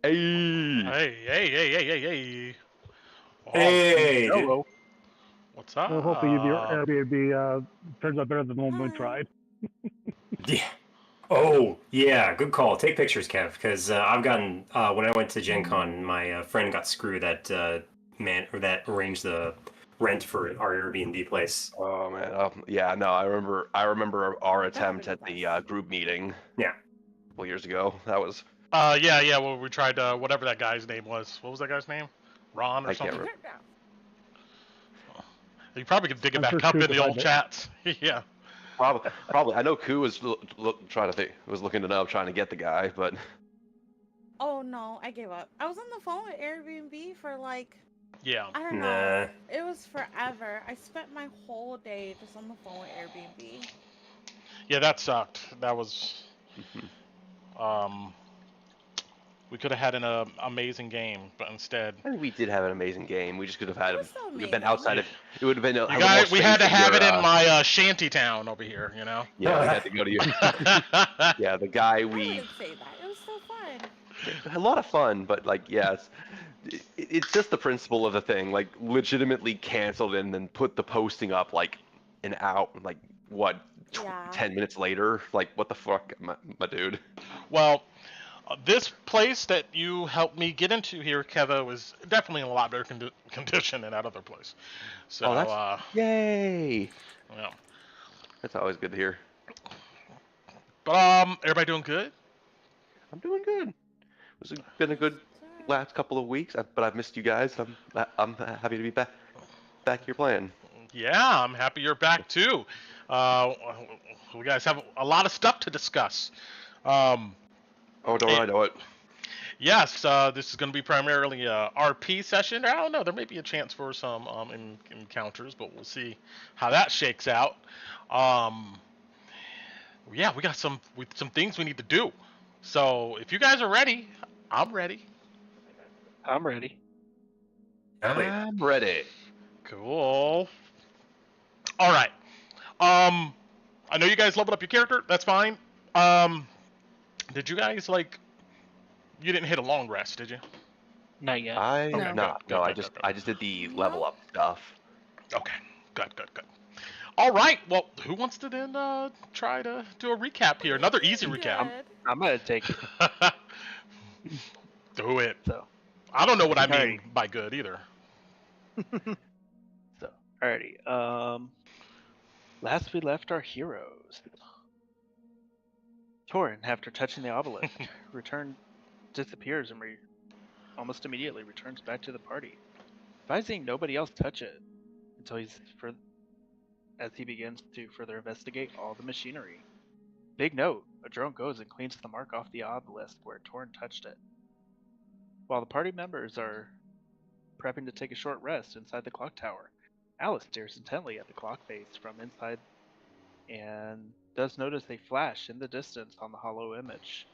Hey. Hey. Oh, Hey, dude. Hello. what's Well, hopefully your up? Airbnb turns out better than the one we Hi. tried. Yeah. Oh, yeah. Good call. Take pictures, Kev, because I've gotten when I went to Gen Con, my friend got screwed that that arranged the rent for our Airbnb place. Oh man. Yeah. No, I remember. I remember our That attempt happened at to the us. group meeting Yeah. a couple years ago. That was. Yeah. Well, we tried whatever that guy's name was. What was that guy's name? Ron or I can't something? remember. You probably could dig it I'm sure back up Coop in will the find old it. chats. Yeah. Probably. I know Koo was trying to think, was looking it up, trying to get the guy, but Oh no, I gave up. I was on the phone with Airbnb for like, Yeah. I don't Nah. know. It was forever. I spent my whole day just on the phone with Airbnb. Yeah, that sucked. That was um. We could have had an amazing game, but instead, I think we did have an amazing game. We just could have had It him. was so We would have been amazing. outside of. It would have been a you little more guys, we had space to in have your. it in my shanty town over here. You know. Yeah, we had to go to your. Yeah, the guy I we. wouldn't say that. It was so fun. A lot of fun, but like, yes, it's just the principle of the thing. Like, legitimately canceled and then put the posting up like an hour, like what, Yeah. 10 minutes later. Like, what the fuck, my dude. Well, this place that you helped me get into here, Keva, was definitely in a lot better condition than that other place. So, Oh, that's yay! yeah. That's always good to hear. But everybody doing good? I'm doing good. It's been a good last couple of weeks, but I've missed you guys. I'm happy to be back here playing. Yeah, I'm happy you're back too. Uh, we guys have a lot of stuff to discuss. Um, Oh, don't eh, I know it? yes, this is going to be primarily a RP session. I don't know. There may be a chance for some encounters, but we'll see how that shakes out. Um, yeah, we got some things we need to do. So if you guys are ready, I'm ready. I'm ready. I'm ready. Cool. All right. Um, I know you guys leveled up your character. That's fine. Um, did you guys like? You didn't hit a long rest, did you? Not yet. I Okay, No. good, not. good, No, I good, just good, I just did the No. level up stuff. good. Okay, good. All right. Well, who wants to then try to do a recap here? Another easy recap. Good. I'm gonna take it. Do it. So, I don't know what I mean Alrighty. by good either. alrighty. Last we left our heroes. Torren, after touching the obelisk, disappears and almost immediately returns back to the party, advising nobody else touch it until as he begins to further investigate all the machinery. Big note: a drone goes and cleans the mark off the obelisk where Torren touched it. While the party members are prepping to take a short rest inside the clock tower, Alice stares intently at the clock face from inside and does notice a flash in the distance on the hollow image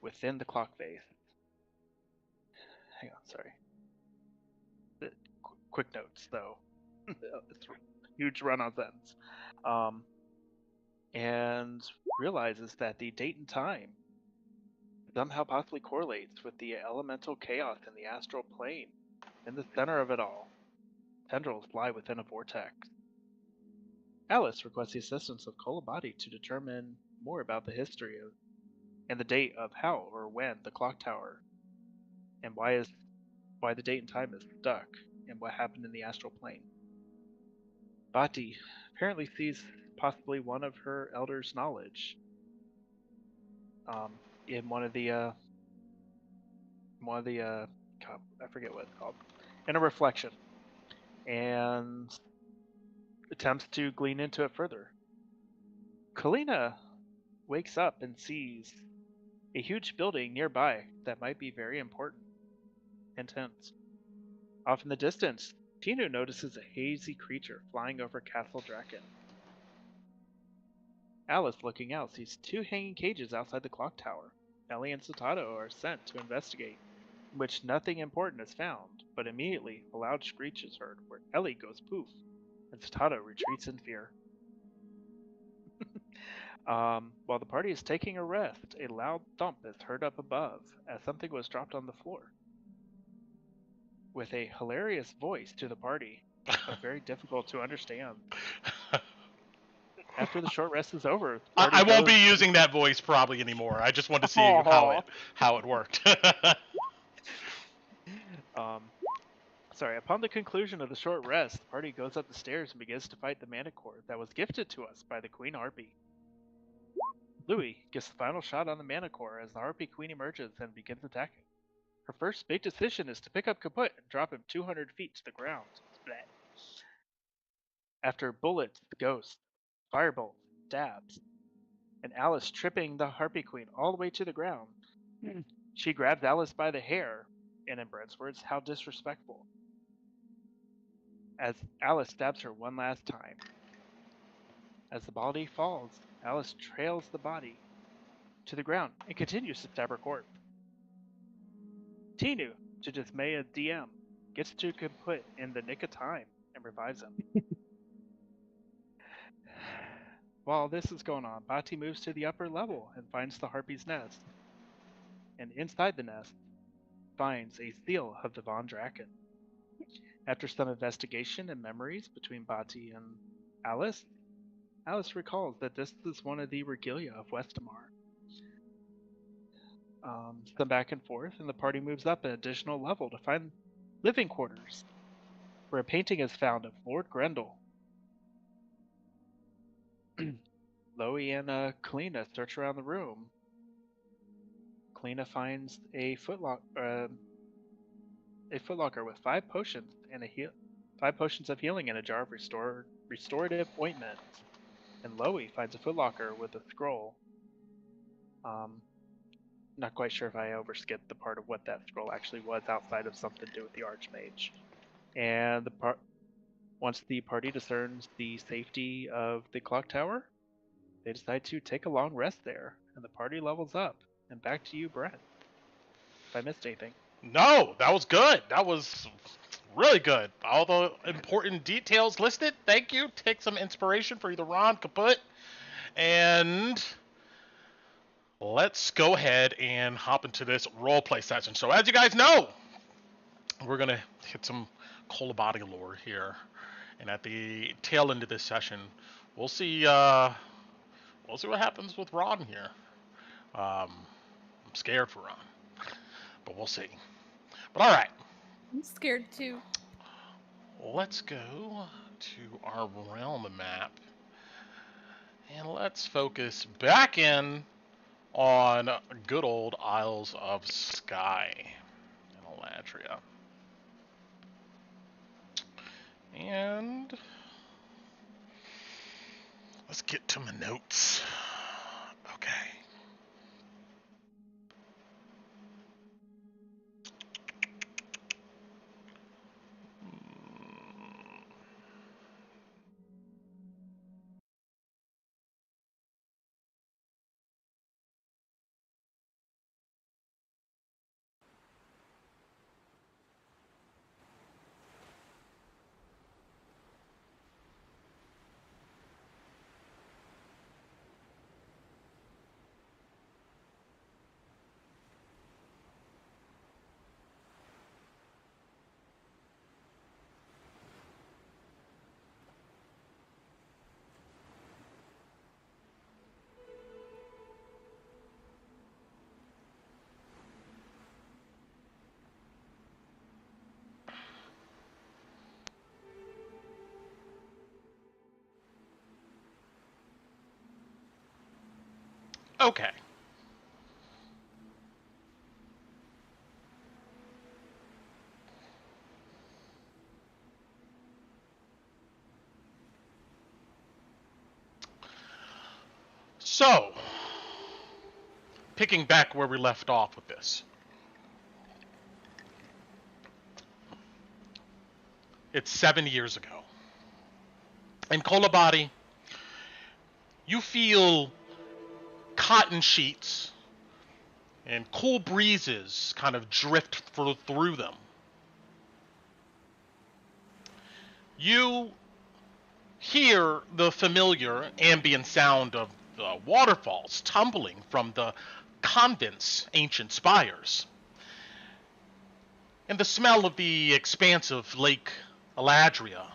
within the clock face. Hang on, sorry. Quick notes, though. It's a huge run-on sentence. And realizes that the date and time somehow possibly correlates with the elemental chaos in the astral plane. In the center of it all, tendrils lie within a vortex. Alice requests the assistance of Kolabati to determine more about the history of and the date of how or when the clock tower and why the date and time is stuck and what happened in the astral plane. Bati apparently sees possibly one of her elders' knowledge in one of the God, I forget what it's called, in a reflection, and attempts to glean into it further. Kalina wakes up and sees a huge building nearby that might be very important. Intense. Off in the distance, Tinnu notices a hazy creature flying over Castle Draken. Alice, looking out, sees two hanging cages outside the clock tower. Ellie and Satato are sent to investigate, in which nothing important is found, but immediately a loud screech is heard where Ellie goes poof, and Satato retreats in fear. While the party is taking a rest, a loud thump is heard up above as something was dropped on the floor. With a hilarious voice to the party, but very difficult to understand. After the short rest is over, the party I won't be goes- using that voice probably anymore. I just want to see how it worked. Upon the conclusion of the short rest, the party goes up the stairs and begins to fight the manicore that was gifted to us by the Queen Harpy. Lowie gets the final shot on the manicore as the Harpy Queen emerges and begins attacking. Her first big decision is to pick up Kaput and drop him 200 feet to the ground. Blech. After bullets, ghosts, firebolts, dabs, and Alice tripping the Harpy Queen all the way to the ground, she grabs Alice by the hair, and in Brent's words, how disrespectful. As Alice stabs her one last time. As the body falls, Alice trails the body to the ground and continues to stab her corpse. Tinnu, to dismay a DM, gets to Kaput in the nick of time and revives him. While this is going on, Bati moves to the upper level and finds the Harpy's nest. And inside the nest, finds a seal of the Von Draken. After some investigation and memories between Bati and Alice, Alice recalls that this is one of the regalia of Westamar. Some back and forth, and the party moves up an additional level to find living quarters, where a painting is found of Lord Grendel. Lowie and Kalina search around the room. Kalina finds a footlocker with 5 potions and 5 potions of healing in a jar of restorative ointment. And Lowie finds a footlocker with a scroll. Not quite sure if I overskipped the part of what that scroll actually was outside of something to do with the Archmage. And once the party discerns the safety of the clock tower, they decide to take a long rest there, and the party levels up. And back to you, Brent. If I missed anything. No, that was good. That was really good. All the important details listed. Thank you. Take some inspiration for either Ron, Kaput, and let's go ahead and hop into this roleplay session. So as you guys know, we're going to hit some Kolabati lore here. And at the tail end of this session, we'll see what happens with Ron here. I'm scared for Ron, but we'll see. But all right. I'm scared too. Let's go to our realm map. And let's focus back in on good old Isles of Skye and Eladria. And let's get to my notes. Okay. Okay. So, picking back where we left off with this. It's 7 years ago. In Kolabati, you feel cotton sheets and cool breezes kind of drift through them. You hear the familiar ambient sound of waterfalls tumbling from the convent's ancient spires, and the smell of the expansive Lake Eladria.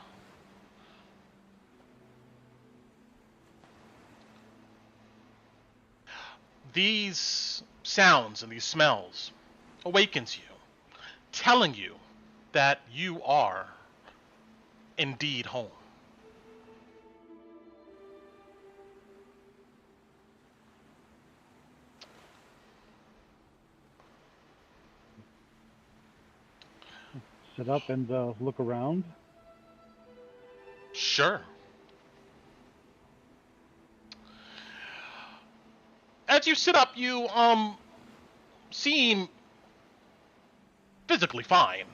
These sounds and these smells awakens you, telling you that you are indeed home. Sit up and look around. Sure. As you sit up, you seem physically fine.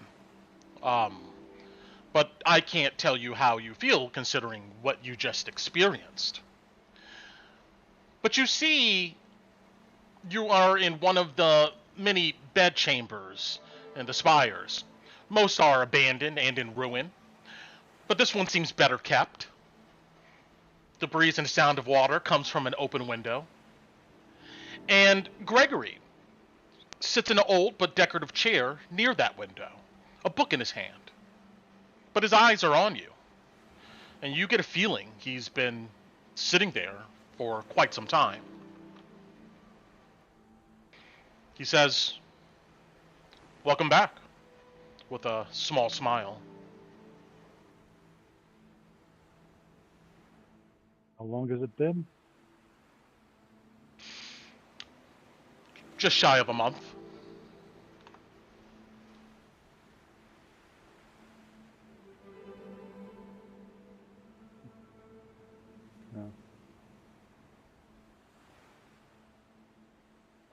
But I can't tell you how you feel considering what you just experienced. But you see, you are in one of the many bed chambers in the spires. Most are abandoned and in ruin, but this one seems better kept. The breeze and sound of water comes from an open window. And Gregory sits in an old but decorative chair near that window, a book in his hand. But his eyes are on you, and you get a feeling he's been sitting there for quite some time. He says, "Welcome back," with a small smile. How long has it been? Just shy of a month.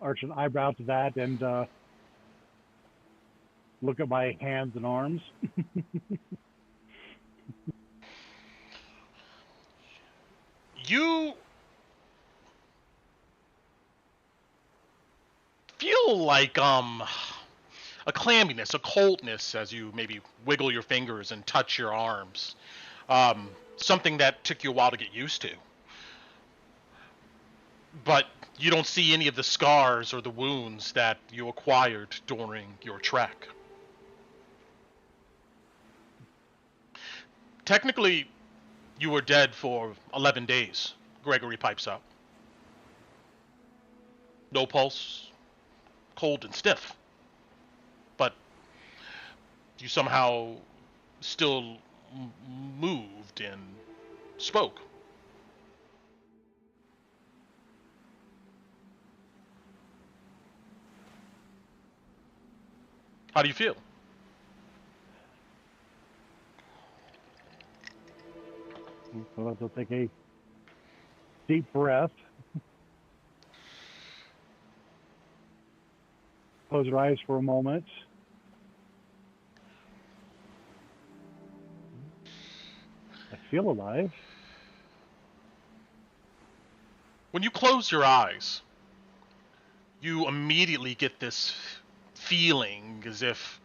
Arch an eyebrow to that and look at my hands and arms. You feel like a clamminess, a coldness as you maybe wiggle your fingers and touch your arms. Something that took you a while to get used to. But you don't see any of the scars or the wounds that you acquired during your trek. Technically, you were dead for 11 days, Gregory pipes up. No pulse, cold and stiff. But you somehow still moved and spoke. How do you feel? So let's take a deep breath. Close your eyes for a moment. I feel alive. When you close your eyes, you immediately get this feeling as if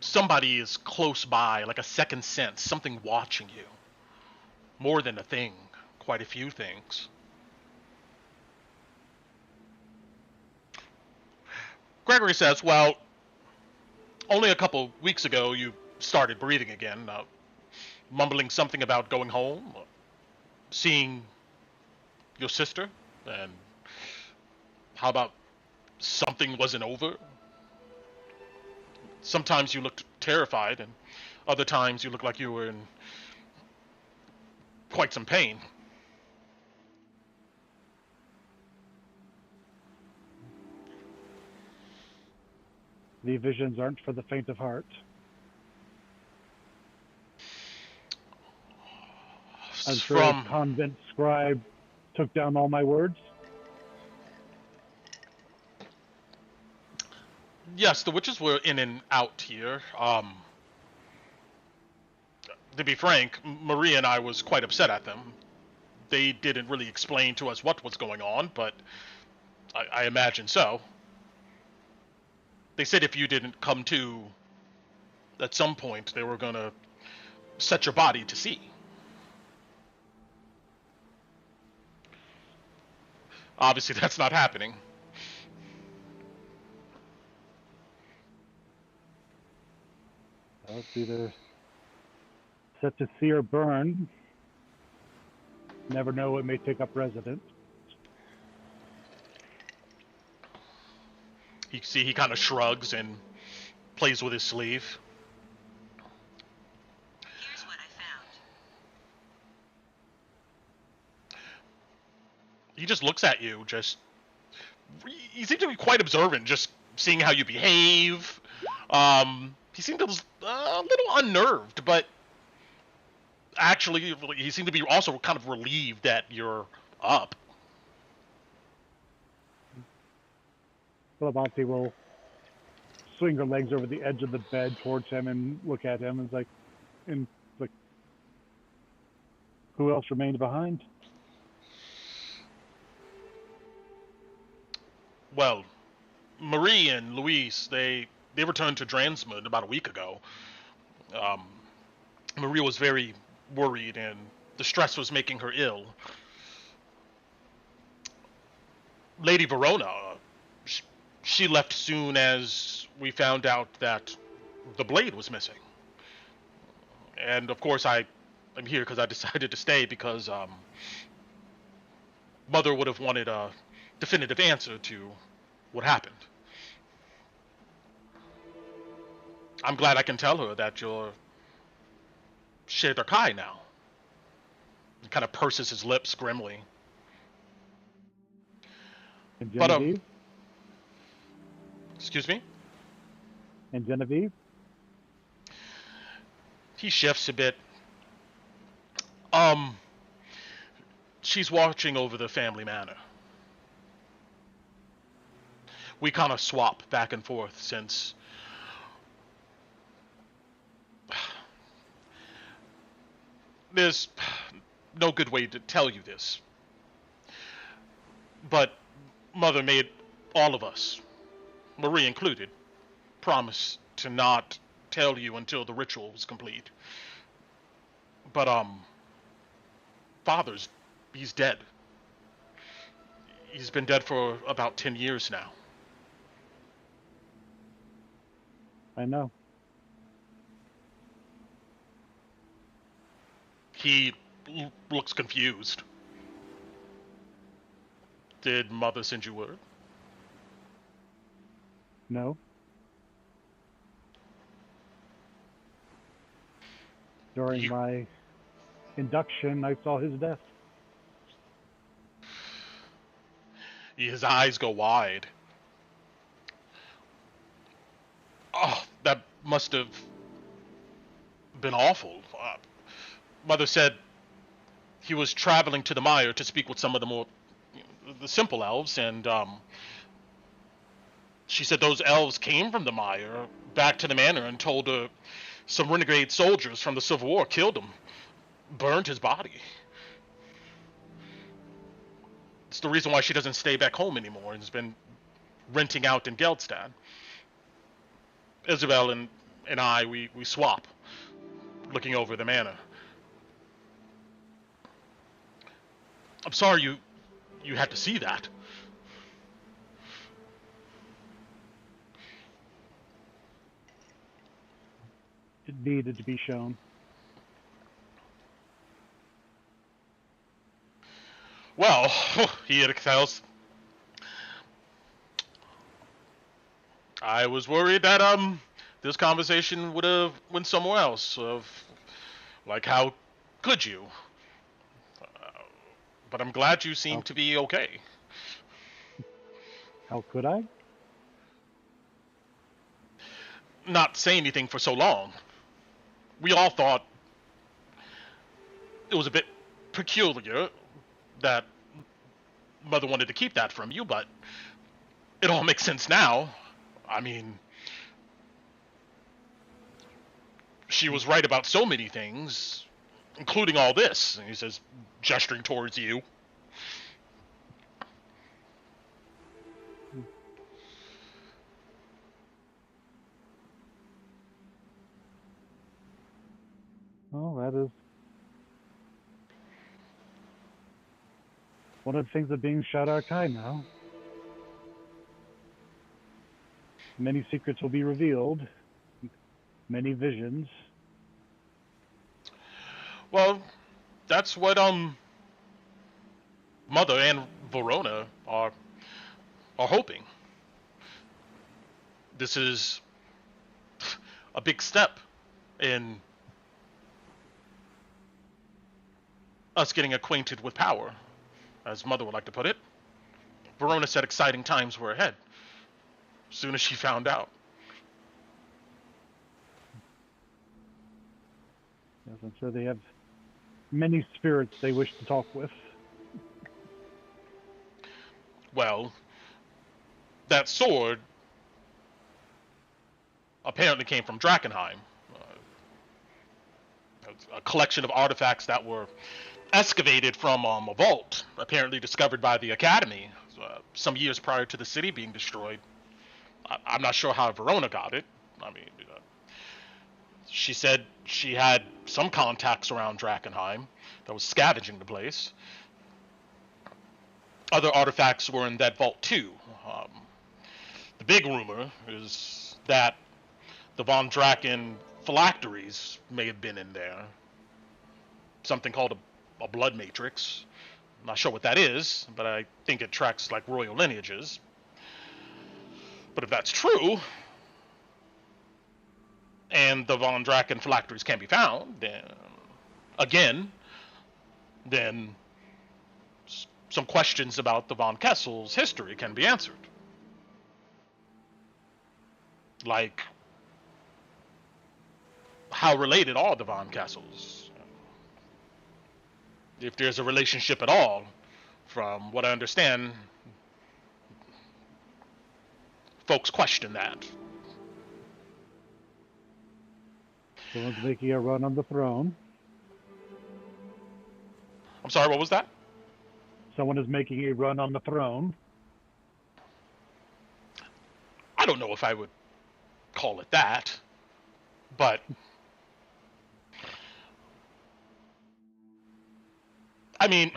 somebody is close by, like a second sense, something watching you. More than a thing, quite a few things. Gregory says, well, only a couple weeks ago you started breathing again, mumbling something about going home, seeing your sister, and how about something wasn't over? Sometimes you looked terrified, and other times you looked like you were in quite some pain. These visions aren't for the faint of heart. I'm sure a convent scribe took down all my words. Yes, the witches were in and out here. To be frank, Maria and I was quite upset at them. They didn't really explain to us what was going on, but I imagine so. They said if you didn't come to at some point, they were going to set your body to sea. Obviously, that's not happening. Well, it's either set to see or burn. Never know what may take up residence. You see, he kind of shrugs and plays with his sleeve. Here's what I found. He just looks at you, he seems to be quite observant, just seeing how you behave. He seemed a little unnerved, but actually, he seemed to be also kind of relieved that you're up. Kolabati will swing her legs over the edge of the bed towards him and look at him and like, who else remained behind? Well, Marie and Louise, they returned to Dransmund about a week ago. Marie was very worried, and the stress was making her ill. Lady Verona, she left soon as we found out that the blade was missing. And of course, I'm here because I decided to stay because Mother would have wanted a definitive answer to what happened. I'm glad I can tell her that you're Shader Kai now. He kind of purses his lips grimly. And Genevieve? Excuse me? And Genevieve? He shifts a bit. She's watching over the family manor. We kind of swap back and forth since there's no good way to tell you this, but Mother made all of us, Marie included, promise to not tell you until the ritual was complete. But he's dead. He's been dead for about 10 years now. I know. He looks confused. Did Mother send you word? No. During my induction, I saw his death. His eyes go wide. Oh, that must have been awful. Mother said he was traveling to the mire to speak with some of the simple elves, and she said those elves came from the mire back to the manor and told her some renegade soldiers from the Civil War killed him, burned his body. It's the reason why she doesn't stay back home anymore and has been renting out in Geldstad. Isabel and I, we swap, looking over the manor. I'm sorry you had to see that. It needed to be shown. Well, he tells. I was worried that this conversation would have went somewhere else. Like, how could you? But I'm glad you seem to be okay. How could I? Not say anything for so long. We all thought it was a bit peculiar that Mother wanted to keep that from you, but it all makes sense now. I mean, she was right about so many things, including all this. And he says, gesturing towards you. Well, that is one of the things of being Shadow Archive now. Many secrets will be revealed. Many visions. Well, that's what Mother and Verona are hoping. This is a big step in us getting acquainted with power, as Mother would like to put it. Verona said exciting times were ahead, as soon as she found out. Yes, I'm sure they have many spirits they wish to talk with. Well, that sword apparently came from Drakkenheim. A collection of artifacts that were excavated from a vault, apparently discovered by the Academy some years prior to the city being destroyed. I'm not sure how Verona got it. I mean, she said she had some contacts around Drakkenheim that was scavenging the place. Other artifacts were in that vault too. The big rumor is that the Von Draken phylacteries may have been in there. Something called a blood matrix. I'm not sure what that is, but I think it tracks like royal lineages. But if that's true, and the Von Draken phylacteries can be found, then some questions about the Von Kessel's history can be answered. Like, how related are the Von Kessels? If there's a relationship at all, from what I understand, folks question that. Someone's making a run on the throne. I'm sorry, what was that? Someone is making a run on the throne. I don't know if I would call it that, but I mean,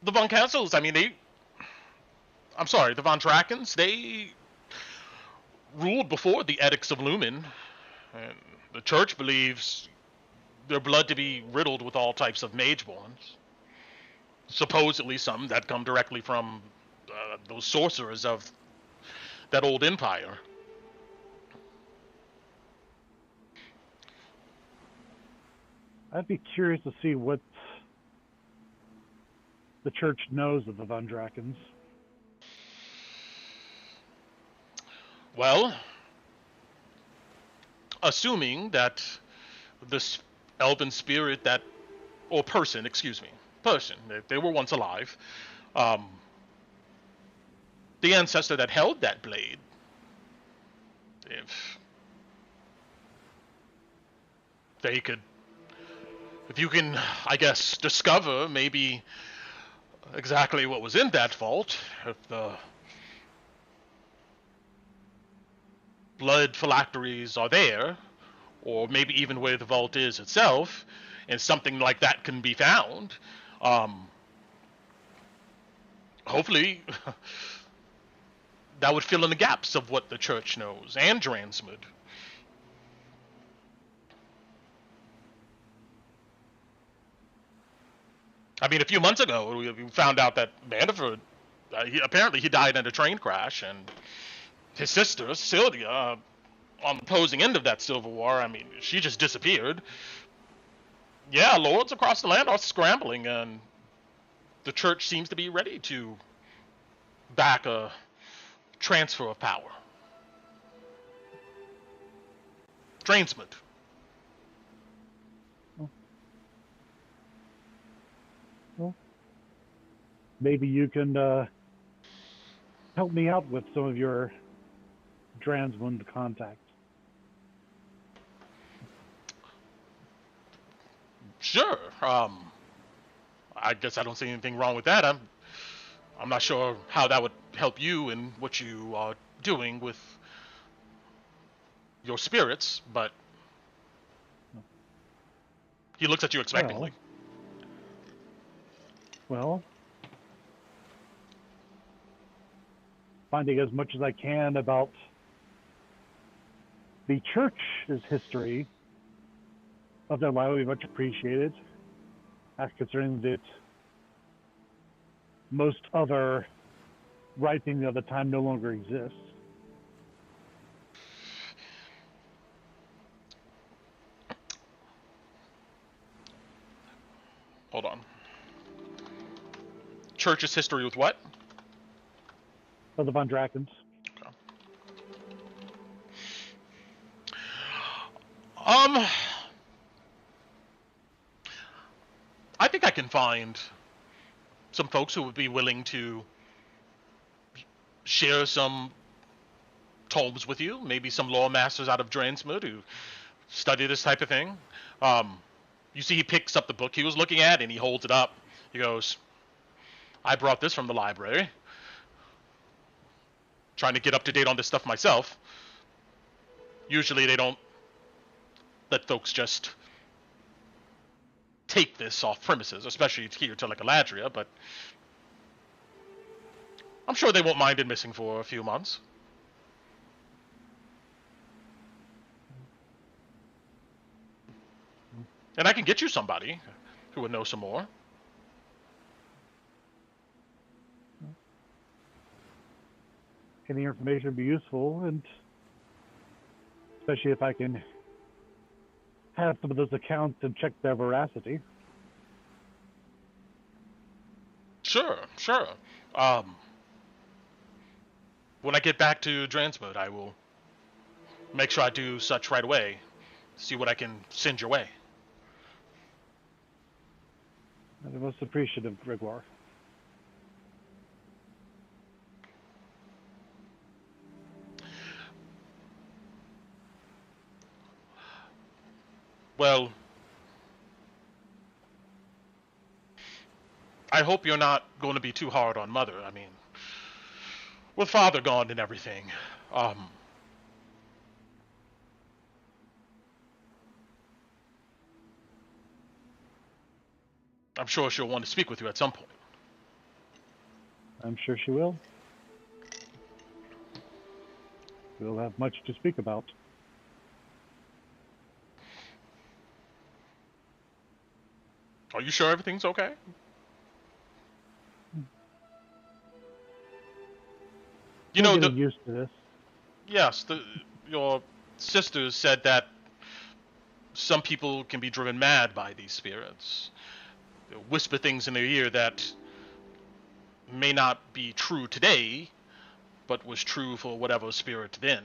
the Von Kessels, I mean, the Von Drakens, they ruled before the Edicts of Lumen, and the Church believes their blood to be riddled with all types of mageborns. Supposedly some that come directly from those sorcerers of that old empire. I'd be curious to see what the church knows of the Von Drakens. Well, assuming that this elven spirit person, they were once alive, the ancestor that held that blade, if you can, I guess, discover maybe exactly what was in that vault, if the blood phylacteries are there, or maybe even where the vault is itself, and something like that can be found, hopefully that would fill in the gaps of what the church knows and transmit. I mean, a few months ago, we found out that Manderford, apparently he died in a train crash, and his sister, Sylvia, on the opposing end of that Civil War, I mean, she just disappeared. Yeah, lords across the land are scrambling, and the church seems to be ready to back a transfer of power. Transmit. Well, maybe you can help me out with some of your Dransmund contacts. Sure. I guess I don't see anything wrong with that. I'm not sure how that would help you in what you are doing with your spirits, but he looks at you expectantly. Well, finding as much as I can about the church's history of their life would be much appreciated. Concerning that most other writing of the time no longer exists. Hold on. Church's history with what? Of the Von Drakens. I think I can find some folks who would be willing to share some tomes with you. Maybe some lore masters out of Draensmud who study this type of thing. You see he picks up the book he was looking at and he holds it up. He goes, I brought this from the library. Trying to get up to date on this stuff myself. Usually they don't let folks just take this off premises, especially here to like Galadria, but I'm sure they won't mind it missing for a few months. And I can get you somebody who would know some more. Any information would be useful, and especially if I can have some of those accounts and check their veracity. Sure. When I get back to Draensmud, I will make sure I do such right away. See what I can send your way. I'm most appreciative, Gregor. Well, I hope you're not going to be too hard on Mother. I mean, with Father gone and everything, I'm sure she'll want to speak with you at some point. I'm sure she will. We'll have much to speak about. Are you sure everything's okay? You know, Getting used to this. Yes, your sisters said that some people can be driven mad by these spirits. They'll whisper things in their ear that may not be true today, but was true for whatever spirit then.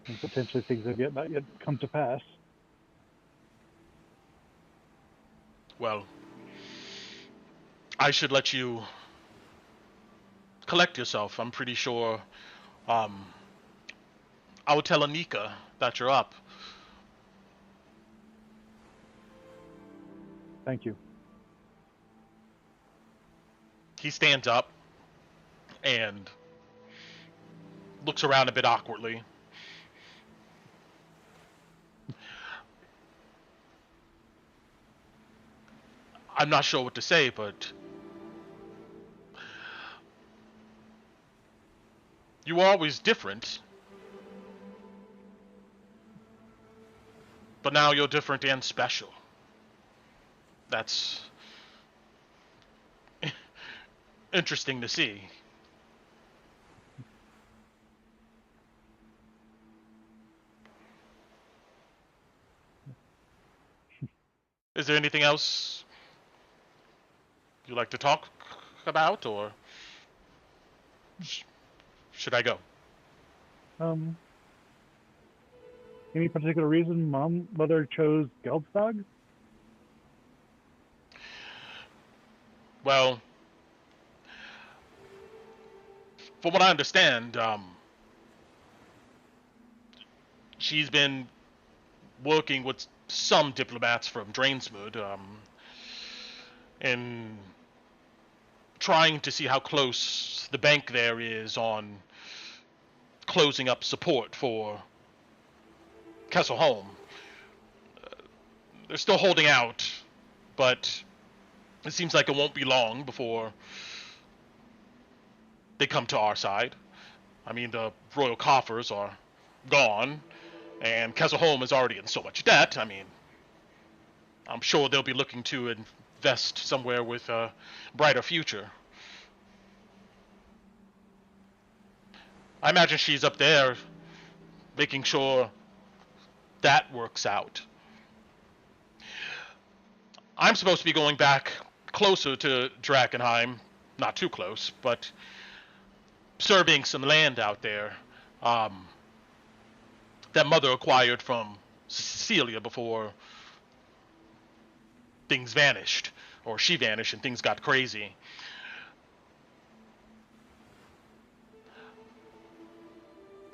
And potentially things have not yet come to pass. Well, I should let you collect yourself. I'm pretty sure I will tell Anika that you're up. Thank you. He stands up and looks around a bit awkwardly. I'm not sure what to say, but you were always different. But now you're different and special. That's interesting to see. Is there anything else you'd like to talk about, or should I go? Any particular reason Mother chose Geldstag? Well, from what I understand, she's been working with some diplomats from Draensmud, and trying to see how close the bank there is on closing up support for Kesselholm. They're still holding out, but it seems like it won't be long before they come to our side. I mean, the royal coffers are gone, and Kesselholm is already in so much debt. I mean, I'm sure they'll be looking to invest somewhere with a brighter future. I imagine she's up there making sure that works out. I'm supposed to be going back closer to Drakkenheim, not too close, but surveying some land out there that Mother acquired from Cecilia before things vanished, or she vanished and things got crazy.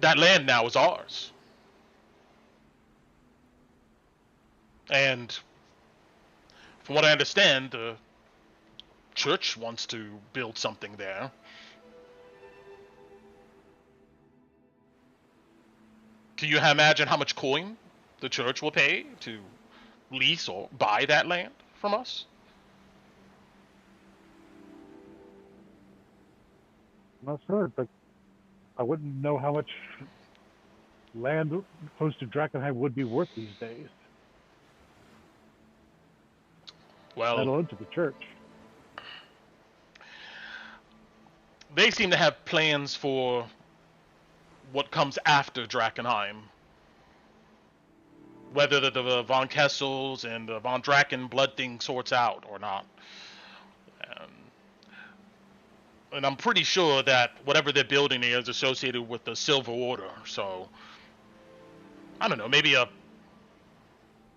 That land now is ours. And from what I understand, the church wants to build something there. Can you imagine how much coin the church will pay to lease or buy that land from us? I'm not sure, but I wouldn't know how much land close to Drakkenheim would be worth these days. Let Well, alone to the church. they seem to have plans for what comes after Drakkenheim. Whether the Von Kessels and the Von Draken blood thing sorts out or not. And I'm pretty sure that whatever they're building there is associated with the Silver Order. So, I don't know, maybe a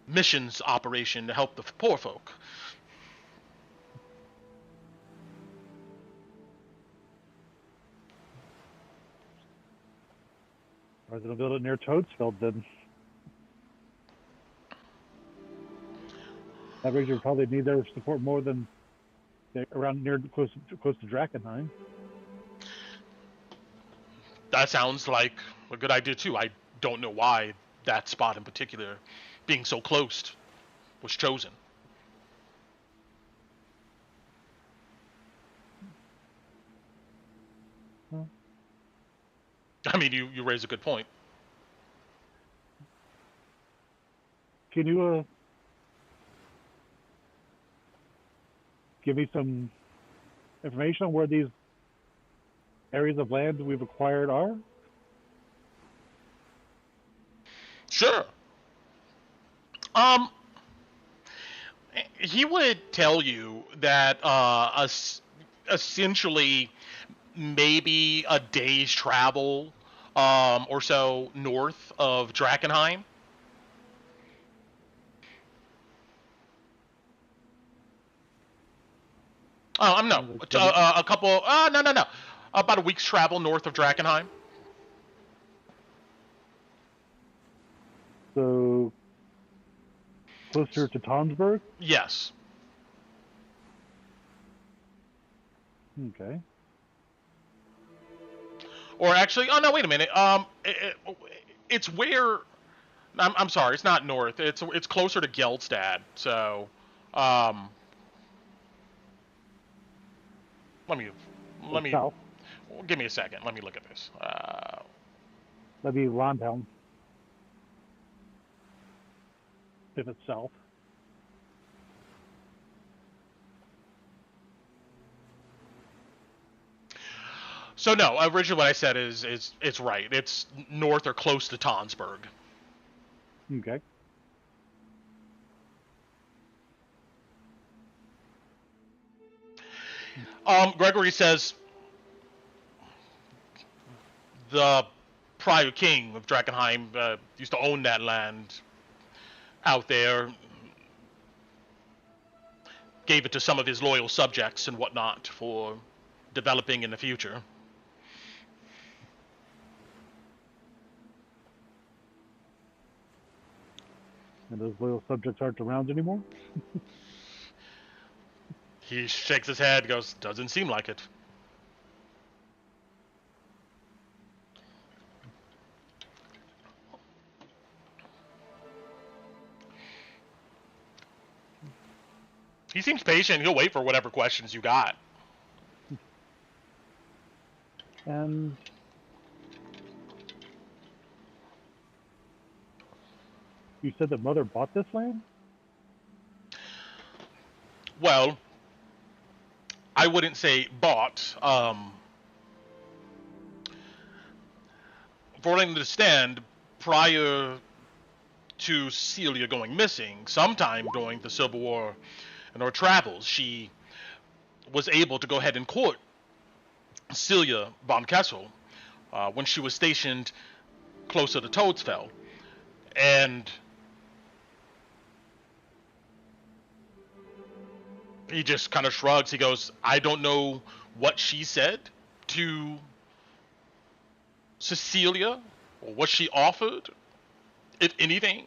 missions operation to help the poor folk. Or they'll build it near Toadsfield then. That means you probably need their support more than around near close to Drakkenheim. That sounds like a good idea too. I don't know why that spot in particular, being so close, was chosen. Well, I mean, you raise a good point. can you give me some information on where these areas of land we've acquired are? Sure. He would tell you that essentially maybe a day's travel or so north of Drakkenheim. No, a couple. No. About a week's travel north of Drakkenheim. So closer to Tonsberg? Yes. Okay. Or actually, oh no, wait a minute. It's where. I'm sorry, it's not north. It's closer to Geldstad. So, let me. South. Give me a second. Let me look at this. That'd be Londhelm. If it's south. So no, originally what I said is it's right. It's north or close to Tonsberg. Okay. Gregory says the prior king of Drakkenheim used to own that land out there, gave it to some of his loyal subjects and whatnot for developing in the future. And those loyal subjects aren't around anymore? He shakes his head, goes, doesn't seem like it. He seems patient. He'll wait for whatever questions you got. And you said that Mother bought this land? Well, I wouldn't say bought. For what I understand, prior to Celia going missing, sometime during the Civil War and her travels, she was able to go ahead and court Celia von Kessel when she was stationed closer to Toadsfell. And he just kind of shrugs. He goes, I don't know what she said to Cecilia or what she offered, if anything,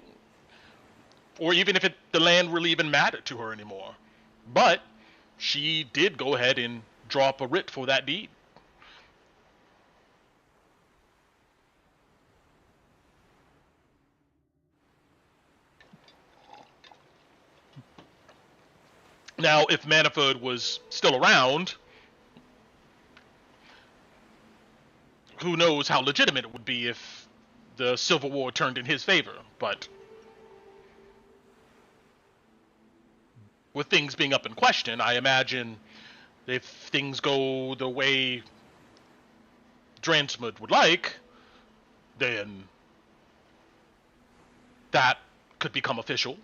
or even if the land really even mattered to her anymore. But she did go ahead and draw up a writ for that deed. Now, if Manaford was still around, who knows how legitimate it would be if the Civil War turned in his favor. But with things being up in question, I imagine if things go the way Dransmud would like, then that could become official.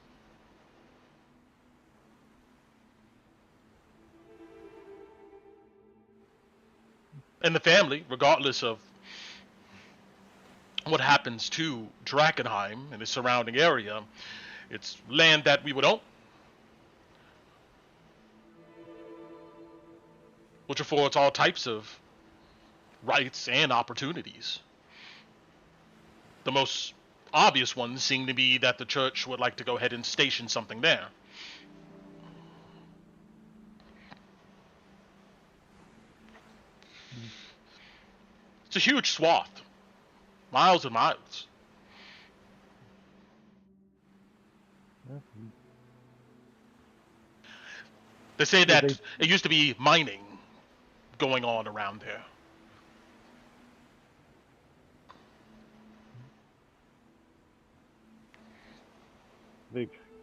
And the family, regardless of what happens to Drakkenheim and the surrounding area, it's land that we would own, which affords all types of rights and opportunities. The most obvious ones seem to be that the church would like to go ahead and station something there. It's a huge swath, miles and miles. They say that it used to be mining going on around there.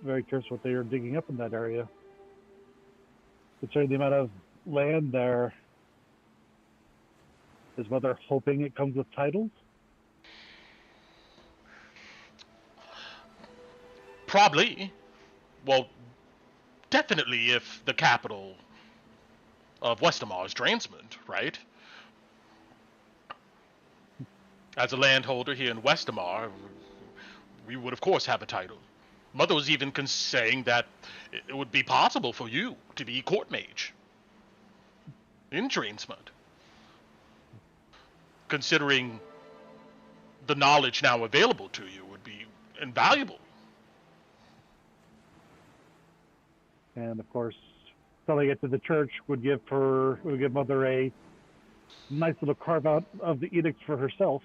Very curious what they are digging up in that area. Considering the amount of land there, is Mother hoping it comes with titles? Probably. Well, definitely if the capital of Westamar is Dransmund, right? As a landholder here in Westamar, we would of course have a title. Mother was even saying that it would be possible for you to be court mage in Dransmund, considering the knowledge now available to you would be invaluable. And of course, selling it to the church would give Mother a nice little carve out of the edicts for herself.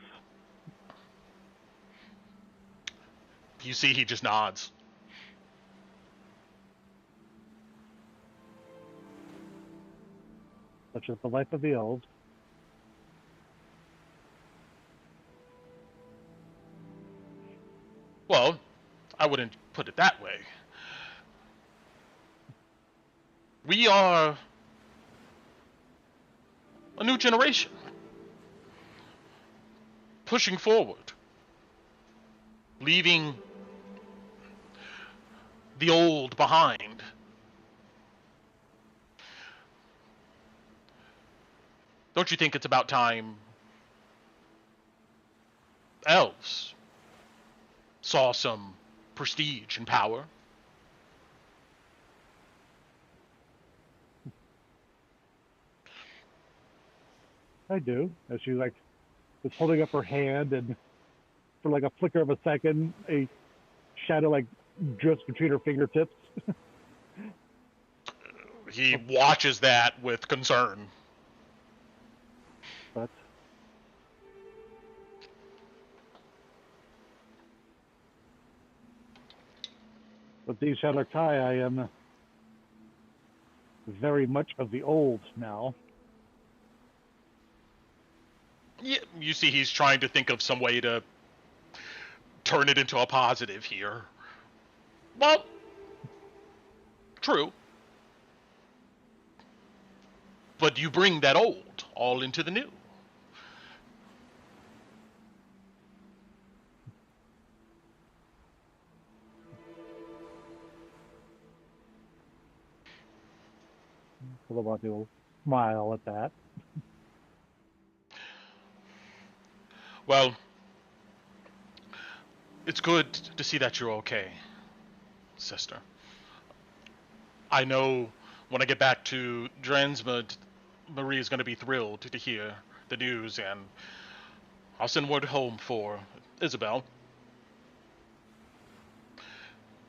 You see, he just nods. Such is the life of the elves. Well, I wouldn't put it that way. We are a new generation, pushing forward, leaving the old behind. Don't you think it's about time elves saw some prestige and power? I do. As she was holding up her hand, and for like a flicker of a second, a shadow drifts between her fingertips. He watches that with concern. But with these Shadlar Kai, I am very much of the old now. Yeah, you see he's trying to think of some way to turn it into a positive here. Well, true. But you bring that old all into the new. Kolabati will smile at that. Well, it's good to see that you're okay, sister. I know when I get back to Dransmud, Marie is going to be thrilled to hear the news, and I'll send word home for Isabel.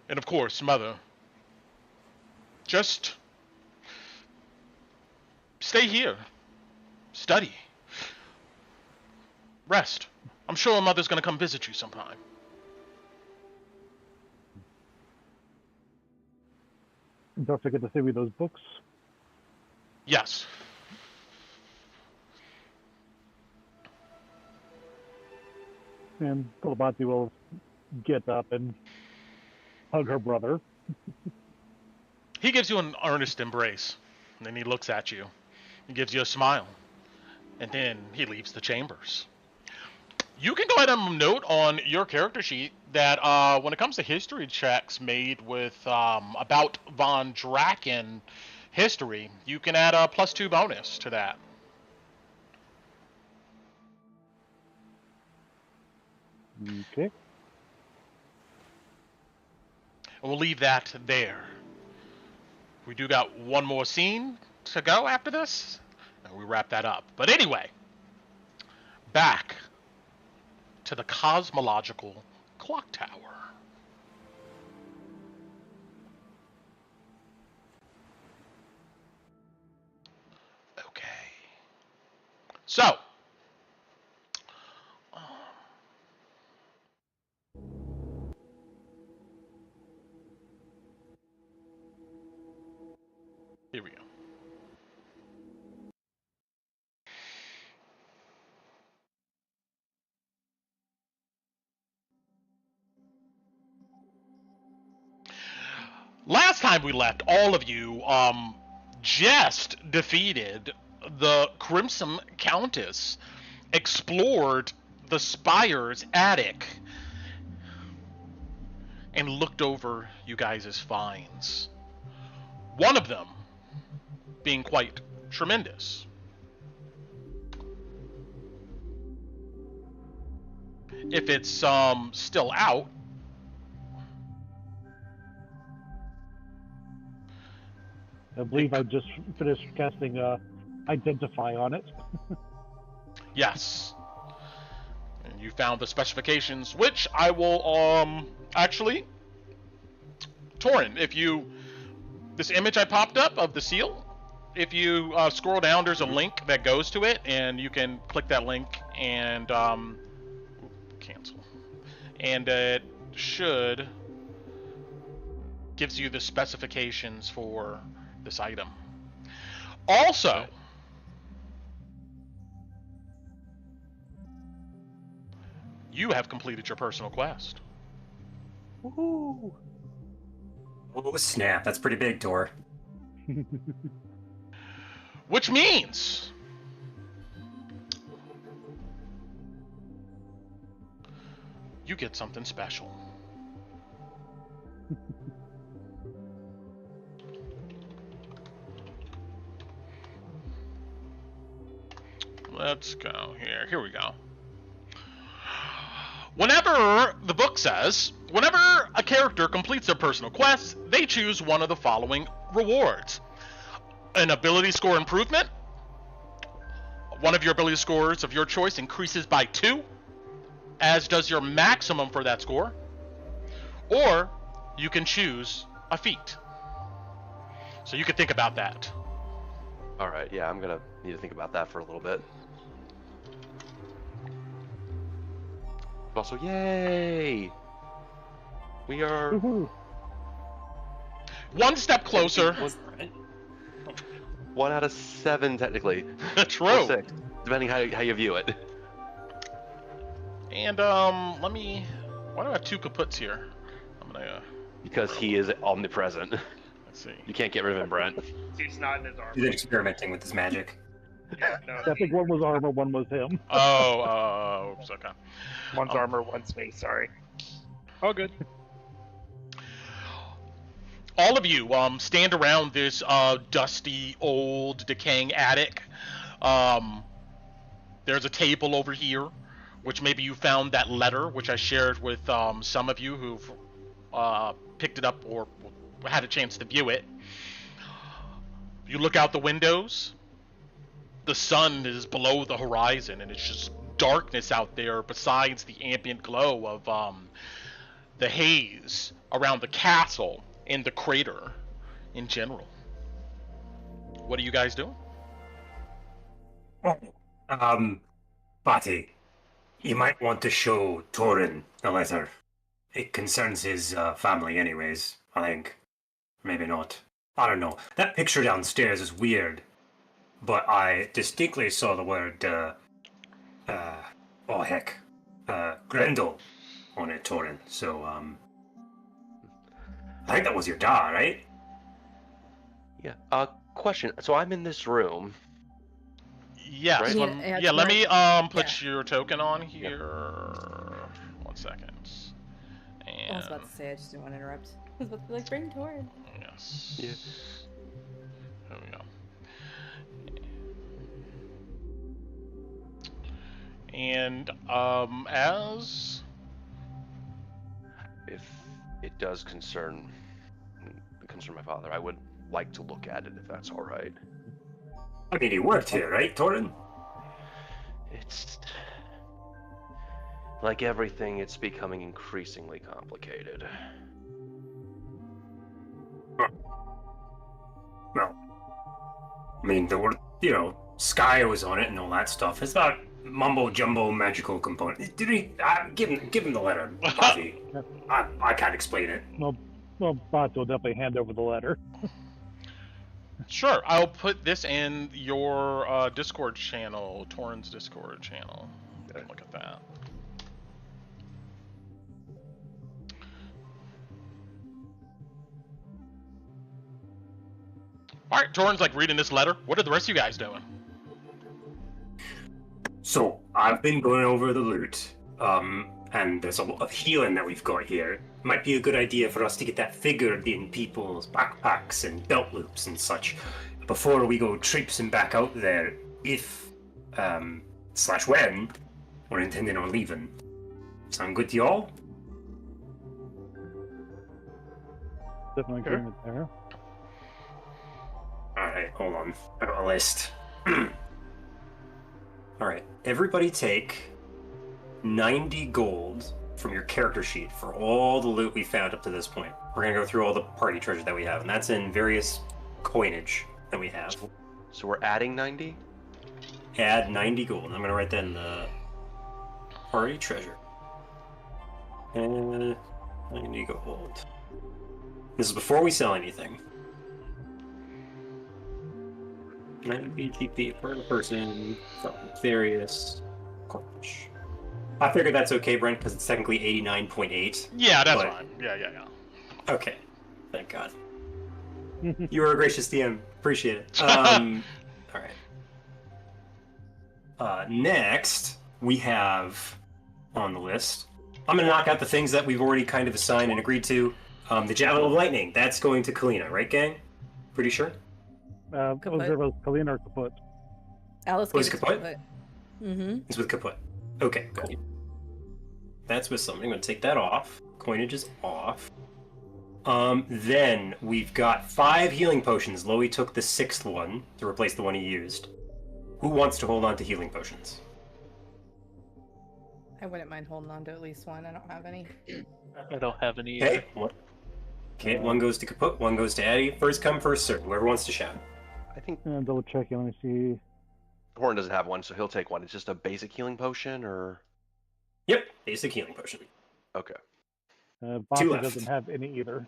And of course, Mother, just stay here, study, rest. I'm sure Mother's going to come visit you sometime. Don't forget to send me those books. Yes. And Kolabati will get up and hug her brother. He gives you an earnest embrace, and then he looks at you. He gives you a smile, and then he leaves the chambers. You can go ahead and note on your character sheet that when it comes to history checks made with about Von Draken history, you can add a +2 bonus to that. Okay. And we'll leave that there. We do got one more scene to go after this, and we wrap that up. But anyway, back to the Cosmological Clocktower. Okay. So, here we go. Last time we left, all of you just defeated the Crimson Countess, explored the Spire's attic, and looked over you guys' finds. One of them being quite tremendous. If it's still out, I believe I just finished casting Identify on it. yes. And you found the specifications, which I will actually, Torren, if you, this image I popped up of the seal, if you scroll down, there's a link that goes to it, and you can click that link and cancel, and it should gives you the specifications for this item. Also, you have completed your personal quest. Woohoo! Oh snap! That's pretty big, Tor. Which means you get something special. Let's go here. Here we go. Whenever, the book says, whenever a character completes their personal quest, they choose one of the following rewards. An ability score improvement. One of your ability scores of your choice increases by 2, as does your maximum for that score. Or you can choose a feat. So you can think about that. All right, yeah, I'm gonna need to think about that for a little bit. Also, yay! We are Woohoo! One step closer. 1 out of 7 technically. True. Or 6, depending how you view it. And let me. Why do I have 2 kaputs here? I'm gonna. Because he is omnipresent. Let's see. You can't get rid of him, Brent. He's not in his armor. He's experimenting with his magic. Yeah, no, I think one was armor, one was him. Oops, okay. one's armor, one's me. Sorry. Oh, good. All of you stand around this dusty, old, decaying attic. There's a table over here, which maybe you found that letter, which I shared with some of you who've picked it up or had a chance to view it. You look out the windows. The sun is below the horizon, and it's just darkness out there besides the ambient glow of the haze around the castle and the crater in general. What are you guys doing? Bati, you might want to show Torren the letter. It concerns his family anyways, I think. Maybe not. I don't know. That picture downstairs is weird. But I distinctly saw the word, Grendel on it, Torren. So, I think that was your dad, right? Yeah. Question. So I'm in this room. Yes. Right? Yeah, let me put your token on here. 1 second. And I was about to say, I just didn't want to interrupt. I was about to be like, bring Torren. yes. Yeah. There we go. And as If it does concern my father, I would like to look at it if that's all right. I mean, he worked here, right, Torren? It's like everything, it's becoming increasingly complicated. Well, I mean, there were, Sky was on it and all that stuff. It's not mumbo jumbo magical component. Did he? Give him the letter, Bati. I can't explain it. Well, Bot will definitely hand over the letter. sure, I'll put this in your Discord channel, Torren's Discord channel. Look at that. All right, Torren's like reading this letter. What are the rest of you guys doing? So, I've been going over the loot, and there's a lot of healing that we've got here. Might be a good idea for us to get that figured in people's backpacks and belt loops and such before we go traipsing back out there if, / when we're intending on leaving. Sound good to y'all? Definitely agreement there. Alright, hold on. I got a list. Alright, everybody take 90 gold from your character sheet for all the loot we found up to this point. We're gonna go through all the party treasure that we have, and that's in various coinage that we have. So we're adding 90? Add 90 gold. I'm gonna write that in the party treasure. And 90 gold. This is before we sell anything. 90 GP per person from various coinage. I figured that's okay, Brent, because it's technically 89.8. Yeah, that's but... fine. Yeah. Okay. Thank God. You were a gracious DM. Appreciate it. Alright. Next, we have on the list. I'm going to knock out the things that we've already kind of assigned and agreed to. The Javelin of Lightning, that's going to Kalina, right, gang? Pretty sure? Was there was Kalina or Kaput? Alice Was gave it to kaput? Kaput. Mm-hmm. It's with Kaput. Okay, cool. That's with something. I'm going to take that off. Coinage is off. Then we've got 5 healing potions. Lowie took the 6th one to replace the one he used. Who wants to hold on to healing potions? I wouldn't mind holding on to at least one. I don't have any. I don't have any. Okay, one goes to Kaput, one goes to Addy. First come, first serve. Whoever wants to shout. I think Double checking. Let me see. Horn doesn't have one, so he'll take one. It's just a basic healing potion, or? Yep, basic healing potion. Okay. Bati left. doesn't have any either.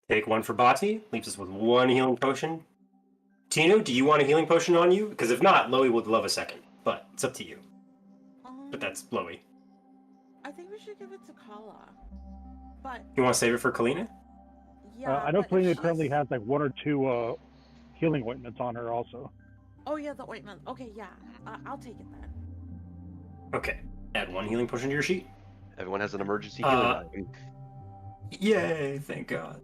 Take one for Bati. Leaves us with 1 healing potion. Tinnu, do you want a healing potion on you? Because if not, Lowie would love a second. But it's up to you. But that's Lowie. I think we should give it to Kala. But You want to save it for Kalina? yeah, I know but if Kalina she's- currently has like 1 or 2 healing ointments on her also. Oh yeah, the ointment. Okay, yeah. I'll take it then. Okay. Add 1 healing potion to your sheet. Everyone has an emergency healing item. Yay! Thank God.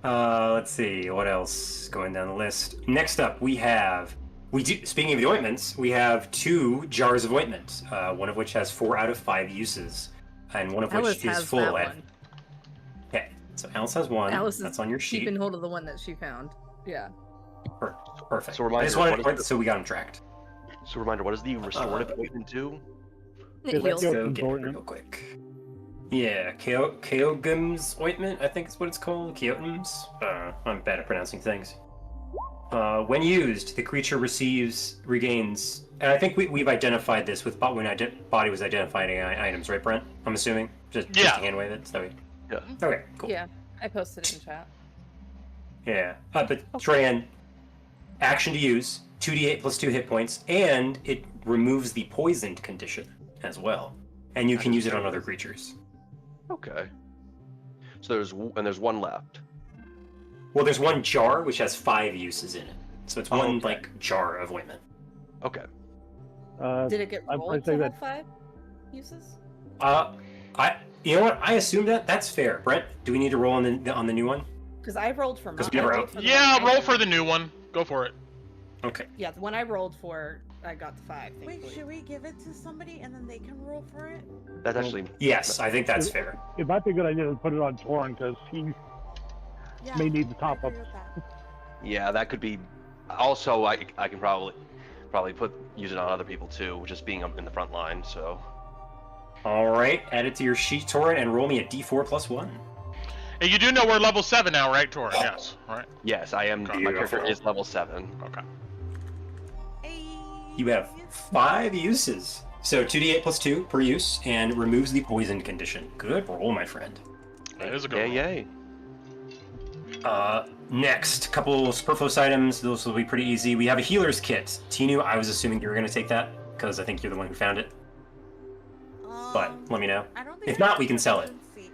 Let's see what else going down the list. Next up, speaking of the ointments, we have 2 jars of ointment. One of which has 4 out of 5 uses, and one of Alice which is has full. that one. Okay, so Alice has 1. Alice is That's on your sheet. keeping hold of the one that she found. Yeah. Perfect. So reminder, I just wanted what is so we got them tracked. So reminder, what does the restorative ointment do? It Let's heals. go get it real quick. Yeah, Keogum's ointment, I think is what it's called. Keotum's. I'm bad at pronouncing things. When used, the creature regains, and I think we've identified this with when Body was identifying items, right, Brent? I'm assuming? Just hand wave it, so Yeah. Okay, cool. Yeah, I posted it in chat. Yeah, but Tran, action to use, 2d8 plus 2 hit points, and it removes the poisoned condition as well. And you can use it on other creatures. Okay. So there's 1 left. Well, there's 1 jar which has 5 uses in it. So it's one okay. like jar of ointment. Okay. Did it get I'd rolled say to that- have 5 uses? You know what? I assume that's fair. Brent, do we need to roll on the new one? Because I rolled for mine. 'Cause we never I rolled out. for the Yeah, one I roll got. for the new one. Go for it. Okay. Yeah, the one I rolled for, I got the 5. Wait, thankfully. should we give it to somebody and then they can roll for it? That's actually Yes, I think that's fair. It might be a good idea to put it on Torren because he Yeah. may need the I top up. agree with that. yeah, that could be. Also, I can probably use it on other people too, just being in the front line. So All right, add it to your sheet, Torren, and roll me a d4 plus 1. Hey, you do know we're level 7 now, right, Torren? Yes, right? yes, I am. My character Beautiful. is level 7. Okay. Hey, You have 5 uses. So 2d8 plus 2 per use, and removes the poisoned condition. Good roll, my friend. That is a good Yay, roll. yay! Next, couple superfluous items. Those will be pretty easy. We have a healer's kit. Tinnu, I was assuming you were going to take that, because I think you're the one who found it. But let me know. I don't think If I not, have we can sell it. proficiency.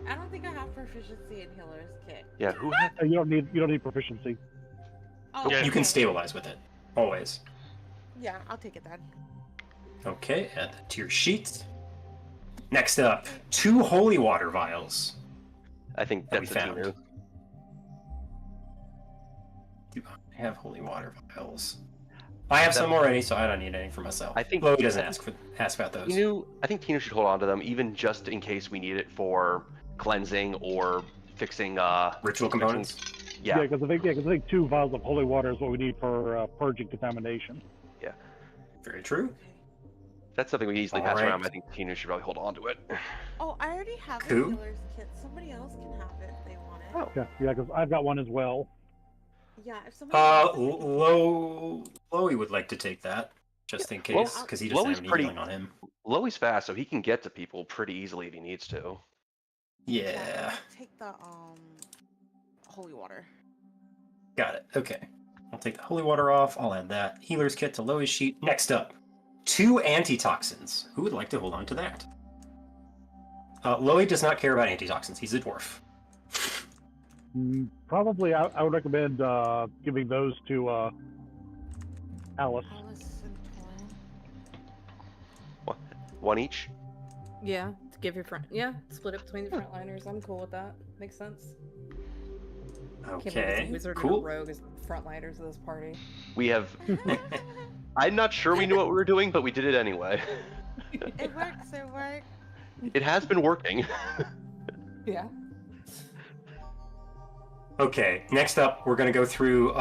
I don't think I have proficiency in healer's kit. Yeah, who had? You don't need proficiency. Oh, Yeah. You can okay. stabilize with it. Always. Yeah, I'll take it then. Okay, add that to your sheet. Next up, 2 holy water vials. I think That we that's a found. Tinnu. Do I have holy water vials? I have some already, so I don't need any for myself. I think- Lowie doesn't ask about those. I think Tinnu should hold on to them, even just in case we need it for cleansing or fixing. Ritual components. Yeah. because I think 2 vials of holy water is what we need for purging contamination. Very true. That's something we easily pass Alright. around. But I think Tinnu should probably hold on to it. Oh, I already have a Cool. healer's kit. Somebody else can have it if they want it. Oh. Yeah, because I've got one as well. Yeah, if somebody wants it. Lowie would like to take that, just in Well, case, because he doesn't Lowie's have any pretty- healing on him. Lowie's fast, so he can get to people pretty easily if he needs to. Yeah, I'll take the holy water. got it. Okay. I'll take the holy water off. I'll add that. Healer's kit to Lowie's sheet. Next up, 2 antitoxins. Who would like to hold on to that? Lowie does not care about antitoxins. He's a dwarf. Probably, I would recommend giving those to Alice. Alice and Torren. One each. Yeah, to give your front. Yeah, split it between the frontliners. I'm cool with that. Makes sense. Can't believe Okay, it's a wizard cool. and a rogue as frontliners of this party. We have. I'm not sure we knew what we were doing, but we did it anyway. It works, it works. It has been working. Yeah. Okay, next up, we're going to go through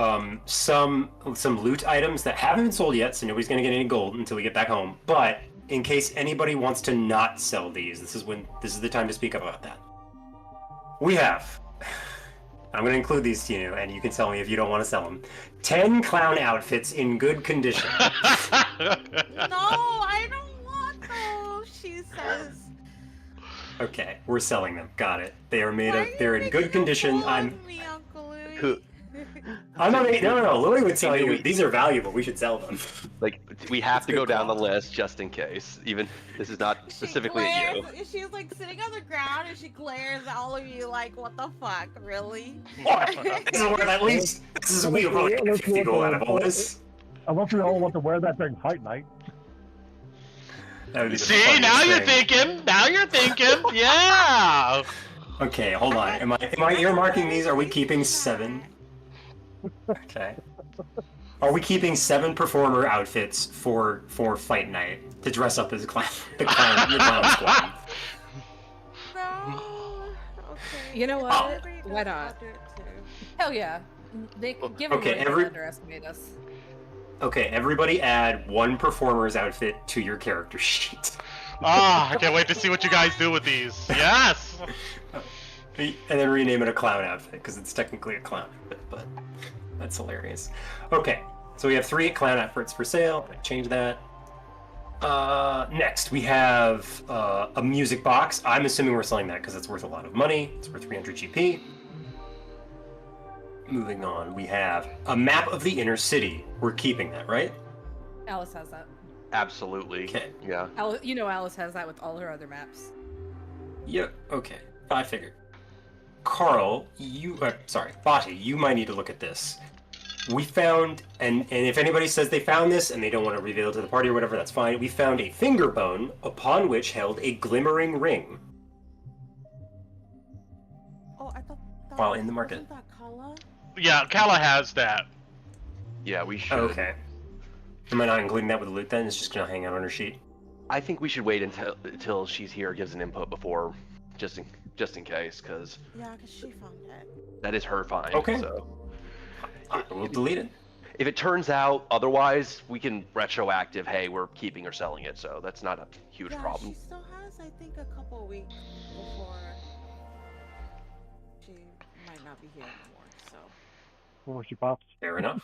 some loot items that haven't been sold yet, so nobody's going to get any gold until we get back home. But in case anybody wants to not sell these, this is the time to speak up about that. We have. I'm going to include these to you, and you can tell me if you don't want to sell them. 10 clown outfits in good condition. No, I don't want those, she says. Okay, we're selling them. Got it. They are made Why of. are you They're in making good a condition. fool I'm. of me, Uncle Louie? I'm not. No. Lowie would tell you we- these are valuable. We should sell them. Like, we have It's to good go down the quality. list just in case. Even this is not specifically at you. She's like sitting on the ground and she glares at all of you like, what the fuck, really? This is worth at least. This is we probably get 50 gold out of all this. Unless we all want to wear that during fight night. That would be the See, funniest now you're thing. thinking. Now you're thinking. Yeah. Okay, hold on. Am I earmarking these? Are we keeping 7? Okay. Are we keeping 7 performer outfits for fight night to dress up as the clown squad? No. Okay. You know what? Everybody Why does, not? I'll do it too. Hell yeah. They give them Okay, room to underestimate us. Okay, everybody add 1 performer's outfit to your character sheet. I can't wait to see what you guys do with these. Yes. And then rename it a clown outfit, because it's technically a clown outfit, but that's hilarious. Okay, so we have 3 clown outfits for sale. I change that. Next, we have a music box. I'm assuming we're selling that because it's worth a lot of money. It's worth 300 GP. Moving on, we have a map of the inner city. We're keeping that, right? Alice has that. Absolutely. Okay. Yeah. Alice has that with all her other maps. Yep, okay. I figured. Carl, Bati, you might need to look at this. We found, and if anybody says they found this and they don't want to reveal it to the party or whatever, that's fine. We found a finger bone upon which held a glimmering ring. Oh, I thought that While in the market. wasn't that Kala? Yeah, Kala has that. Yeah, we should. Okay. Am I not including that with the loot then? It's just gonna hang out on her sheet. I think we should wait until she's here, gives an input before, just in case, because Yeah, because she found it. that is her find. Okay. So We'll delete it. if it turns out otherwise, we can retroactive. Hey, we're keeping or selling it, so that's not a huge Yeah, problem. she still has, I think, a couple weeks before she might not be here anymore, so. Before she pops. Fair enough.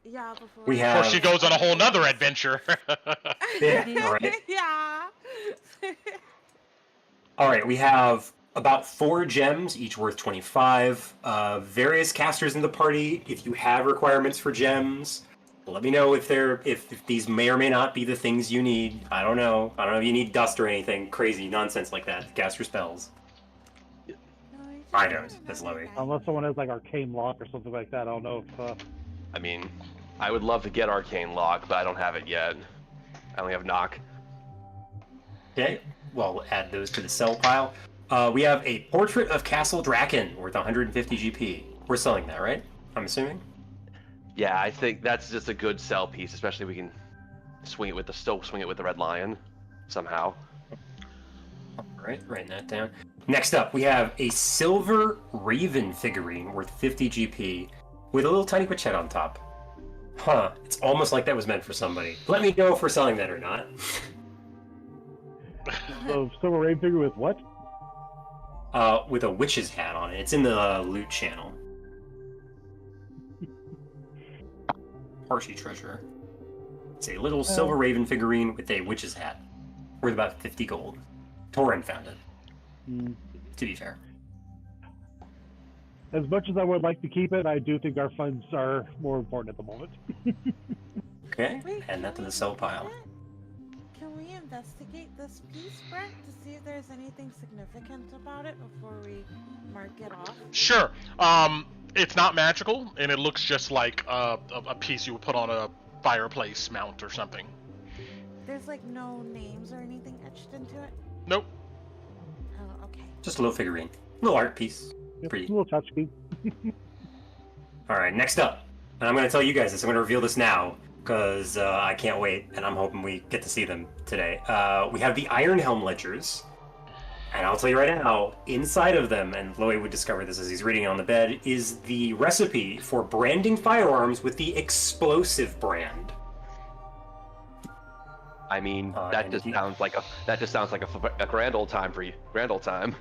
Yeah, before. We Before have- she goes on a whole nother adventure. Yeah, right. Yeah. All right, we have about 4 gems, each worth 25. Various casters in the party. If you have requirements for gems, let me know if these may or may not be the things you need. I don't know. I don't know if you need dust or anything crazy nonsense like that to cast your spells. No, you I just don't, have that's another Lowie. guy. Unless someone has like arcane lock or something like that. I don't know if I mean, I would love to get Arcane Lock, but I don't have it yet. I only have Knock. Okay, well, we'll add those to the sell pile. We have a portrait of Castle Draken worth 150 GP. We're selling that, right? I'm assuming. Yeah, I think that's just a good sell piece, especially if we can swing it with the Red Lion somehow. All right, writing that down. Next up, we have a silver Raven figurine worth 50 GP with a little tiny witch head on top. Huh, it's almost like that was meant for somebody. Let me know if we're selling that or not. the silver rain figure with what? With a witch's hat on it. It's in the loot channel. Parshi treasure. It's a little silver raven figurine with a witch's hat. Worth about 50 gold. Torren found it, to be fair. As much as I would like to keep it, I do think our funds are more important at the moment. Okay, Wait, add that to the sell pile. Can we investigate this piece, Brett, to see if there's anything significant about it before we mark it off? Sure. It's not magical, and it looks just like a piece you would put on a fireplace mount or something. There's like no names or anything etched into it? Nope. Oh, okay. Just a little figurine. Little art piece. Yep, Pretty. a little touchscreen. Alright, next up. And I'm going to tell you guys this. I'm going to reveal this now, because I can't wait, and I'm hoping we get to see them today. We have the Iron Helm Ledgers. And I'll tell you right now, inside of them, and Lowie would discover this as he's reading it on the bed, is the recipe for branding firearms with the explosive brand. I mean, that and just he- sounds like a grand old time for you. Grand old time.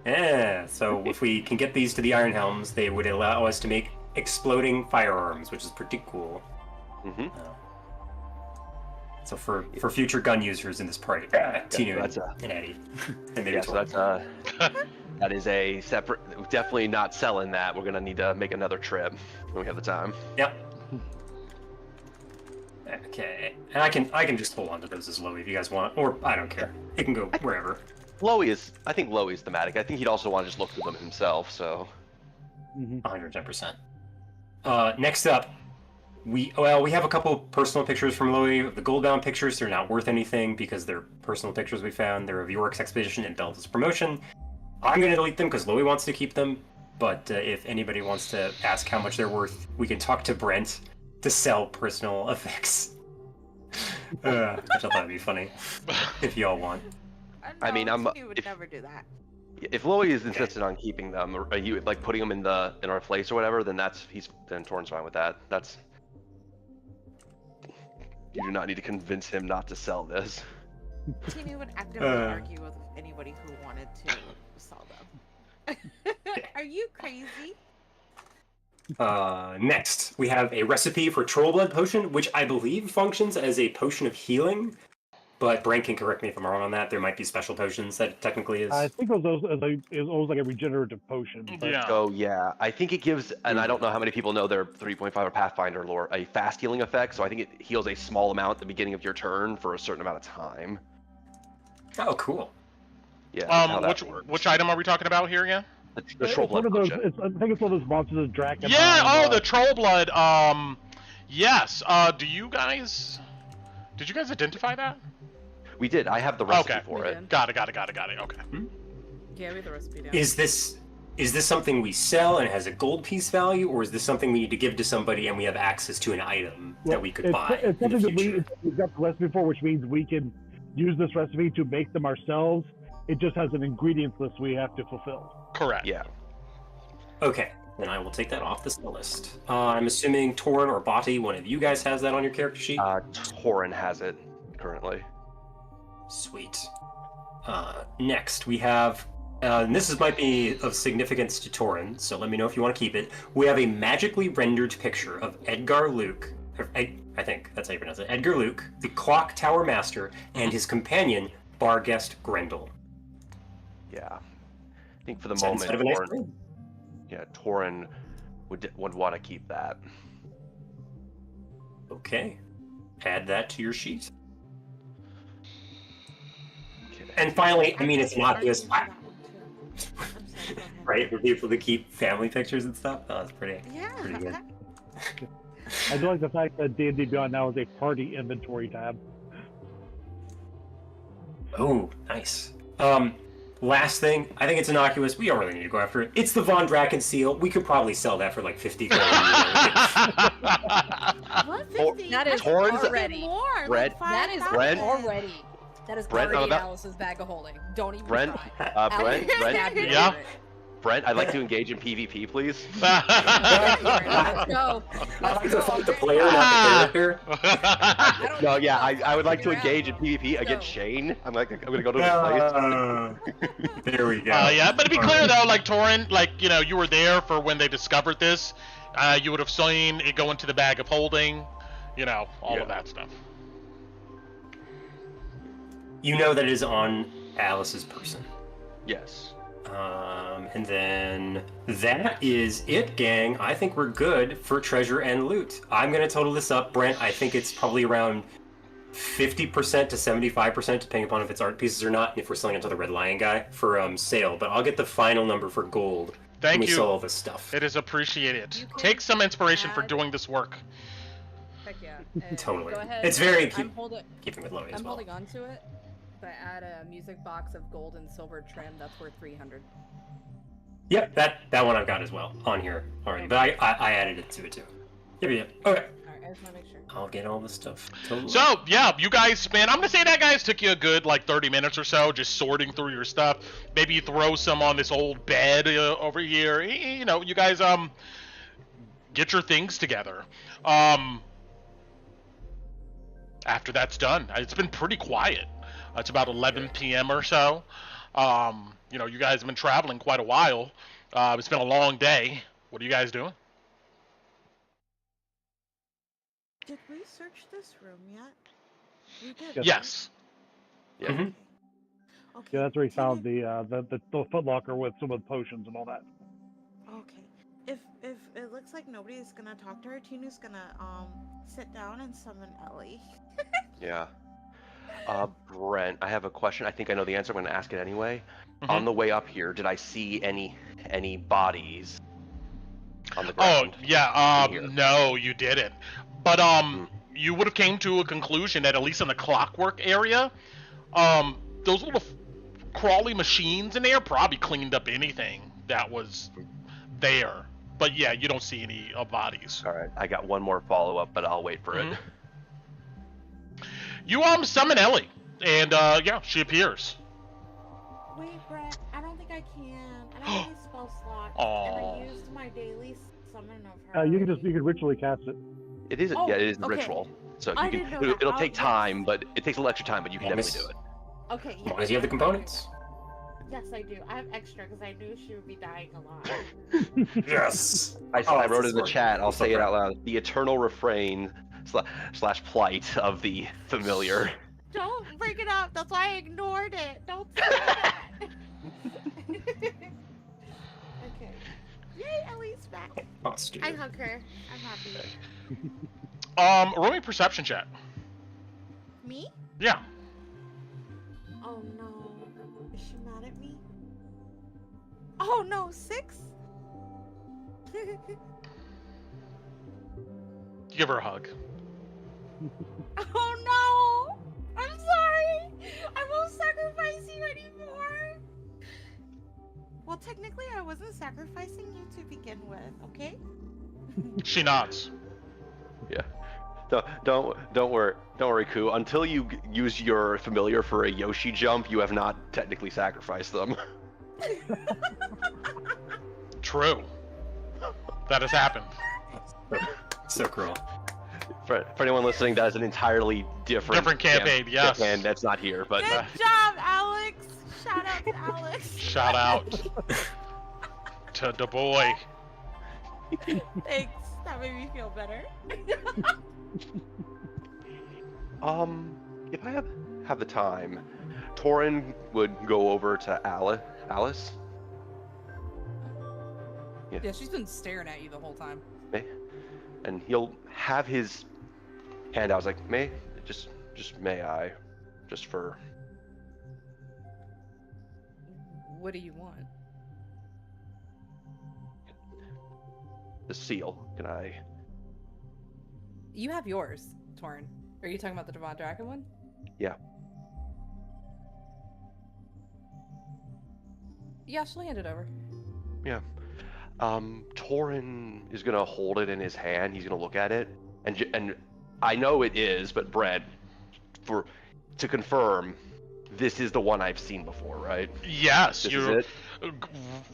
Yeah, so if we can get these to the Iron Helms, they would allow us to make exploding firearms, which is pretty cool. Mm-hmm. So for future gun users in this party, Tinnu that's and Eddie, and maybe Yeah, so Torren. that's That is a separate. Definitely not selling that. We're gonna need to make another trip when we have the time. Yep. Okay, and I can just hold on to those as Lowie if you guys want, or I don't care. It can go wherever. Lowie is. I think Lowie's thematic. I think he'd also want to just look through them himself. So. 110%. Next up, we have a couple personal pictures from Lowie. The gold-bound pictures, they're not worth anything because they're personal pictures we found. They're of Yorick's expedition and Belta's promotion. I'm going to delete them because Lowie wants to keep them, but if anybody wants to ask how much they're worth, we can talk to Brent to sell personal effects. Which I thought would be funny, if y'all want. I mean, You would never do that. If Lowie is insistent on keeping them, or you like putting them in our place or whatever, then then Torren's fine with that. That's you do not need to convince him not to sell this. Tinnu would actively argue with anybody who wanted to sell them. Are you crazy? Next, we have a recipe for Troll Blood Potion, which I believe functions as a potion of healing. But Brent can correct me if I'm wrong on that. There might be special potions that it technically is. I think it was always like a regenerative potion. But... Yeah. So yeah, I think it gives, and I don't know how many people know their 3.5 or Pathfinder lore, a fast healing effect. So I think it heals a small amount at the beginning of your turn for a certain amount of time. Oh, cool. Yeah. that's how that Which works. item are we talking about here again? The Troll It's one Blood of those. Potion. I think it's one of those monsters of Drakkenheim. Yeah. Oh, the troll blood. Yes. Did you guys identify that? We did. I have the recipe Okay. for We it. did. Got it. Okay. Yeah, we have the recipe down. Is this something we sell and it has a gold piece value, or is this something we need to give to somebody and we have access to an item that we could buy It's in the something that future? we've got the recipe for, which means we can use this recipe to make them ourselves. It just has an ingredients list we have to fulfill. Correct. Yeah. Okay, then I will take that off the sell list. I'm assuming Torren or Bati, one of you guys has that on your character sheet? Torren has it currently. Sweet. Next, we have, and might be of significance to Torren, so let me know if you want to keep it. We have a magically rendered picture of Edgar Luke, I think that's how you pronounce it, Edgar Luke, the Clock Tower Master, and his companion, Barguest Grendel. Yeah. I think for the Is that moment, instead of a nice Torren, ring? yeah, Torren would want to keep that. Okay. Add that to your sheet. Okay. And finally, I mean, it's innocuous, I'm sorry, go ahead. right? For people to keep family pictures and stuff. Oh, that's pretty good. I do like the fact that D&D Beyond now is a party inventory tab. Oh, nice. Last thing, I think it's innocuous. We don't really need to go after it. It's the Von Draken seal. We could probably sell that for like 50 gold. What, Or- 50? That is Torrens- already. More, Brent- like That is 5,000. Brent- already. That is Brent, I'm already about- Alice's bag of holding. Don't even Brent, try. Brent, Yeah? Brent, I'd like to engage in PvP, please. Let's go. I like to fight the player, not the character. No, yeah, I would like to engage in PvP against Shane. I'm gonna go to his place. There we go. Yeah, but to be clear though, like Torren, like you were there for when they discovered this. You would have seen it go into the bag of holding. All of that stuff. You know that it is on Alice's person. Yes. And then that is it, gang. I think we're good for treasure and loot. I'm gonna total this up, Brent. I think it's probably around 50% to 75%, depending upon if it's art pieces or not, and if we're selling it to the Red Lion guy for sale. But I'll get the final number for gold when Thank we you. sell all this stuff. It is appreciated. You can Take some inspiration for add- doing this work. Heck yeah. Totally. Go ahead. It's very I'm holding. keeping with Lowie as I'm well. holding on to it. But I add a music box of gold and silver trim. That's worth 300. Yep, that one I've got as well on here already. But I added it to it too. Yep. Okay. All right, I just want to make sure. I'll get all this stuff. Totally. So yeah, you guys spent. I'm gonna say that guys took you a good 30 minutes or so just sorting through your stuff. Maybe you throw some on this old bed over here. You guys get your things together. After that's done, it's been pretty quiet. It's about 11 p.m. or so. You guys have been traveling quite a while. It's been a long day. What are you guys doing? Did we search this room yet? We did. Yes. Yes. Yeah. Mhm. Okay. Yeah, that's where he Tinnu- found the Foot Locker with some of the potions and all that. Okay. If it looks like nobody's gonna talk to her, Tinnu's gonna sit down and summon Ellie. Yeah. Brent, I have a question. I think I know the answer. I'm going to ask it anyway. Mhm. On the way up here, did I see any bodies on the Oh ground? yeah, here. no, you didn't. But Hmm. you would have came to a conclusion that at least in the clockwork area, those little crawly machines in there probably cleaned up anything that was there. But yeah, you don't see any bodies. All right, I got one more follow-up, but I'll wait for Mhm. it. You summon Ellie, and yeah, she appears. Wait, Brett, I don't think I can. I don't have any spell slots, and Aw. I used my daily summon of her. You can ritually cast it. It is, Oh, yeah, it is a okay. ritual. So I you didn't can, know that. it'll take Yes. time, but it takes a little extra time, but you can Yes. definitely do it. Okay. As long as you have the components. Yes, I do. I have extra because I knew she would be dying a lot. Yes. I Oh, wrote that's it in the smart. chat. I'll I'm so say it proud. out loud. The eternal refrain slash plight of the familiar. Don't bring it up. That's why I ignored it. Don't say that. Okay. Yay, Ellie's back. Monster. I hug her. I'm happy. Roll me a perception check. Me? Yeah. Oh no. Is she mad at me? Oh no, 6? Give her a hug. Oh no! I'm sorry! I won't sacrifice you anymore! Well, technically, I wasn't sacrificing you to begin with, okay? She nods. Yeah. Don't worry, Ku. Until you use your familiar for a Yoshi jump, you have not technically sacrificed them. True. That has happened. So cruel. For anyone listening, that is an entirely different campaign, yes. And that's not here, but Good job, Alex! Shout out to Alex! Shout out to the boy. Thanks, that made me feel better. if I have the time, Torren would go over to Alice. Yeah, she's been staring at you the whole time. And he'll have his hand out. I was like, just may I, just for. What do you want? The seal. Can I? You have yours, Torren. Are you talking about the Devon Dragon one? Yeah. Yeah, she'll hand it over. Yeah. Torren is gonna hold it in his hand. He's gonna look at it, and I know it is, but Brad, to confirm, this is the one I've seen before, right? Yes, This you're is it?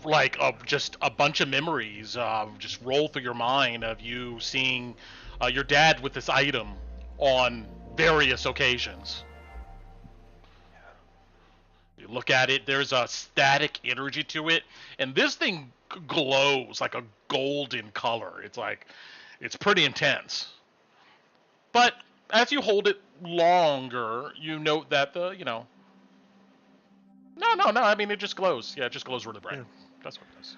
like just a bunch of memories just roll through your mind of you seeing your dad with this item on various occasions. You look at it, there's a static energy to it, and this thing glows like a golden color. It's pretty intense. But as you hold it longer, you note that No, I mean, it just glows. Yeah, it just glows really bright. Yeah. That's what it does.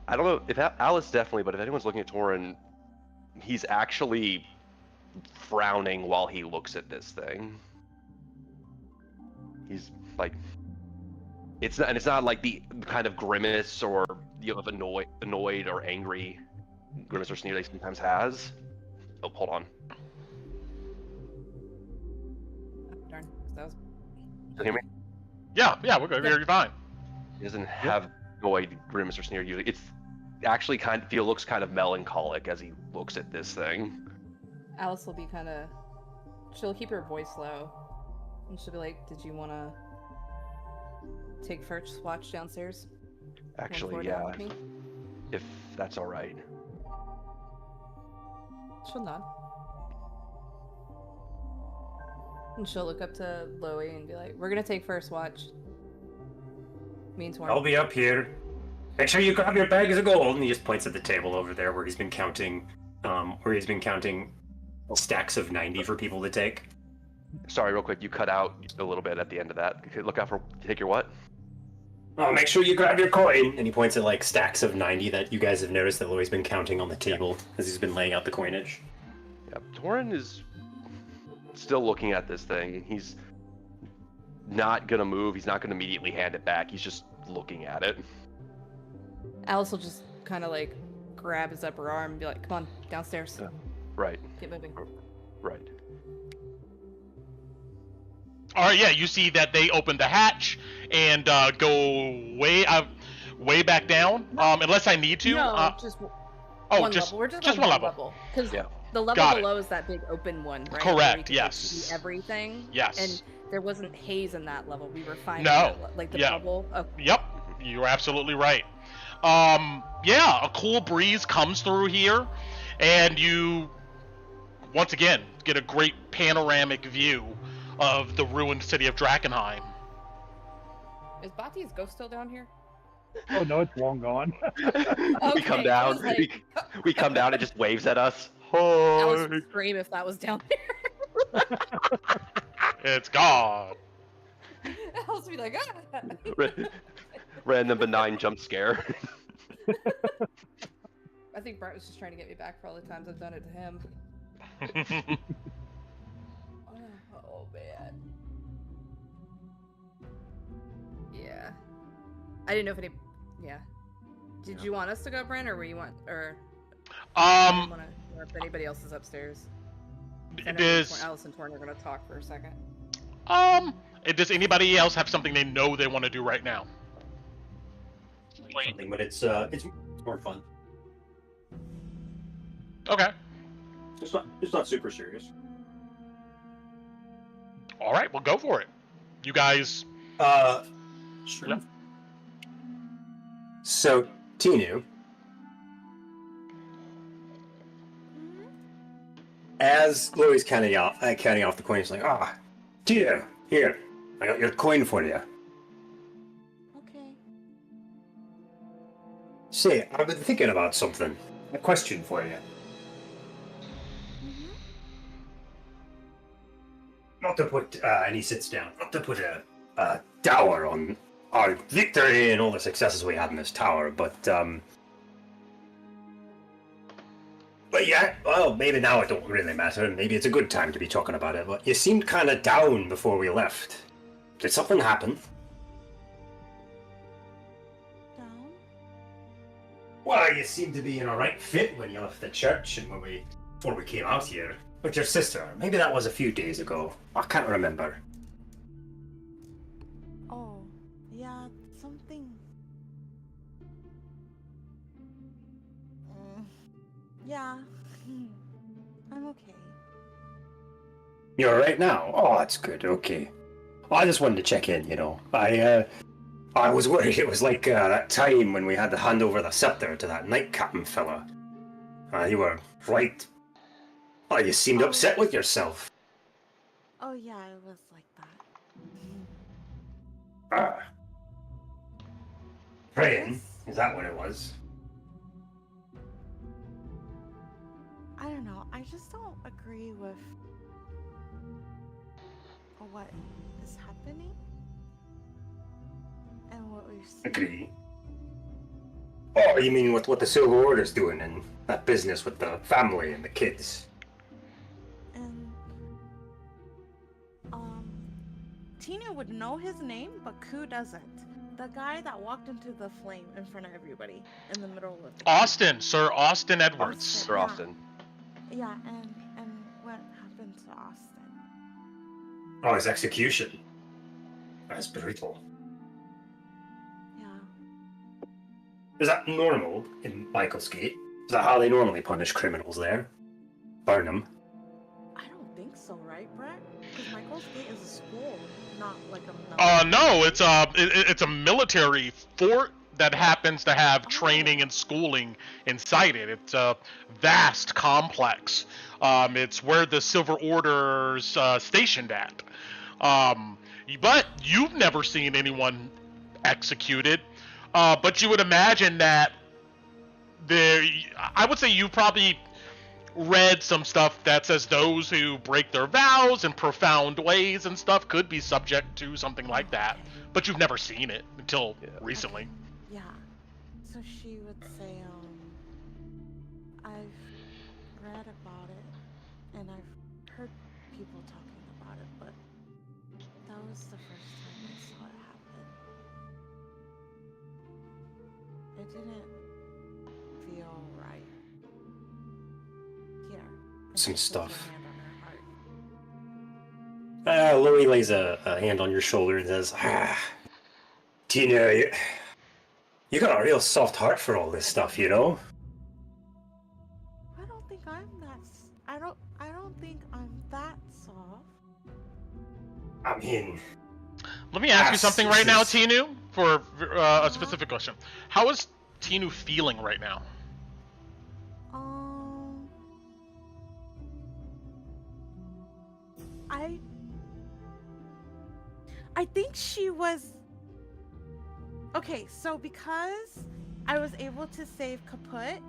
I don't know if Alice definitely, but if anyone's looking at Torren, he's actually frowning while he looks at this thing. He's like, it's not like the kind of grimace or of annoyed or angry grimace or sneer that he sometimes has. Oh, hold on. Oh, darn. That was... Can you hear me? Yeah, we're good. Yeah. You're fine. He doesn't have annoyed grimace or sneer usually. It's actually looks kind of melancholic as he looks at this thing. Alice will be kind of... She'll keep her voice low. And she'll be like, did you want to take first watch downstairs? One Actually, floor yeah, down with me? if that's all right. She'll nod. And she'll look up to Lowie and be like, we're going to take first watch. Me and Torren. I'll be up here. Make sure you grab your bags of gold. And he just points at the table over there where he's been counting, stacks of 90 for people to take. Sorry, real quick, you cut out a little bit at the end of that. Okay, look out for take your what? Oh, make sure you grab your coin. And he points at like stacks of 90 that you guys have noticed that Lowie's been counting on the table as he's been laying out the coinage. Yeah, Torren is still looking at this thing. He's not gonna move. He's not gonna immediately hand it back. He's just looking at it. Alice will just kind of like grab his upper arm and be like, "Come on, downstairs. Right. Get moving." Right. All right, yeah, you see that they open the hatch and go way back down. Unless I need to. No, just one level. We're just one going level. Because Yeah. the level Got below is that big open one, right? Correct, Where you can, like, yes. see everything. Yes. And there wasn't haze in that level. We were fine. No. Like the Yeah. bubble. Oh, Yep, you're absolutely right. Yeah, a cool breeze comes through here, and you once again get a great panoramic view of the ruined city of Drakkenheim. is Bati's ghost still down here? Oh no, it's long gone. We come Okay, down. I was like- We come down. It just waves at us. Alice Hi. would scream if that was down there. It's gone. Alice would be like, ah! Random benign jump scare. I think Brett was just trying to get me back for all the times I've done it to him. Oh man. Yeah. I didn't know if any. Yeah. Did you want us to go, Brent, or were you want, or? Or if anybody else is upstairs. I know Does Alice and Torren are gonna talk for a second. does anybody else have something they know they want to do right now? Something, but it's more fun. Okay. It's not super serious. All right, well, go for it. You guys. Sure. Yeah. So, Tinnu, as Lowie's counting off the coin, he's like, Tinnu, here, I got your coin for you. Okay. Say, I've been thinking about something. A question for you. Not to put, and he sits down, not to put a dower on our victory and all the successes we had in this tower, but yeah, well, maybe now it don't really matter, and maybe it's a good time to be talking about it, but you seemed kind of down before we left. Did something happen? Down? Well, you seemed to be in a right fit when you left the church and before we came out here. With your sister. Maybe that was a few days ago. I can't remember. Oh, yeah, something. Yeah, I'm okay. You're alright now? Oh, that's good. Okay. Well, I just wanted to check in, you know. I was worried it was like that time when we had to hand over the scepter to that night captain fella. You were right. Oh, you seemed upset with yourself. Oh yeah, it was like that. Praying? Is that what it was? I don't know. I just don't agree with what is happening and what we've seen. Agree. Oh, you mean with what the Silver Order's doing and that business with the family and the kids? And Tinnu would know his name, but Ku doesn't. The guy that walked into the flame in front of everybody in the middle of the Sir Austin Edwards. Sir Austin. Yeah, and what happened to Austin? Oh, his execution. That's brutal. Yeah. Is that normal in Michael's Gate? Is that how they normally punish criminals there? Burn them? I don't think so, right, Brett? Because Michael's Gate is a school, not like a No, it's a military fort that happens to have training and schooling inside it. It's a vast complex. It's where the Silver Order's stationed at. But you've never seen anyone executed. But you would imagine that I would say you probably read some stuff that says those who break their vows in profound ways and stuff could be subject to something like that, but you've never seen it until recently. Yeah. So she would say, I've read about it and I've heard people talking about it, but that was the first time I saw it happen. It didn't feel right. Here. Some Puts her stuff. hand on her heart. Lowie lays a hand on your shoulder and says, Tinnu, you got a real soft heart for all this stuff, you know? I don't think I'm that. I don't think I'm that soft. I mean, Let me ask you something right now, this is- Tinnu, for a specific question. How is Tinnu feeling right now? I think she was. Okay, so because I was able to save Kaput,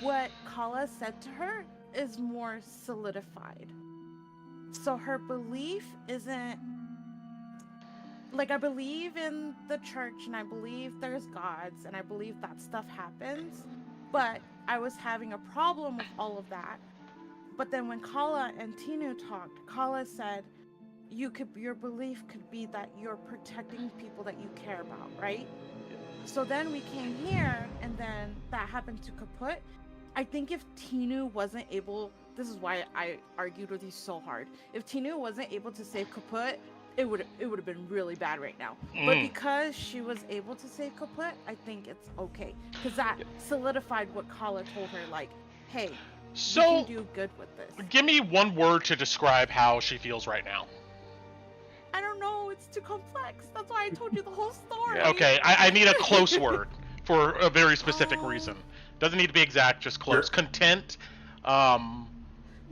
what Kala said to her is more solidified. So her belief isn't like, I believe in the church and I believe there's gods and I believe that stuff happens, but I was having a problem with all of that. But then when Kala and Tinnu talked, Kala said your belief could be that you're protecting people that you care about, right? So then we came here and then that happened to Kaput. I think if Tinnu wasn't able, this is why I argued with you so hard. If Tinnu wasn't able to save Kaput, it would have been really bad right now. But because she was able to save Kaput, I think it's okay. Because that solidified what Kala told her, like, hey, you can do good with this. Give me one word to describe how she feels right now. I don't know, it's too complex. That's why I told you the whole story. Okay, I need a close word for a very specific reason. Doesn't need to be exact, just close. Content. Not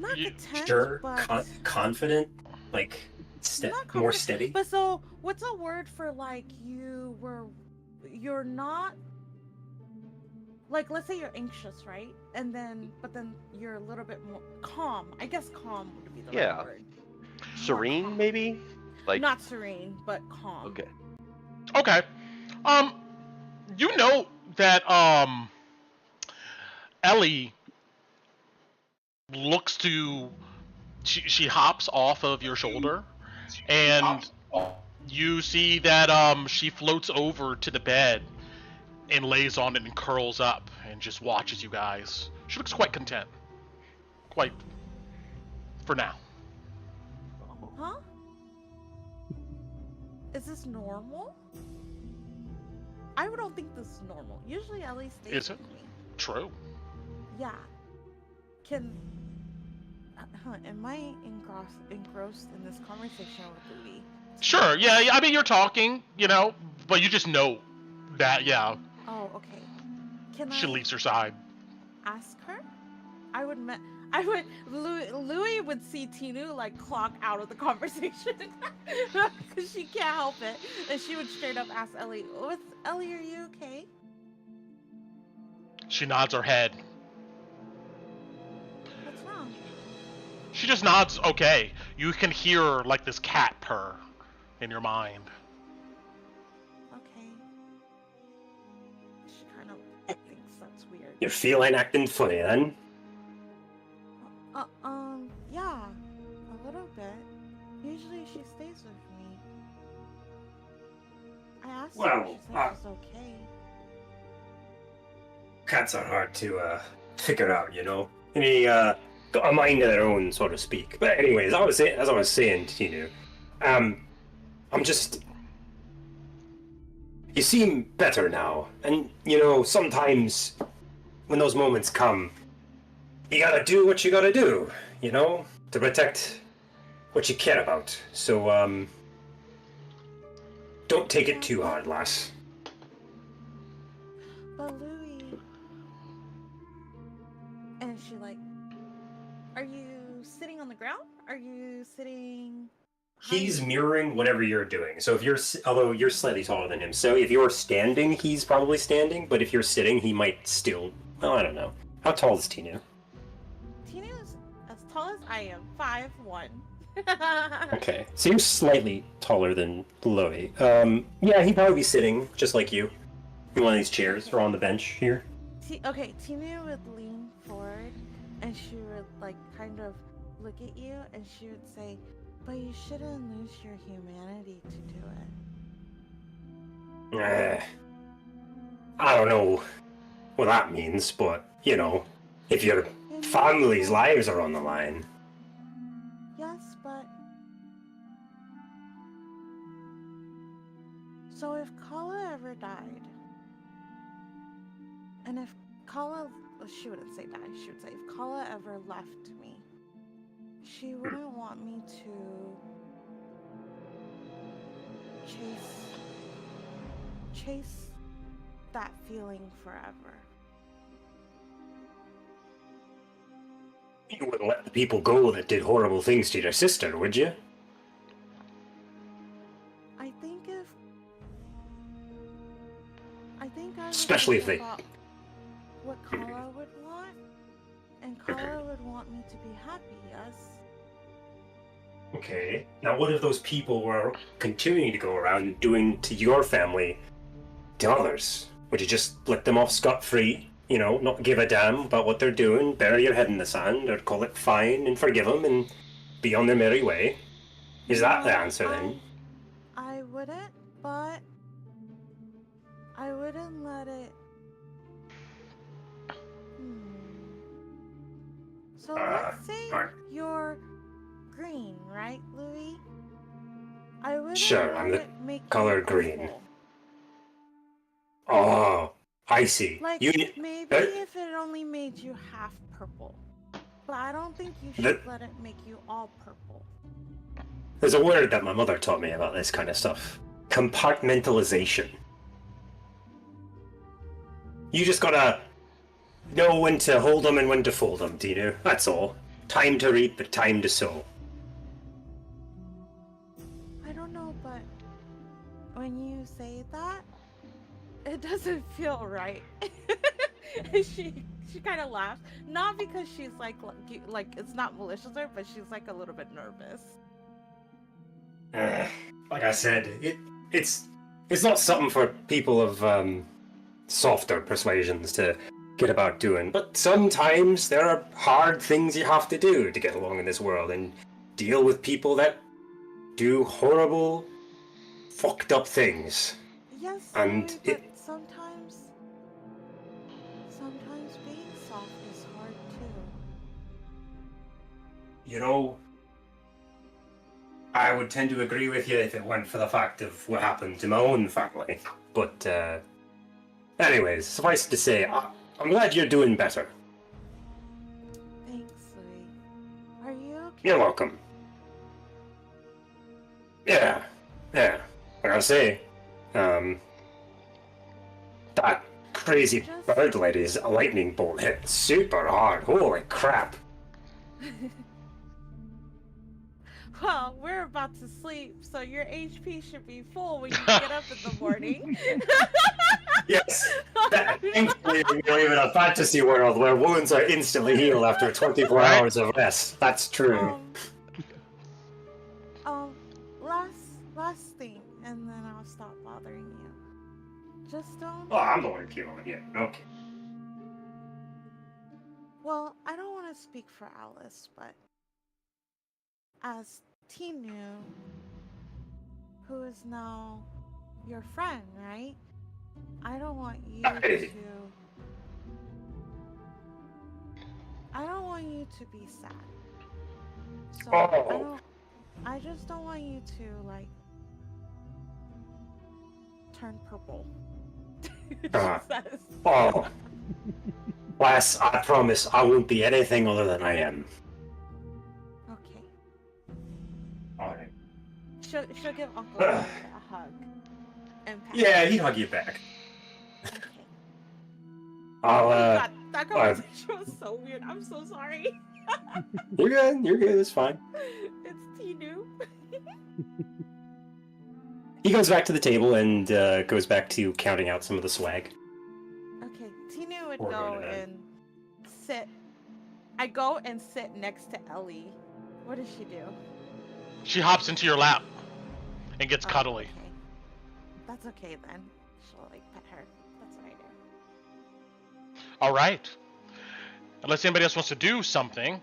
content, Sure, but confident, like not more confident. steady. But so, what's a word for like you're not, like, let's say you're anxious, right? And then, but then you're a little bit more calm. I guess calm would be the right word. Serene, maybe? Like, not serene, but calm. Okay. Okay. You know that Ellie looks to she hops off of your shoulder, and you see that she floats over to the bed and lays on it and curls up and just watches you guys. She looks quite content. Quite for now. Huh? Is this normal? I don't think this is normal. Usually Ellie stays Is it? with me. True. Yeah. Am I engrossed in this conversation with Lowie? Sure, yeah, I mean, you're talking, you know, but you just know that, yeah. Oh, okay. Can She I leaves your side. ask her? Lowie would see Tinnu like clock out of the conversation because she can't help it, and she would straight up ask Ellie, Ellie, are you okay? She nods her head. What's wrong? She just nods, okay. You can hear, like, this cat purr in your mind. Okay. She kind of thinks that's weird. You're feeling acting funny then? Yeah, a little bit. Usually she stays with me. I asked her, Well, she said she's okay. Cats are hard to figure out, you know. Any got a mind of their own, so to speak. But anyways, as I was saying, Tinnu, I'm just. You seem better now, and you know sometimes when those moments come, you gotta do what you gotta do, you know, to protect what you care about. So don't take it too hard, lass. But Lowie, and she like, are you sitting on the ground? Are you sitting? He's mirroring whatever you're doing. So if although you're slightly taller than him, so if you're standing, he's probably standing. But if you're sitting, he might still. Well, I don't know. How tall is Tinnu? Tinnu's as tall as I am, 5'1". Okay, so you're slightly taller than Lowie. Yeah, he'd probably be sitting just like you in one of these chairs or on the bench here. Okay, Tinnu would lean forward and she would like kind of look at you and she would say, "But you shouldn't lose your humanity to do it." I don't know what that means, but you know, if your family's lives are on the line. Yes, but so if Kala ever died, and if Kala, she wouldn't say die, she would say if Kala ever left me, she wouldn't want me to chase that feeling forever. You wouldn't let the people go that did horrible things to your sister, would you? I think I would Especially if think they... about what Kala would want, and Kala would want me to be happy, yes? Okay. Now what if those people were continuing to go around doing to your family to others? Would you just let them off scot-free? You know, not give a damn about what they're doing, bury your head in the sand, or call it fine and forgive them and be on their merry way? Is that the answer then? I wouldn't, but I wouldn't let it... So let's say you're green, right, Lowie? I wouldn't Sure, let I'm the it make color you green. purple. Oh, I see. Like, maybe if it only made you half purple. But I don't think you should let it make you all purple. There's a word that my mother taught me about this kind of stuff. Compartmentalization. You just gotta know when to hold them and when to fold them, Tinnu. That's all. Time to reap, but time to sow. I don't know, but when you say that, it doesn't feel right. she kind of laughs, not because she's like it's not malicious, but she's like a little bit nervous. Like I said, it's not something for people of softer persuasions to get about doing. But sometimes there are hard things you have to do to get along in this world and deal with people that do horrible, fucked up things. Yes, and sorry, but sometimes being soft is hard too. You know, I would tend to agree with you if it weren't for the fact of what happened to my own family. But, anyways, suffice to say, I'm glad you're doing better. Thanks, Lowie. Are you okay? You're welcome. Yeah. Like I say, that crazy bird lady's lightning bolt hit super hard. Holy crap. Well, we're about to sleep, so your HP should be full when you get up in the morning. Yes. Thankfully, we live in a fantasy world where wounds are instantly healed after 24 hours of rest. That's true. Last thing, and then I'll stop bothering you. Just don't... Oh, I'm the one killing it. Okay. Well, I don't want to speak for Alice, but as Tinnu, who is now your friend, right? I don't want you to be sad. So I just don't want you to like turn purple. Lass, I promise I won't be anything other than I am. Okay. Alright. She'll give Uncle a hug. And pat Yeah, he'd hug you back. Okay. I'll, God, that conversation was so weird. I'm so sorry. You're good, it's fine. It's Tinnu. He goes back to the table and goes back to counting out some of the swag. Okay, Tinnu would go and go and sit next to Ellie. What does she do? She hops into your lap and gets Oh, cuddly. Okay. That's okay then. She'll like pet her. That's what I do. All right. Unless anybody else wants to do something,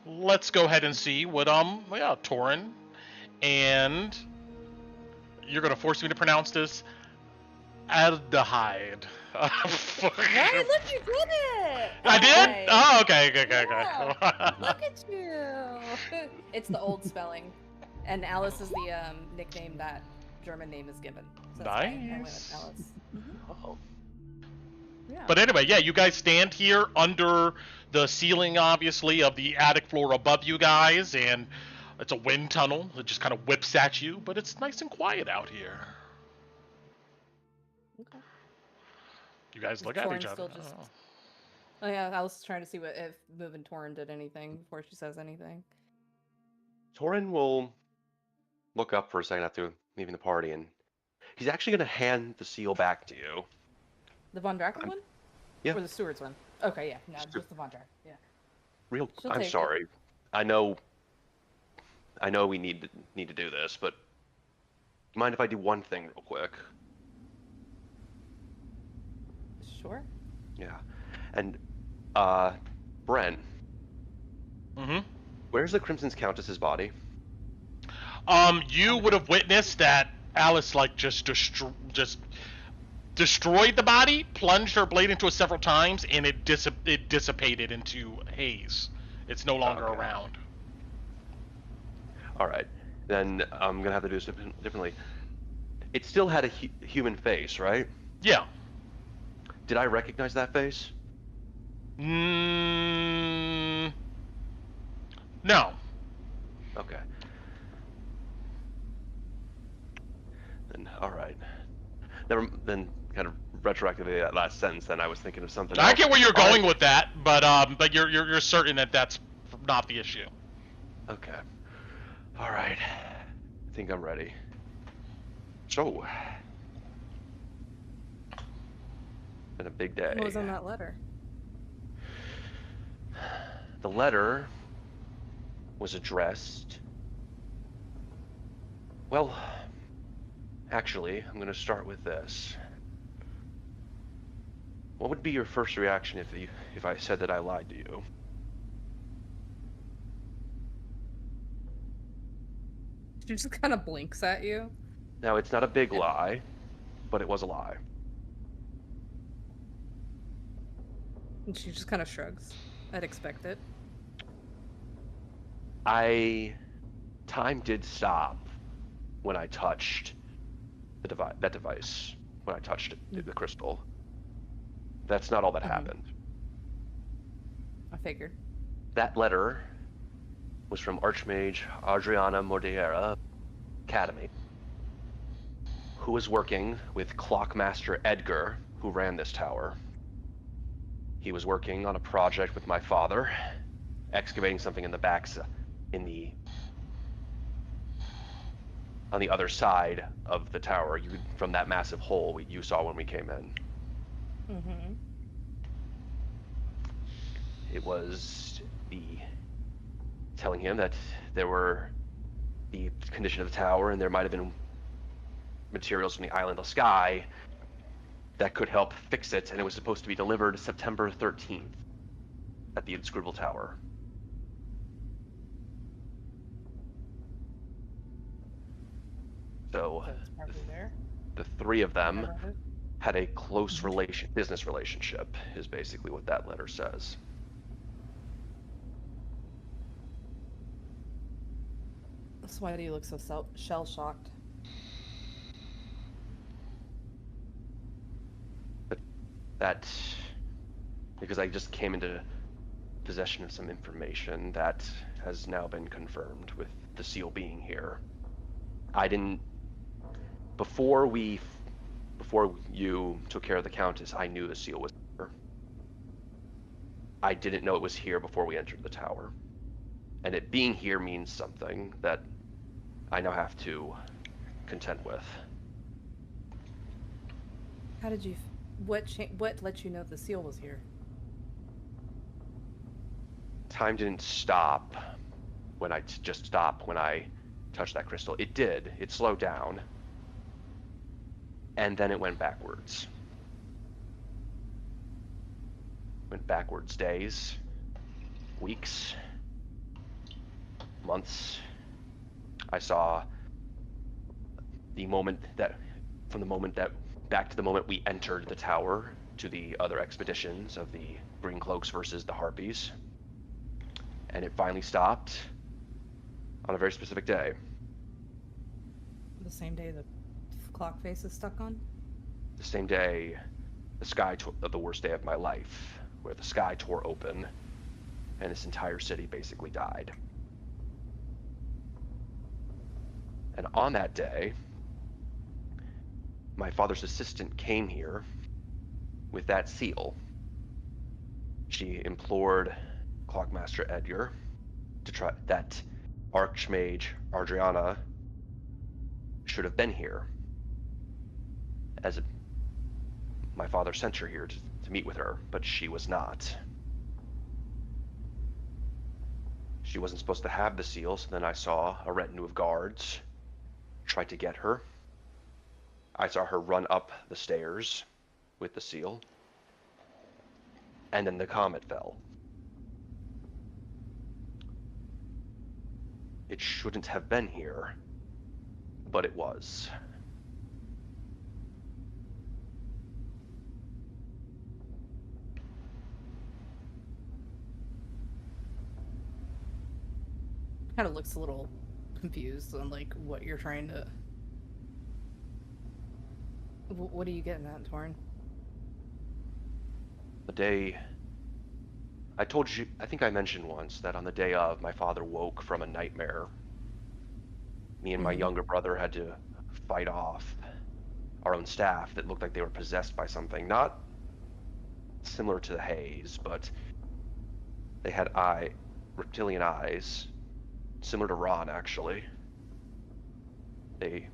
let's go ahead and see what Torren, and you're gonna force me to pronounce this aldehyde. Hey, look, you did it! I did? Alright. Oh, okay. Yeah. Look at you! It's the old spelling. And Alice is the nickname that German name is given. So that's why I went with Alice. Oh. Yeah. But anyway, yeah, you guys stand here under the ceiling, obviously, of the attic floor above you guys, and it's a wind tunnel. It just kind of whips at you, but it's nice and quiet out here. Okay. You guys look at Torren each other. still just- Oh yeah, I was trying to see if moving Torren did anything before she says anything. Torren will look up for a second after leaving the party, and he's actually going to hand the seal back to you. The Von Draken one? Yeah. Or the Stewards one? Okay, yeah, no, just the Von Draken. Yeah. She'll I'm take it. sorry. I know we need to do this, but mind if I do one thing real quick? Sure. Yeah. And Brent, Mm-hmm. where's the Crimson's Countess's body? You would have witnessed that Alice just destroyed the body, plunged her blade into it several times, and it dissipated into haze. It's no longer around. All right, then I'm gonna have to do this differently. It still had a human face, right? Yeah. Did I recognize that face? No. Okay. Then all right. Then kind of retroactively that last sentence. Then I was thinking of something. I else. get where you're All going right. with that, but you're certain that that's not the issue. Okay. All right. I think I'm ready. So, been a big day. What was on that letter? The letter was addressed. Well, actually, I'm going to start with this. What would be your first reaction if I said that I lied to you? She just kind of blinks at you. Now, it's not a big lie, but it was a lie. And she just kind of shrugs. I'd expect it. Time did stop when I touched that device, when I touched it, the crystal. That's not all that happened. I figured. That letter was from Archmage Adriana Mordiera Academy, who was working with Clockmaster Edgar, who ran this tower. He was working on a project with my father, excavating something in the backs, on the other side of the tower, from that massive hole you saw when we came in. Mm-hmm. It was telling him that there were the condition of the tower, and there might have been materials from the island of Sky that could help fix it, and it was supposed to be delivered September 13th at the Inscrutable Tower. So That's probably there. the three of them Remember it? had a close business relationship, is basically what that letter says. So why do you look so shell-shocked? Because I just came into possession of some information that has now been confirmed with the seal being here. Before you took care of the Countess, I knew the seal was here. I didn't know it was here before we entered the tower. And it being here means something that I now have to contend with. How did you... What let you know the seal was here? time didn't stop when I just stopped when I touched that crystal. It did. It slowed down. And then it went backwards. Went backwards days, weeks, months. I saw the moment that, from the moment that, back to the moment we entered the tower, to the other expeditions of the Green Cloaks versus the Harpies. And it finally stopped on a very specific day. The same day the clock face is stuck on? The same day, the worst day of my life, where the sky tore open and this entire city basically died. And on that day, my father's assistant came here with that seal. She implored Clockmaster Edgar to try that Archmage Adriana should have been here. My father sent her here to meet with her, but she was not. She wasn't supposed to have the seal, so then I saw a retinue of guards try to get her. I saw her run up the stairs with the seal, and then the comet fell. It shouldn't have been here, but it was. Kind of looks a little confused on like what you're trying to. What are you getting at, Torren? The day I told you, I think I mentioned once that on the day of, my father woke from a nightmare. Me and my younger brother had to fight off our own staff that looked like they were possessed by something. Not similar to the haze, but they had reptilian eyes, similar to Ron, actually. They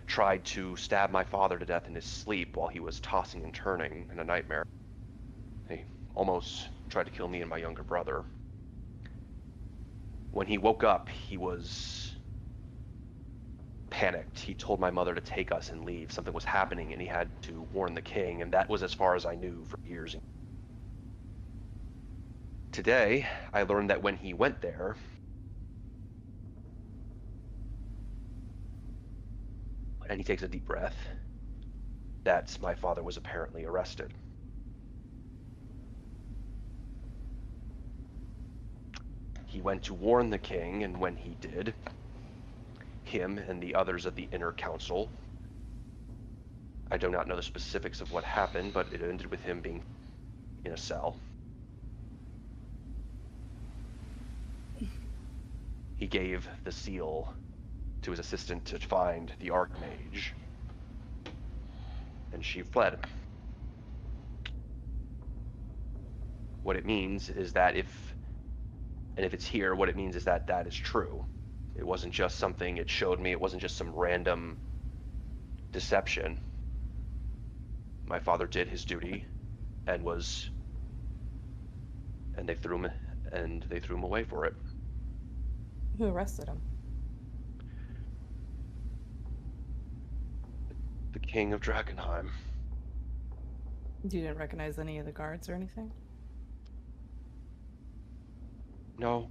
tried to stab my father to death in his sleep while he was tossing and turning in a nightmare. They almost tried to kill me and my younger brother. When he woke up, he was panicked. He told my mother to take us and leave. Something was happening and he had to warn the king, and that was as far as I knew for years. Today, I learned that when he went there, and he takes a deep breath, that my father was apparently arrested. He went to warn the king, and when he did, him and the others of the inner council, I do not know the specifics of what happened, but it ended with him being in a cell. He gave the seal to his assistant to find the Archmage, and she fled. What it means is that if it's here, what it means is that that is true. It wasn't just something it showed me, it wasn't just some random deception. My father did his duty and they threw him away for it. Who arrested him? The king of Drakkenheim. You didn't recognize any of the guards or anything? No,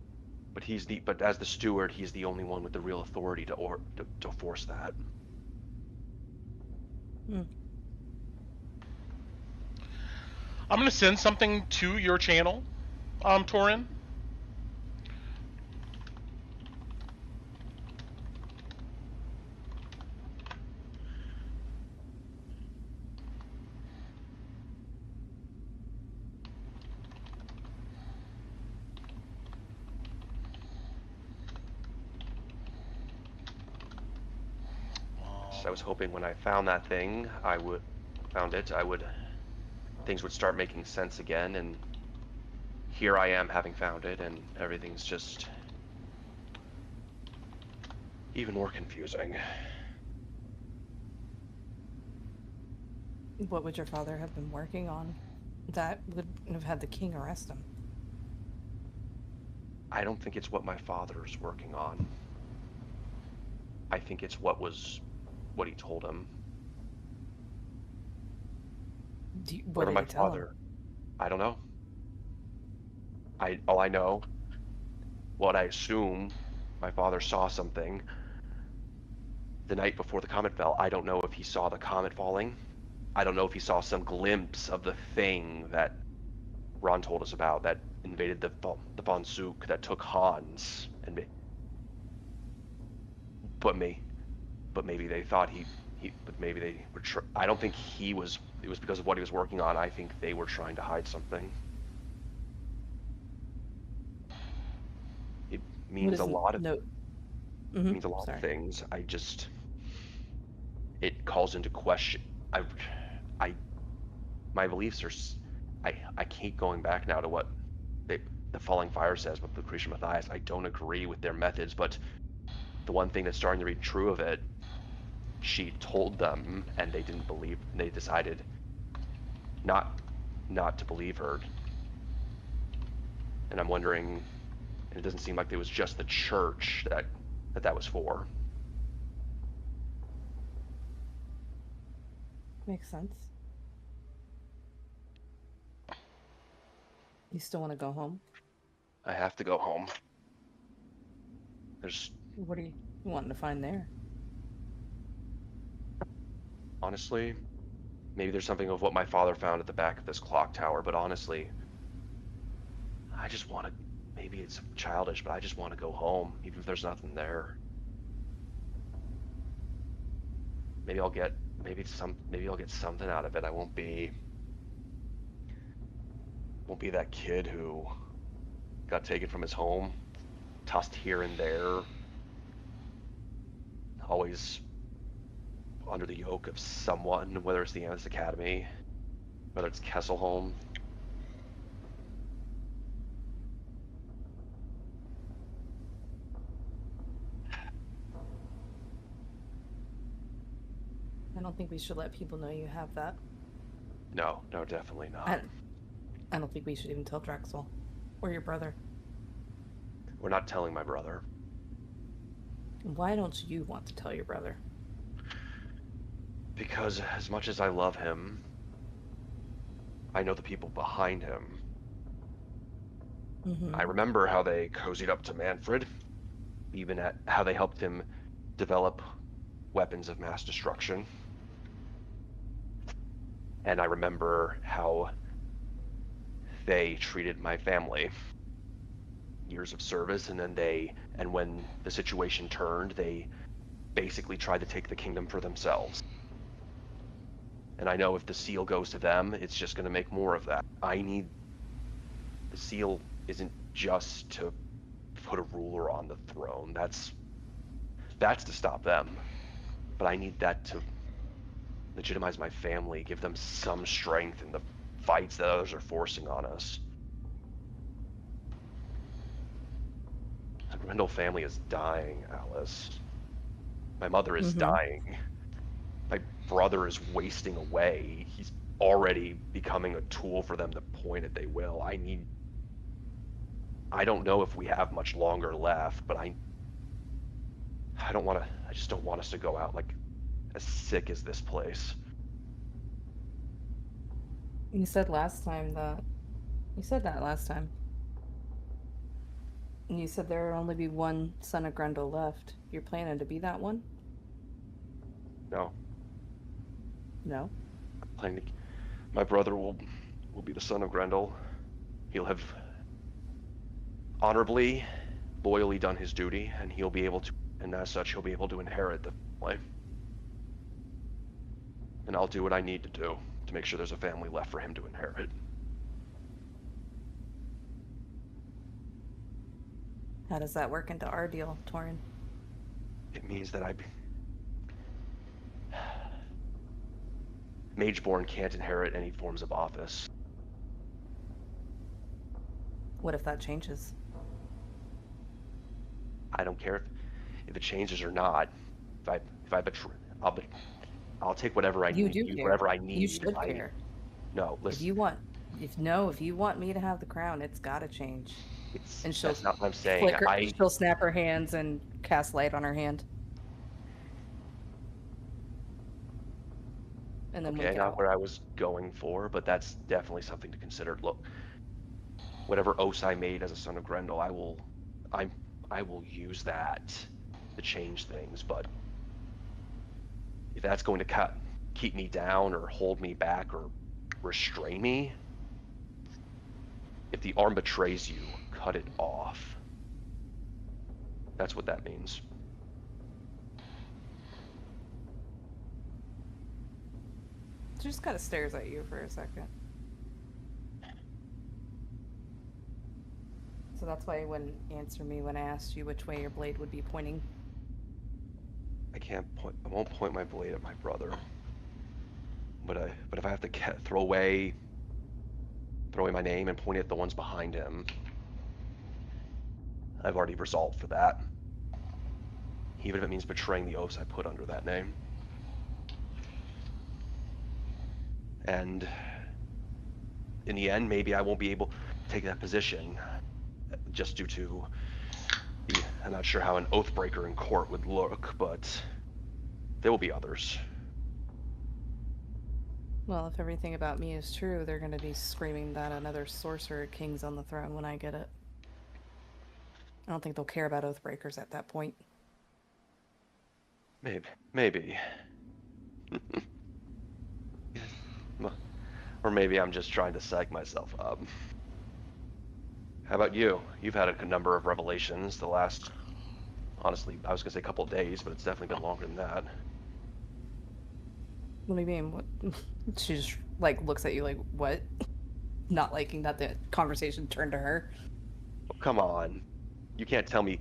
but as the steward, he's the only one with the real authority to force that. I'm gonna send something to your channel, Torren. I was hoping when I found that thing, things would start making sense again, and here I am having found it, and everything's just even more confusing. What would your father have been working on that would have had the king arrest him? I don't think it's what my father's working on. I think it's what he told him. What did my he tell him? father, I don't know. All I know, what I assume, my father saw something the night before the comet fell. I don't know if he saw the comet falling. I don't know if he saw some glimpse of the thing that Ron told us about that invaded the Von Zook, that took Hans and me. But maybe they thought but maybe they were. I don't think it was because of what he was working on. I think they were trying to hide something. It means a lot of means a lot of things. It calls into question. My beliefs are. I keep going back now to what the Falling Fire says with Lucretia Mathias. I don't agree with their methods, but the one thing that's starting to read true of it, she told them, and they didn't believe. And they decided not to believe her. And I'm wondering, and it doesn't seem like it was just the church that was for. Makes sense. You still want to go home? I have to go home. What are you wanting to find there? Honestly, maybe there's something of what my father found at the back of this clock tower, but honestly, I just want to, maybe it's childish, but I just want to go home, even if there's nothing there. Maybe I'll get something out of it. I won't be that kid who got taken from his home, tossed here and there, always under the yoke of someone, whether it's the Alice Academy, whether it's Kesselholm. I don't think we should let people know you have that. No, definitely not. I don't think we should even tell Drexel or your brother. We're not telling my brother. Why don't you want to tell your brother? Because as much as I love him, I know the people behind him. Mm-hmm. I remember how they cozied up to Manfred, even at how they helped him develop weapons of mass destruction. And I remember how they treated my family. Years of service, and when the situation turned, they basically tried to take the kingdom for themselves. And I know if the seal goes to them, it's just going to make more of that. The seal isn't just to put a ruler on the throne. That's to stop them. But I need that to legitimize my family, give them some strength in the fights that others are forcing on us. The Grendel family is dying, Alice. My mother is dying. My brother is wasting away. He's already becoming a tool for them to point at they will. I don't know if we have much longer left, but I just don't want us to go out like as sick as this place. You said that last time. And you said there would only be one son of Grendel left. You're planning to be that one? No. No? My brother will be the son of Grendel. He'll have honorably, loyally done his duty, and as such, he'll be able to inherit the family. And I'll do what I need to do to make sure there's a family left for him to inherit. How does that work into our deal, Torren? It means that Mageborn can't inherit any forms of office. What if that changes? I don't care if it changes or not. I'll take whatever I need. Whatever I need. You should care. No, listen. If you want me to have the crown, it's gotta change. And she'll That's not what I'm saying. flicker, she'll snap her hands and cast light on her hand. And then Okay, wink not out. where I was going for, but that's definitely something to consider. Look, whatever oaths I made as a son of Grendel, I will use that to change things. But if that's going to keep me down or hold me back or restrain me, if the arm betrays you, cut it off. That's what that means. She just kind of stares at you for a second. So that's why you wouldn't answer me when I asked you which way your blade would be pointing. I won't point my blade at my brother. But if I have to throw away my name and point it at the ones behind him, I've already resolved for that. Even if it means betraying the oaths I put under that name. And in the end, maybe I won't be able to take that position just due to I'm not sure how an oathbreaker in court would look, but there will be others. Well, if everything about me is true, they're going to be screaming that another sorcerer king's on the throne when I get it. I don't think they'll care about oathbreakers at that point. Maybe. Or maybe I'm just trying to psych myself up. How about you? You've had a number of revelations the last, honestly, I was going to say a couple of days, but it's definitely been longer than that. What do you mean? What? She just, like, looks at you like, what? Not liking that the conversation turned to her. Oh, come on. You can't tell me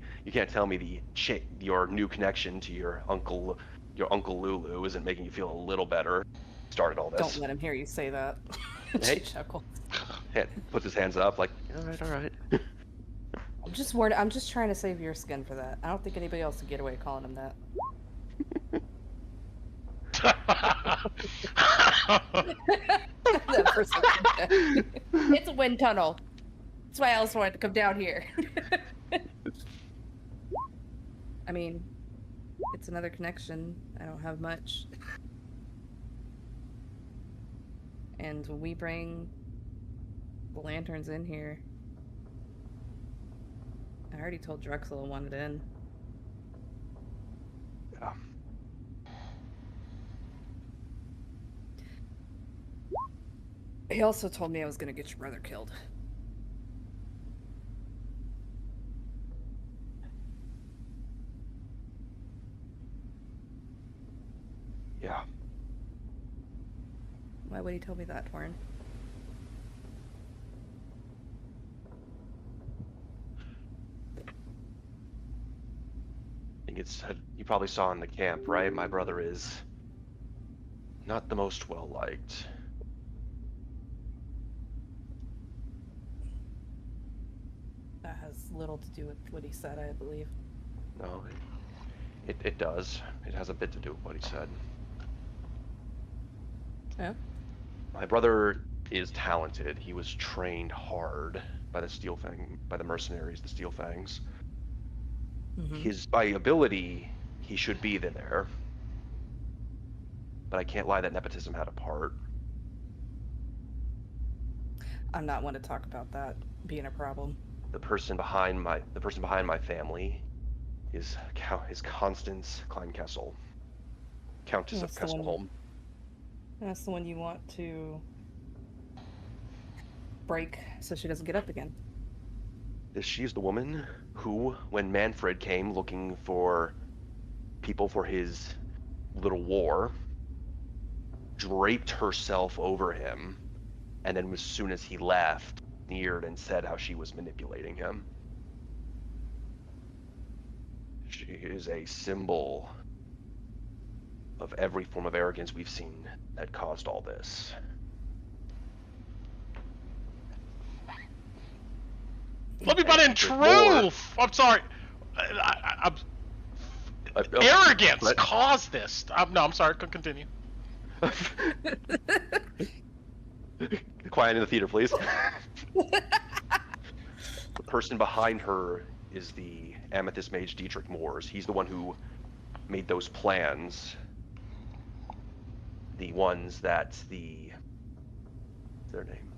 your new connection to your uncle Lulu isn't making you feel a little better. Started all this. Don't let him hear you say that. Hey. She chuckles. Puts his hands up like, all right. I'm just worried. I'm just trying to save your skin for that. I don't think anybody else would get away calling him that. That person. It's a wind tunnel. That's why Alice wanted to come down here. I mean, it's another connection. I don't have much. And when we bring the lanterns in here, I already told Drexel I wanted in. Yeah. He also told me I was gonna get your brother killed. Yeah. Why would he tell me that, Torren? I think you probably saw in the camp, right? My brother is not the most well-liked. That has little to do with what he said, I believe. No, it does. It has a bit to do with what he said. Yeah? My brother is talented. He was trained hard by the mercenaries, the Steel Fangs. Mm-hmm. By ability, he should be there. But I can't lie that nepotism had a part. I'm not one to talk about that being a problem. The person behind my family is Constance Kleinkessel, Countess of Kesselholm. That's the one you want to break so she doesn't get up again. She's the woman who, when Manfred came looking for people for his little war, draped herself over him, and then as soon as he left, sneered and said how she was manipulating him. She is a symbol of every form of arrogance we've seen that caused all this. Let me butt in truth! I'm sorry. Arrogance caused this. No, I'm sorry. Continue. Quiet in the theater, please. person behind her is the Amethyst Mage Dietrich Moores. He's the one who made those plans. The ones that the... What's their name?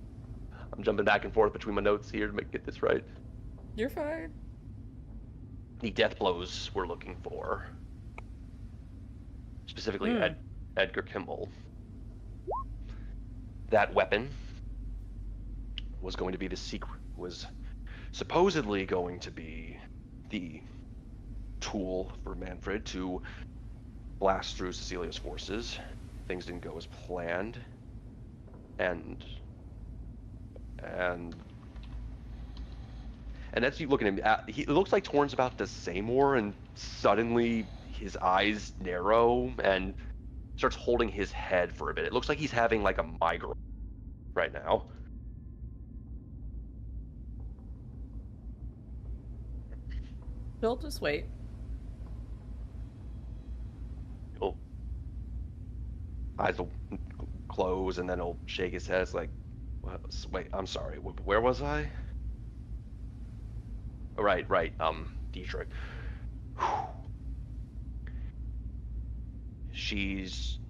I'm jumping back and forth between my notes here to get this right. You're fine. The death blows we're looking for. Specifically Edgar Kimball. That weapon was going to be the secret, was supposedly going to be the tool for Manfred to blast through Cecilia's forces. Things didn't go as planned, and as you look at him, it looks like Torren's about to say more, and suddenly his eyes narrow and starts holding his head for a bit. It looks like he's having like a migraine right now. He'll just wait. Eyes will close, and then he'll shake his head. It's like, wait, I'm sorry. Where was I? Oh, right. Dietrich. She's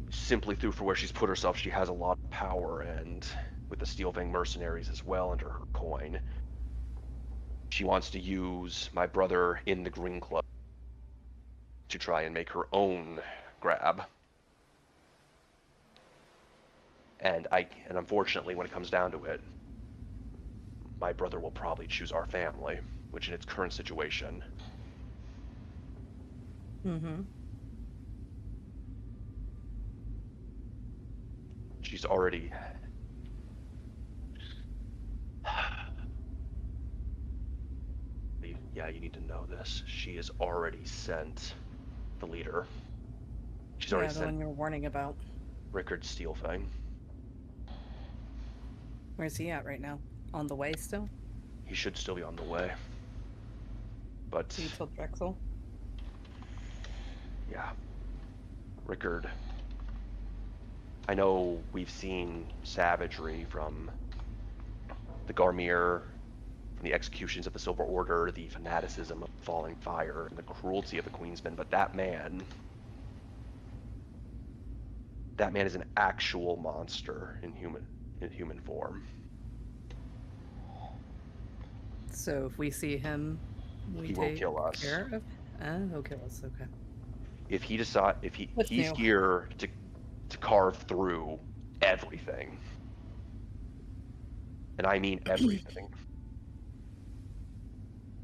simply through for where she's put herself. She has a lot of power, and with the Steelfang mercenaries as well under her coin, she wants to use my brother in the Green Club to try and make her own grab. And unfortunately, when it comes down to it, my brother will probably choose our family, which in its current situation. She's already... Yeah, you need to know this. She has already sent the leader. She's already the sent one you were warning about. Rickard Steelfang. Where's he at right now? On the way still? He should still be on the way. But... You told Drexel? Yeah. Rickard. I know we've seen savagery from the Garmir, from the executions of the Silver Order, the fanaticism of Falling Fire, and the cruelty of the Queensmen, but that man is an actual monster in human form. So if we see him, He will kill us. Care of? He'll kill us. Okay. If he's here to carve through everything, and I mean everything.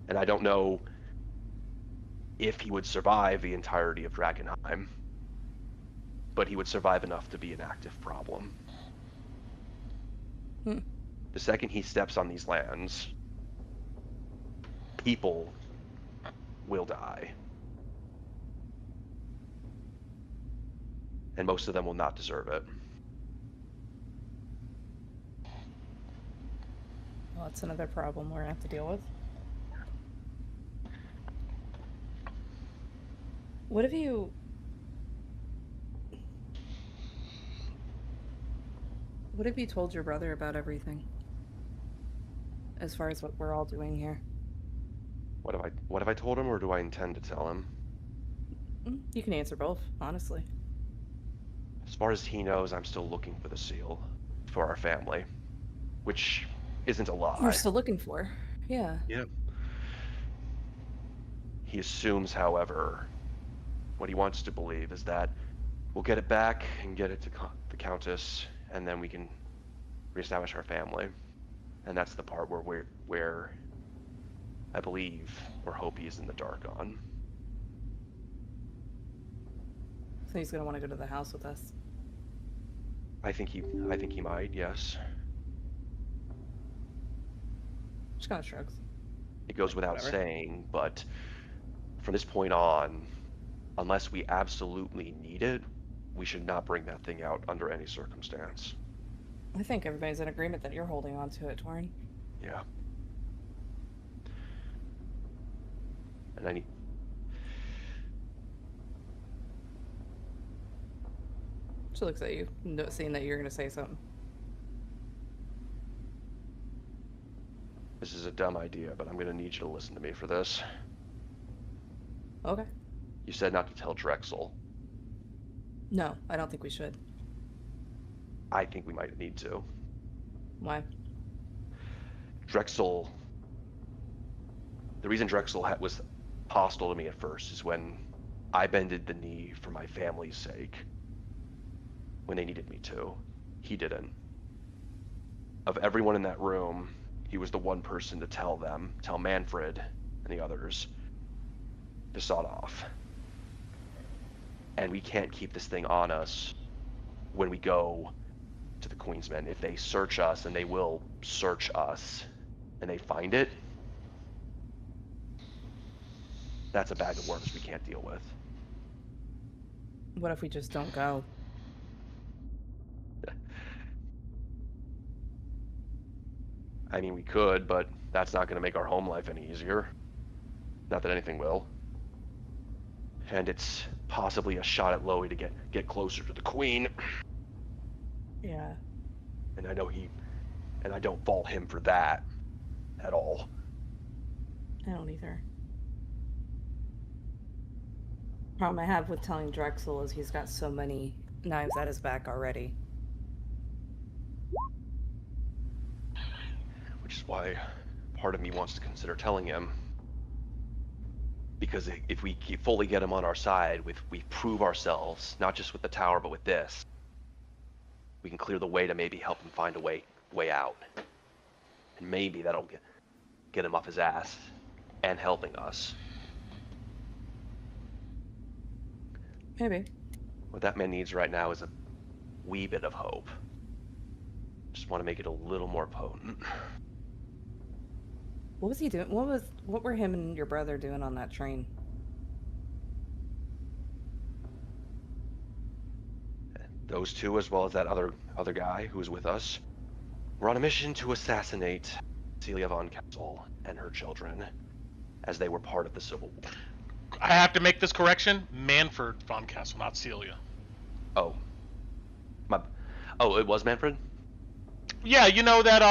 And I don't know if he would survive the entirety of Drakkenheim, but he would survive enough to be an active problem. The second he steps on these lands, people will die. And most of them will not deserve it. Well, that's another problem we're gonna have to deal with. What have you told your brother about everything? As far as what we're all doing here. What have I told him, or do I intend to tell him? You can answer both, honestly. As far as he knows, I'm still looking for the seal for our family, which isn't a lie. We're still looking for, yeah. Yeah. He assumes, however, what he wants to believe is that we'll get it back and get it to the Countess, and then we can reestablish our family. And that's the part where I believe or hope he is in the dark on. So he's gonna want to go to the house with us. I think he might, yes. Just kind of shrugs. It goes without saying, but from this point on, unless we absolutely need it, we should not bring that thing out under any circumstance. I think everybody's in agreement that you're holding on to it, Torren. Yeah. And I need... She looks at you, seeing that you're going to say something. This is a dumb idea, but I'm gonna need you to listen to me for this. Okay. You said not to tell Drexel. No, I don't think we should. I think we might need to. Why? Drexel... The reason Drexel was hostile to me at first is when I bended the knee for my family's sake. When they needed me to. He didn't. Of everyone in that room, he was the one person to tell Manfred and the others, to sod off. And we can't keep this thing on us when we go to the Queensmen. If they search us, and they will search us, and they find it, that's a bag of worms we can't deal with. What if we just don't go? I mean, we could, but that's not going to make our home life any easier. Not that anything will. And it's possibly a shot at Lowie to get closer to the Queen. Yeah. And I know and I don't fault him for that at all. I don't either. Problem I have with telling Drexel is he's got so many knives at his back already. Which is why part of me wants to consider telling him. Because if we fully get him on our side, we prove ourselves, not just with the tower, but with this, we can clear the way to maybe help him find a way out. And maybe that'll get him off his ass and helping us. Maybe. What that man needs right now is a wee bit of hope. Just want to make it a little more potent. What was he doing? What were him and your brother doing on that train? Those two, as well as that other guy who was with us, were on a mission to assassinate Celia von Kessel and her children, as they were part of the Civil War. I have to make this correction. Manfred von Kessel, not Celia. Oh. It was Manfred? Yeah, you know that,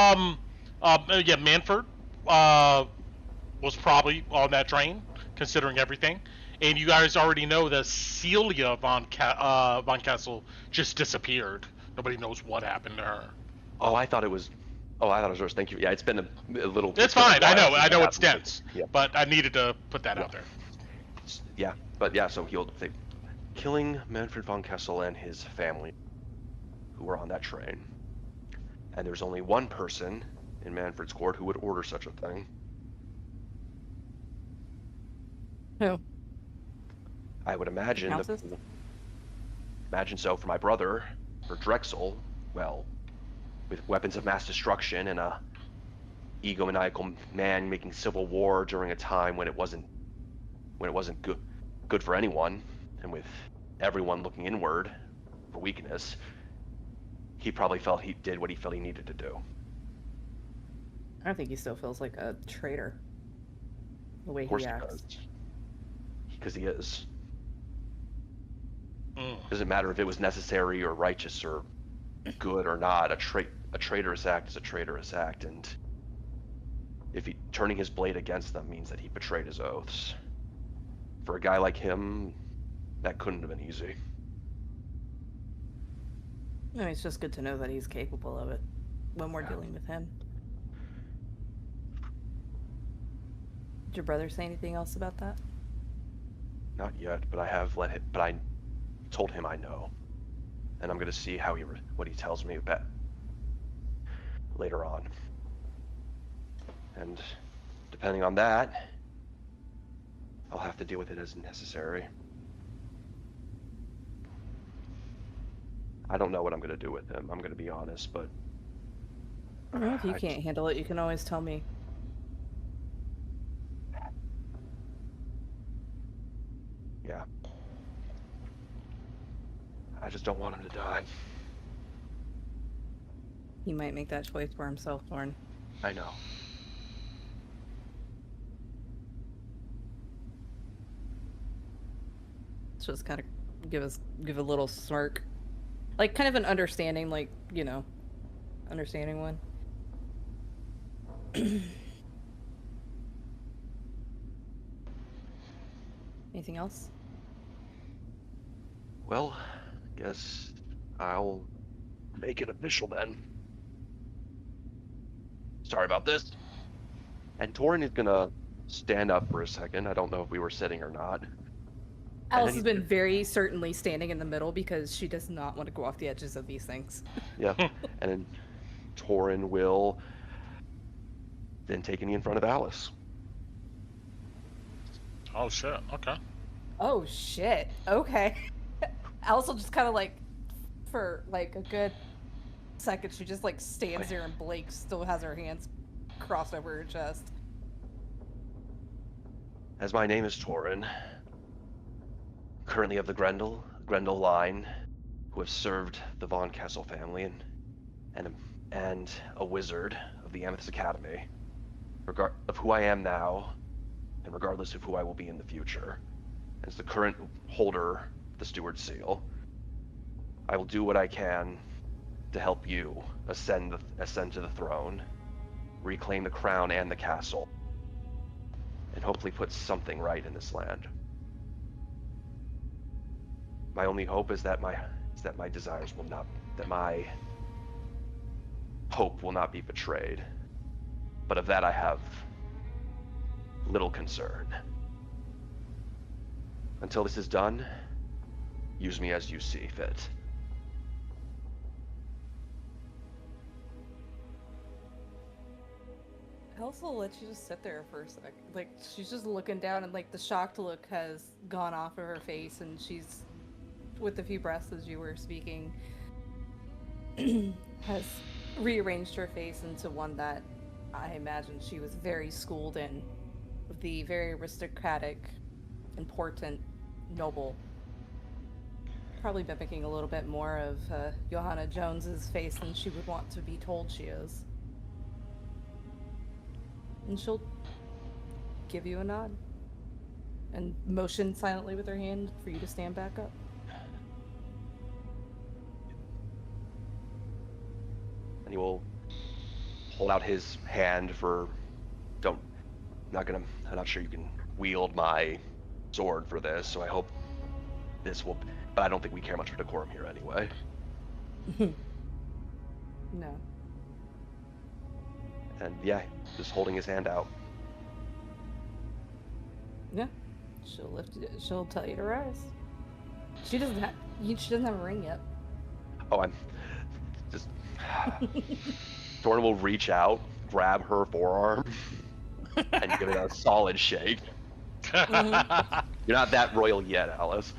yeah, Manfred, was probably on that train, considering everything. And you guys already know that Celia von Kessel just disappeared. Nobody knows what happened to her. I thought it was yours. Thank you. Yeah, it's been a little... It's fine. I know it's dense. Yeah. But I needed to put that out there. Yeah, so killing Manfred von Kessel and his family who were on that train. And there's only one person in Manfred's court who would order such a thing. Who? I would imagine Countess? Imagine so for my brother, for Drexel, well, with weapons of mass destruction and a egomaniacal man making civil war during a time when it wasn't good for anyone, and with everyone looking inward for weakness, he probably felt he did what he felt he needed to do. I think he still feels like a traitor. The way he acts. Because he is. Doesn't matter if it was necessary or righteous or good or not. A traitorous act is a traitorous act, and if turning his blade against them means that he betrayed his oaths. For a guy like him, that couldn't have been easy. No, it's just good to know that he's capable of it when we're dealing with him. Did your brother say anything else about that? Not yet, but I told him I know, and I'm gonna see what he tells me about later on. And depending on that, I'll have to deal with it as necessary. I don't know what I'm gonna do with him, I'm gonna be honest, but... Well, if you can't handle it, you can always tell me. Yeah. I just don't want him to die. He might make that choice for himself, Torren. I know. Just kind of give a little smirk. Like, kind of an understanding, like, understanding one. Anything else? Well, guess I'll make it official then. Sorry about this. And Torren is gonna stand up for a second. I don't know if we were sitting or not. Alice has been very certainly standing in the middle because she does not want to go off the edges of these things. Yeah. And then Torren will then take a knee in front of Alice. Oh shit. Okay. Oh shit. Okay. Alice will just kind of like, for like a good second, she just like stands there and Blake still has her hands crossed over her chest. As my name is Torren, currently of the Grendel line, who have served the Von Kessel family and a wizard of the Amethyst Academy, of who I am now, and regardless of who I will be in the future, as the current holder of the Steward Seal, I will do what I can to help you ascend to the throne, reclaim the crown and the castle, and hopefully put something right in this land. My only hope is that my desires will not, that my hope will not be betrayed. But of that I have little concern. Until this is done, use me as you see fit. Alice will let you just sit there for a sec. Like, she's just looking down and like the shocked look has gone off of her face and she's, with a few breaths as you were speaking, has rearranged her face into one that I imagine she was very schooled in. The very aristocratic, important, noble. Probably mimicking a little bit more of Johanna Jones's face than she would want to be told she is. And she'll give you a nod and motion silently with her hand for you to stand back up. And he will hold out his hand for, I'm not sure you can wield my sword for this, so I hope this will, but I don't think we care much for decorum here anyway. No. And yeah, just holding his hand out. Yeah. She'll lift it, she'll tell you to rise. She doesn't have a ring yet. Oh, I'm just... Torren will reach out, grab her forearm, and give it a solid shake. Mm-hmm. You're not that royal yet, Alice.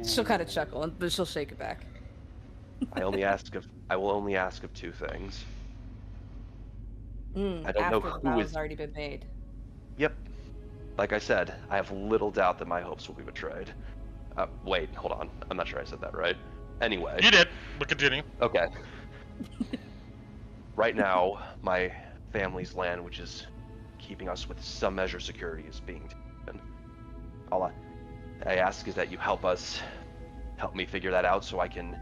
She'll kind of chuckle, but she'll shake it back. I will only ask of two things. I don't know after the vow has already been made. Yep. Like I said, I have little doubt that my hopes will be betrayed. Wait, hold on. I'm not sure I said that right. Anyway. You did, but continue. Okay. Right now, my family's land, which is keeping us with some measure of security, is being taken. All I ask is that you help me figure that out so I can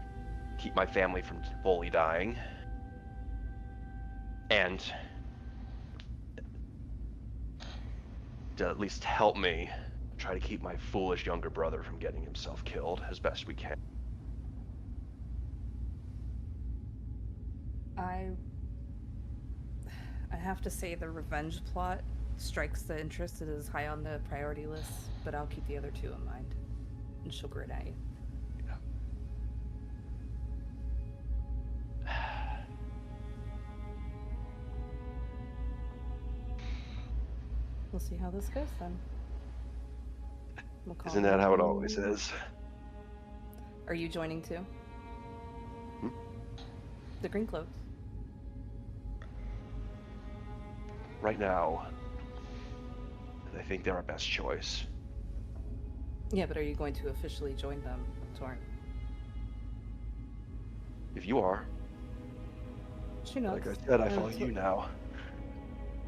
keep my family from fully dying. And to at least help me try to keep my foolish younger brother from getting himself killed as best we can. I have to say the revenge plot strikes the interest. It is high on the priority list, but I'll keep the other two in mind. And she'll grin at you. We'll see how this goes then. Isn't that how it always is? Are you joining too? The Green Cloaks. Right now, I think they're our best choice. Yeah, but are you going to officially join them, Torren? If you are. She knows. Like I said, I follow you now.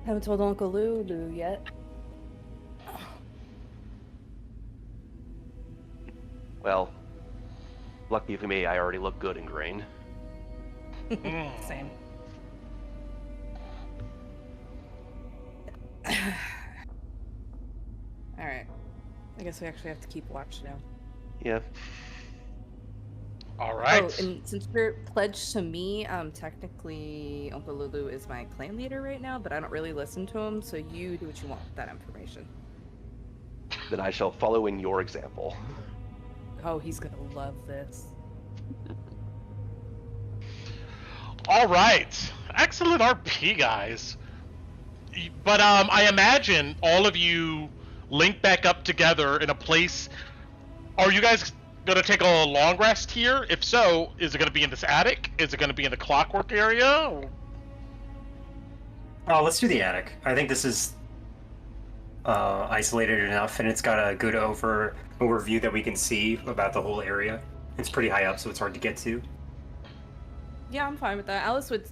Haven't told Uncle Lou yet. Well, lucky for me, I already look good in green. Same. Alright. I guess we actually have to keep watch now. Yeah. All right. Oh, and since you're pledged to me, technically Uncle Lulu is my clan leader right now, but I don't really listen to him, so you do what you want with that information. Then I shall follow in your example. Oh, he's gonna love this. All right. Excellent RP, guys. But I imagine all of you link back up together in a place. Are you guys gonna take a long rest here? If so, is it gonna be in this attic? Is it gonna be in the clockwork area? Or... Oh, let's do the attic. I think this is isolated enough, and it's got a good overview that we can see about the whole area. It's pretty high up, so it's hard to get to. Yeah, I'm fine with that. Alice would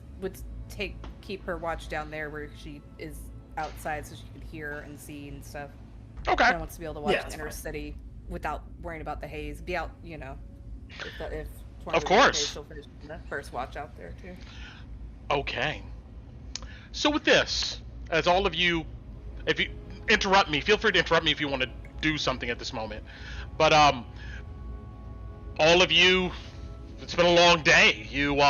keep her watch down there where she is outside, so she could hear and see and stuff. Okay. She wants to be able to watch Yeah, the inner fine. city without worrying about the haze. Be out, you know. If Of course. she'll finish the first watch out there too. Okay. So with this, as all of you, if you interrupt me, feel free to interrupt me if you want to do something at this moment. But all of you, it's been a long day. You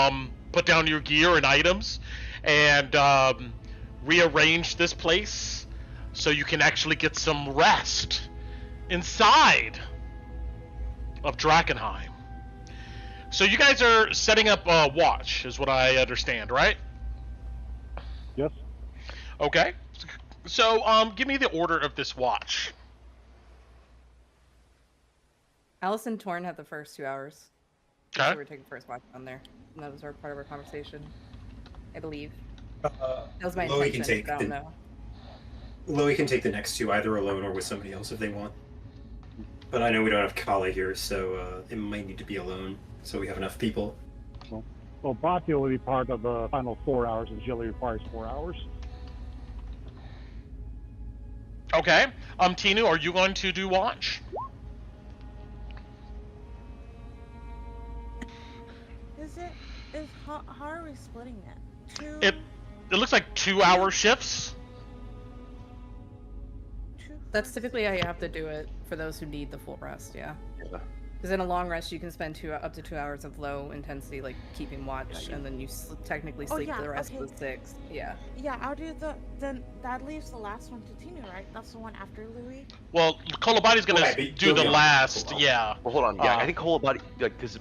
put down your gear and items and rearrange this place so you can actually get some rest inside of Drakkenheim. So you guys are setting up a watch, is what I understand, right? Yes. Okay. So give me the order of this watch. Alice and Torren had the first 2 hours. Okay. So we're taking first watch down there. And that was part of our conversation, I believe. That was my Lowie intention. I don't know. Lowie can take the next two, either alone or with somebody else if they want. But I know we don't have Kale here, so it might need to be alone, so we have enough people. Well, Bati will be part of the final 4 hours, and she only requires 4 hours. Okay. Tinnu, are you going to do watch? How are we splitting it? It looks like 2-hour shifts. That's typically how you have to do it for those who need the full rest, yeah. Because in a long rest, you can spend up to 2 hours of low intensity, like keeping watch, and then you technically sleep for the rest of the 6. Yeah. Yeah, I'll do then that leaves the last one to Tinnu, right? That's the one after Lowie? Well, Kolabati's gonna do the last, yeah. Well, hold on. Yeah, I think Kolabati, because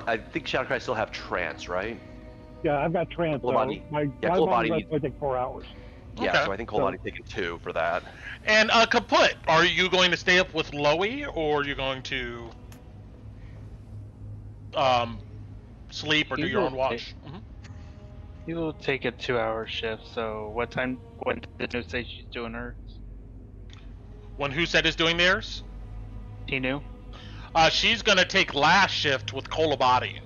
I think Shadowcry still have trance, right? Yeah, I've got trance. Kolabati. My Kolabati rest will take 4 hours. Yeah, Okay. so I think Kolabati's taking 2 for that. And Kaput, are you going to stay up with Lowie, or are you going to sleep or do your own watch? He will take a 2-hour shift. So when did Tinnu say she's doing hers? When who said is doing theirs? Tinnu. She's gonna take last shift with Kolabati.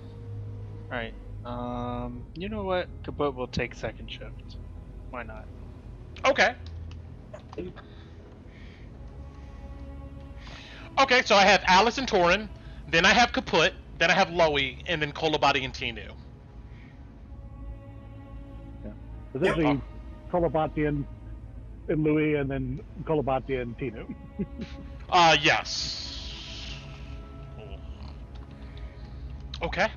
Right. You know what? Kaput will take second shift. Why not? Okay. Okay, so I have Alice and Torren, then I have Kaput, then I have Lowie, and then Kolabati and Tinnu. Yeah. Essentially, Kolabati and Lowie, and then Kolabati and Tinnu. Yes. Okay.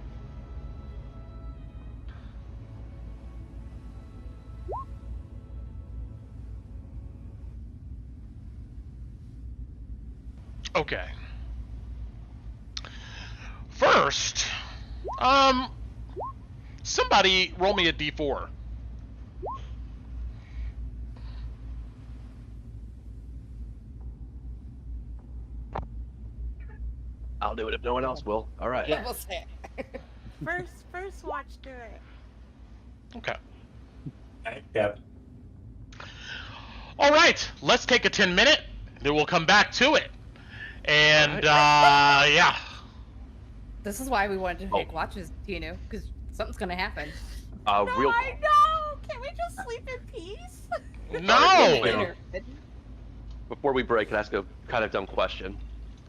Okay. First, somebody roll me a d4. I'll do it if no one else will. All right. Yeah, we'll say it. First watch do it. Okay. Yeah. All right, let's take a 10-minute, then we'll come back to it. And, yeah. This is why we wanted to take watches, Tinnu, because something's gonna happen. Real. I know! Can we just sleep in peace? No! Before we break, can I ask a kind of dumb question?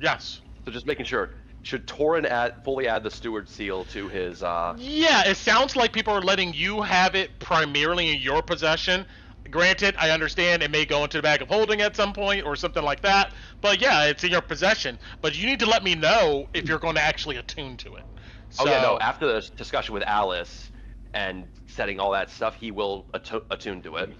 Yes. So just making sure, should Torren fully add the steward seal to his? Yeah, it sounds like people are letting you have it primarily in your possession. Granted, I understand it may go into the bag of holding at some point or something like that, but yeah, it's in your possession. But you need to let me know if you're going to actually attune to it. So, Oh yeah, no. After the discussion with Alice and setting all that stuff, he will attune to it.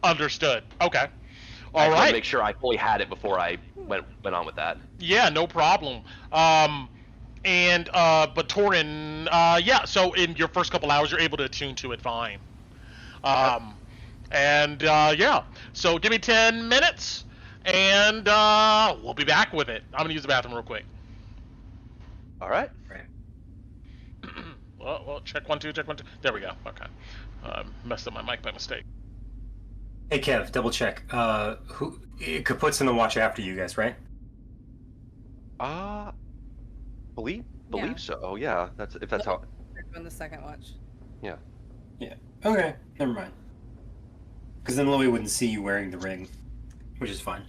Understood. Okay. I All just want to right. make sure I fully had it before I went on with that. Yeah, no problem. But Torren, yeah. So in your first couple hours, you're able to attune to it fine. Yeah. So give me 10 minutes, and we'll be back with it. I'm gonna use the bathroom real quick. All right. Well, check 1 2, check 1 2. There we go. Okay. Messed up my mic by mistake. Hey Kev, double check. Who Kaput's in the watch after you guys, right? Believe Yeah. so. Oh yeah, that's how. On the second watch. Yeah. Yeah. Okay, never mind. Because then Lowie wouldn't see you wearing the ring, which is fine.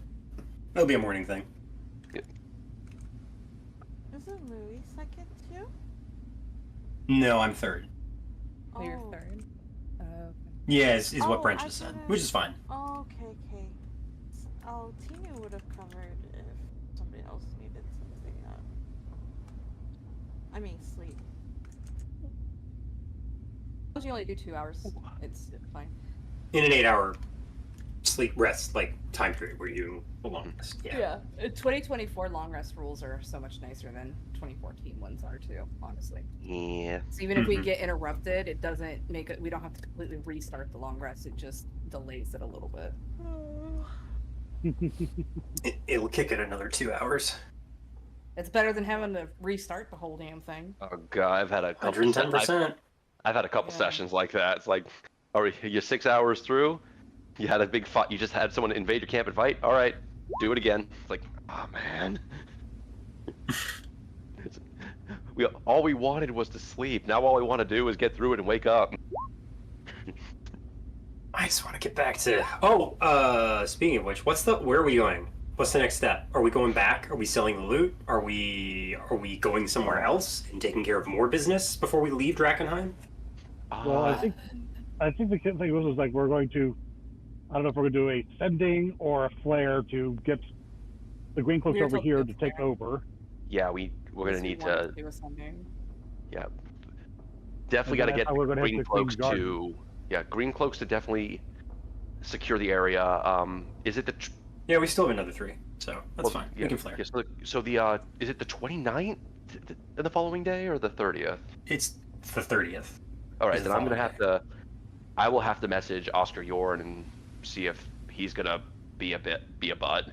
It'll be a morning thing. Isn't Louis second too? No, I'm third. Oh, you're Oh. third. Yeah, is what Oh, Brent I just said, didn't- which is fine. Oh, okay. Oh, Tinnu would have covered if somebody else needed something. I mean, sleep. Suppose you only do 2 hours. It's fine. In an 8-hour sleep rest time period where you belong. Yeah. 2024 long rest rules are so much nicer than 2014 ones are too, honestly. Yeah. So even if we get interrupted, it doesn't make it. We don't have to completely restart the long rest. It just delays it a little bit. It'll kick it another 2 hours. It's better than having to restart the whole damn thing. Oh god, I've had a couple. 110%. I've had a couple Yeah. sessions like that. It's like, are you 6 hours through? You had a big fight. You just had someone invade your camp and fight. All right, do it again. It's like, oh man. All we wanted was to sleep. Now all we want to do is get through it and wake up. I just want to get back to. Speaking of which, where are we going? What's the next step? Are we going back? Are we selling the loot? Are we going somewhere else and taking care of more business before we leave Drakkenheim? Well, I think the thing was like we're going to. I don't know if we're going to do a sending or a flare to get the green cloaks over here to take over. Yeah, we're gonna need to. Do something. Yeah, definitely got to get green cloaks Queen's to. Yeah, green cloaks to definitely secure the area. Is it the? Yeah, we still have another 3, so that's fine. Yeah, We can flare. Yeah, so the is it the 29th the following day or the 30th? It's the 30th. All right, It's the then I'm gonna following have to. I will have to message Oscar Yorn and see if he's gonna be a butt.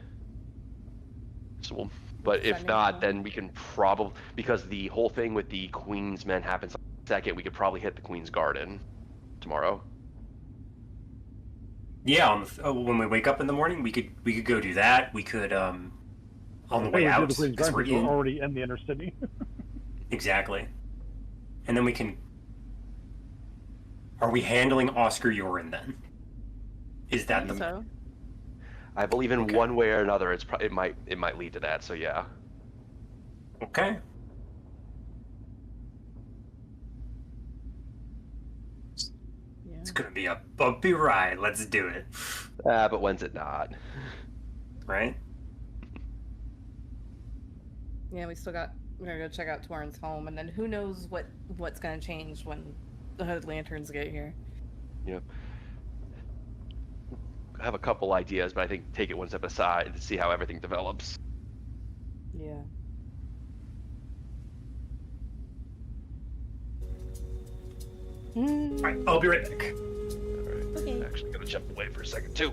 So, but if not, then we can probably, because the whole thing with the Queen's Men happens second, we could probably hit the Queen's Garden tomorrow. Yeah, when we wake up in the morning, we could go do that. We could on the way out. The Queen's Garden, we're already in the inner city. Exactly, and then we can. Are we handling Oscar Yorin then? Is that the? So? I believe in one way or another, it might lead to that. So yeah. Okay. Yeah. It's gonna be a bumpy ride. Let's do it. But when's it not? Right? Yeah, we're gonna go check out Torren's home, and then who knows what's gonna change when the Hood Lanterns get here. Yeah. I have a couple ideas, but I think take it one step aside to see how everything develops. Yeah. Alright, I'll be right back. Alright. Okay. I'm actually gonna jump away for a second too.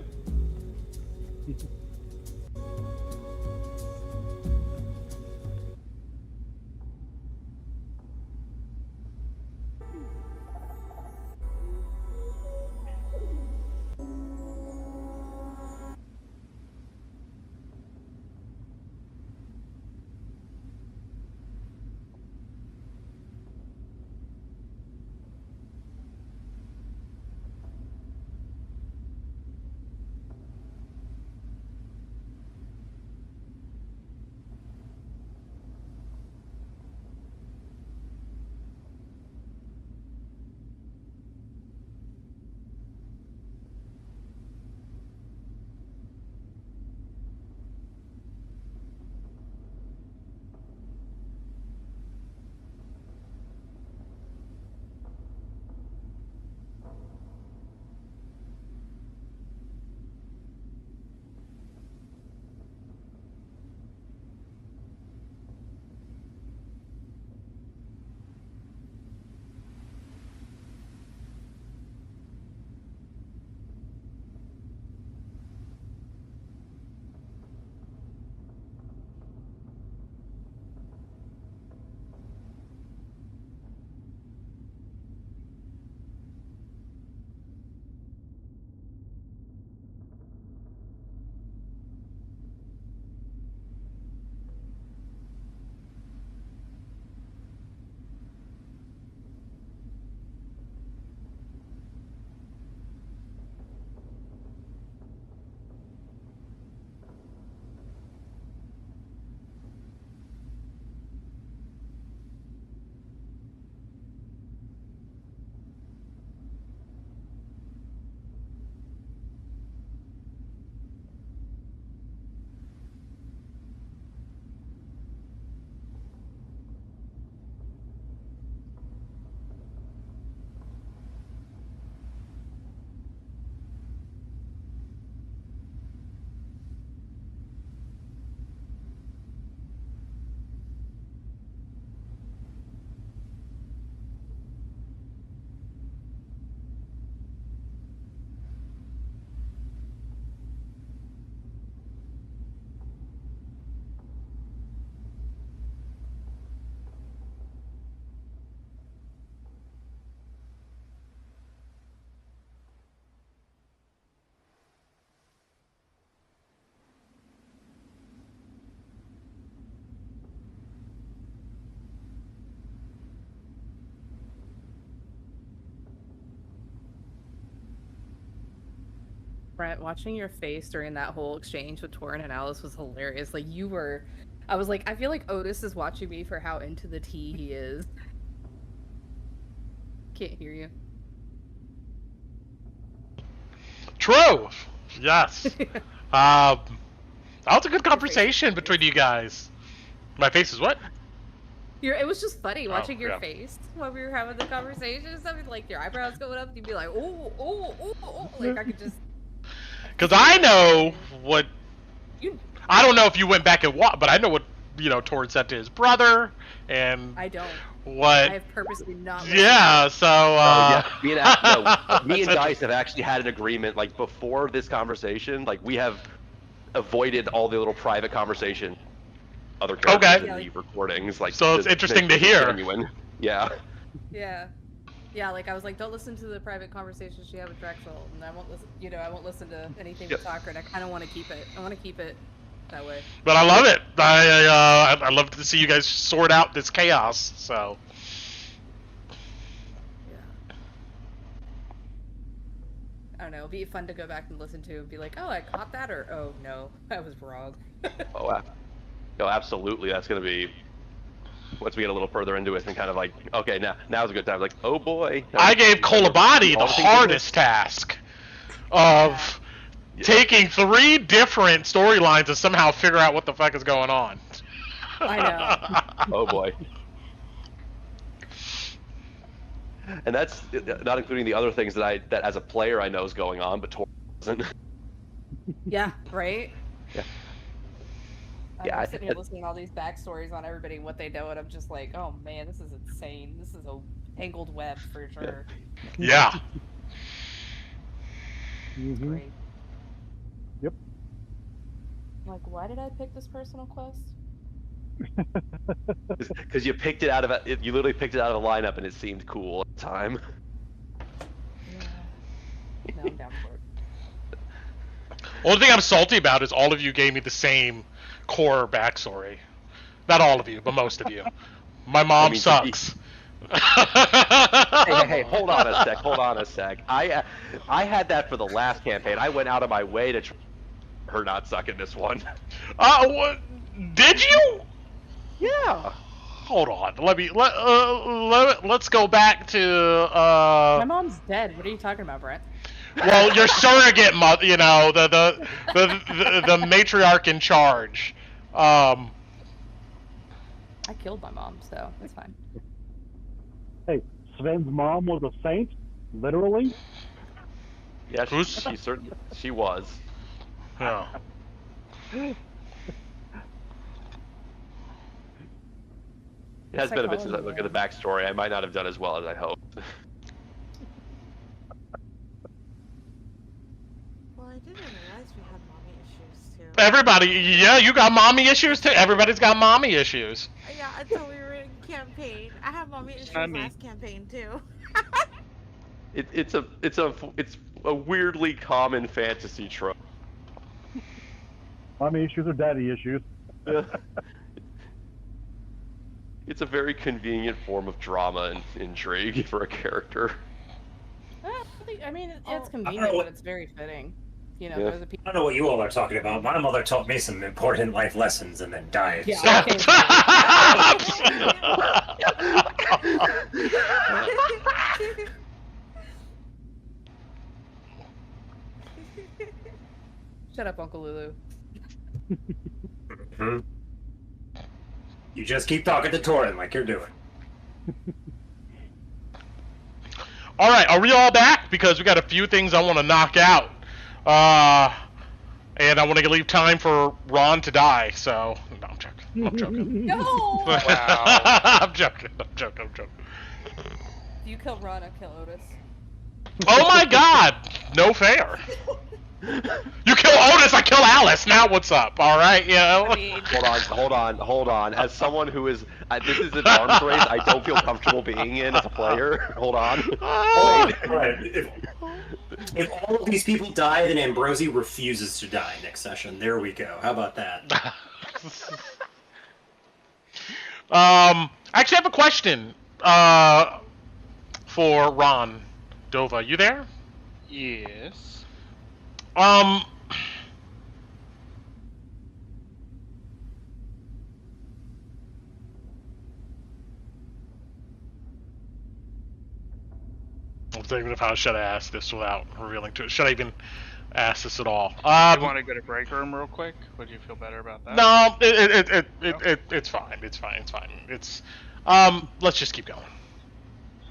Brett, watching your face during that whole exchange with Torren and Alice was hilarious. Like, you were... I was like, I feel like Otis is watching me for how into the tea he is. Can't hear you. True! Yes. That was a good conversation between you guys. My face is what? It was just funny watching your yeah. face when we were having the conversation and stuff. Like, your eyebrows going up, and you'd be like, oh. Like, I could just... Because I know what... You... I don't know if you went back and watched, but I know what, Torren said to his brother, and... I don't. What? I have purposely not... Yeah, so, me and Dice have actually had an agreement, like, before this conversation, like, we have avoided all the little private conversation other characters in the recordings, like... So it's interesting to hear. Genuine. Yeah. Yeah. Yeah, like, I was like, don't listen to the private conversations you have with Drexel, and I won't listen, I won't listen to anything with Tucker, and I kind of want to keep it. I want to keep it that way. But I love it. I love to see you guys sort out this chaos, so... Yeah. I don't know, it'd be fun to go back and listen to and be like, oh, I caught that, or, oh, no, I was wrong. No, absolutely, that's going to be... Once we get a little further into it and kind of like, okay, now's a good time. Like, oh boy. I gave Kolabati the hardest task of taking 3 different storylines and somehow figure out what the fuck is going on. I know. Oh boy. And that's not including the other things that as a player I know is going on, but Torren doesn't. Yeah, right? Yeah. I'm sitting here listening to all these backstories on everybody and what they know, and I'm just like, oh man, this is insane. This is a tangled web for sure. Yeah. Great. Yep. Like, why did I pick this personal quest? Because you picked it out of it. You literally picked it out of the lineup, and it seemed cool at the time. Yeah. No, I'm down for it. Only thing I'm salty about is all of you gave me the same core backstory. Not all of you, but most of you. My mom sucks. Hey, hold on a sec. I had that for the last campaign. I went out of my way to try her not suck in this one. What? Did you? Yeah. Hold on. Let's go back to My mom's dead. What are you talking about, Brett? Well, your surrogate mother, the matriarch in charge. I killed my mom, so that's fine. Hey, Sven's mom was a saint, literally. Yeah, she was. Yeah. It has been a bit since I look at the backstory. I might not have done as well as I hoped. Well, I didn't realize we had mommy issues too. Everybody, yeah, you got mommy issues too. Everybody's got mommy issues. Yeah, until we were in campaign. I had mommy issues last campaign too. It's a weirdly common fantasy trope. Mommy issues or daddy issues. It's a very convenient form of drama and intrigue for a character. I mean, it's convenient, but it's very fitting. There's a I don't know what you all are talking about. My mother taught me some important life lessons and then died. Yeah, Shut up, Uncle Lulu. Mm-hmm. You just keep talking to Torren like you're doing. All right, are we all back? Because we got a few things I want to knock out. And I want to leave time for Ron to die, so... No, I'm joking. No! Wow. I'm joking. If you kill Ron, I kill Otis. Oh my god! No fair. You kill Otis, I kill Alice. Now what's up? All right, I mean... Hold on. As someone who is, this is an arms race I don't feel comfortable being in as a player. Hold on. Right. If all of these people die, then Ambrosi refuses to die next session. There we go. How about that? I actually have a question. For Ron Dova. You there? Yes. Um. I'm thinking of how should I ask this without revealing to it. Should I even ask this at all? You want to go to break room real quick? Would you feel better about that? No, it's fine. It's fine. It's fine. It's let's just keep going.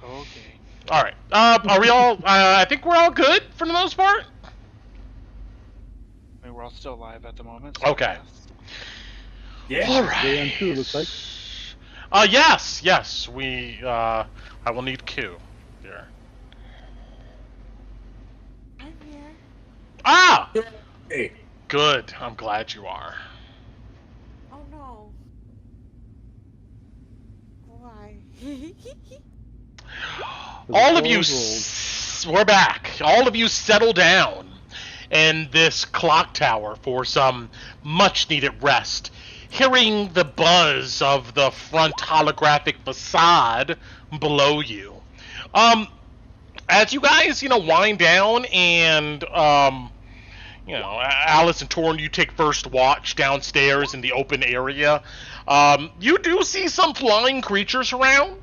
Okay. All right. Are we all? I think we're all good for the most part. I mean, we're all still alive at the moment. So Okay. Yeah. All right. JN2 looks like. Yes. We. I will need Q here. I'm here. Ah. Hey. Good. I'm glad you are. Oh no. Why? All of you, we're back. All of you settle down in this clock tower for some much-needed rest, hearing the buzz of the front holographic facade below you. As you guys, wind down and, Alice and Torren, you take first watch downstairs in the open area. You do see some flying creatures around.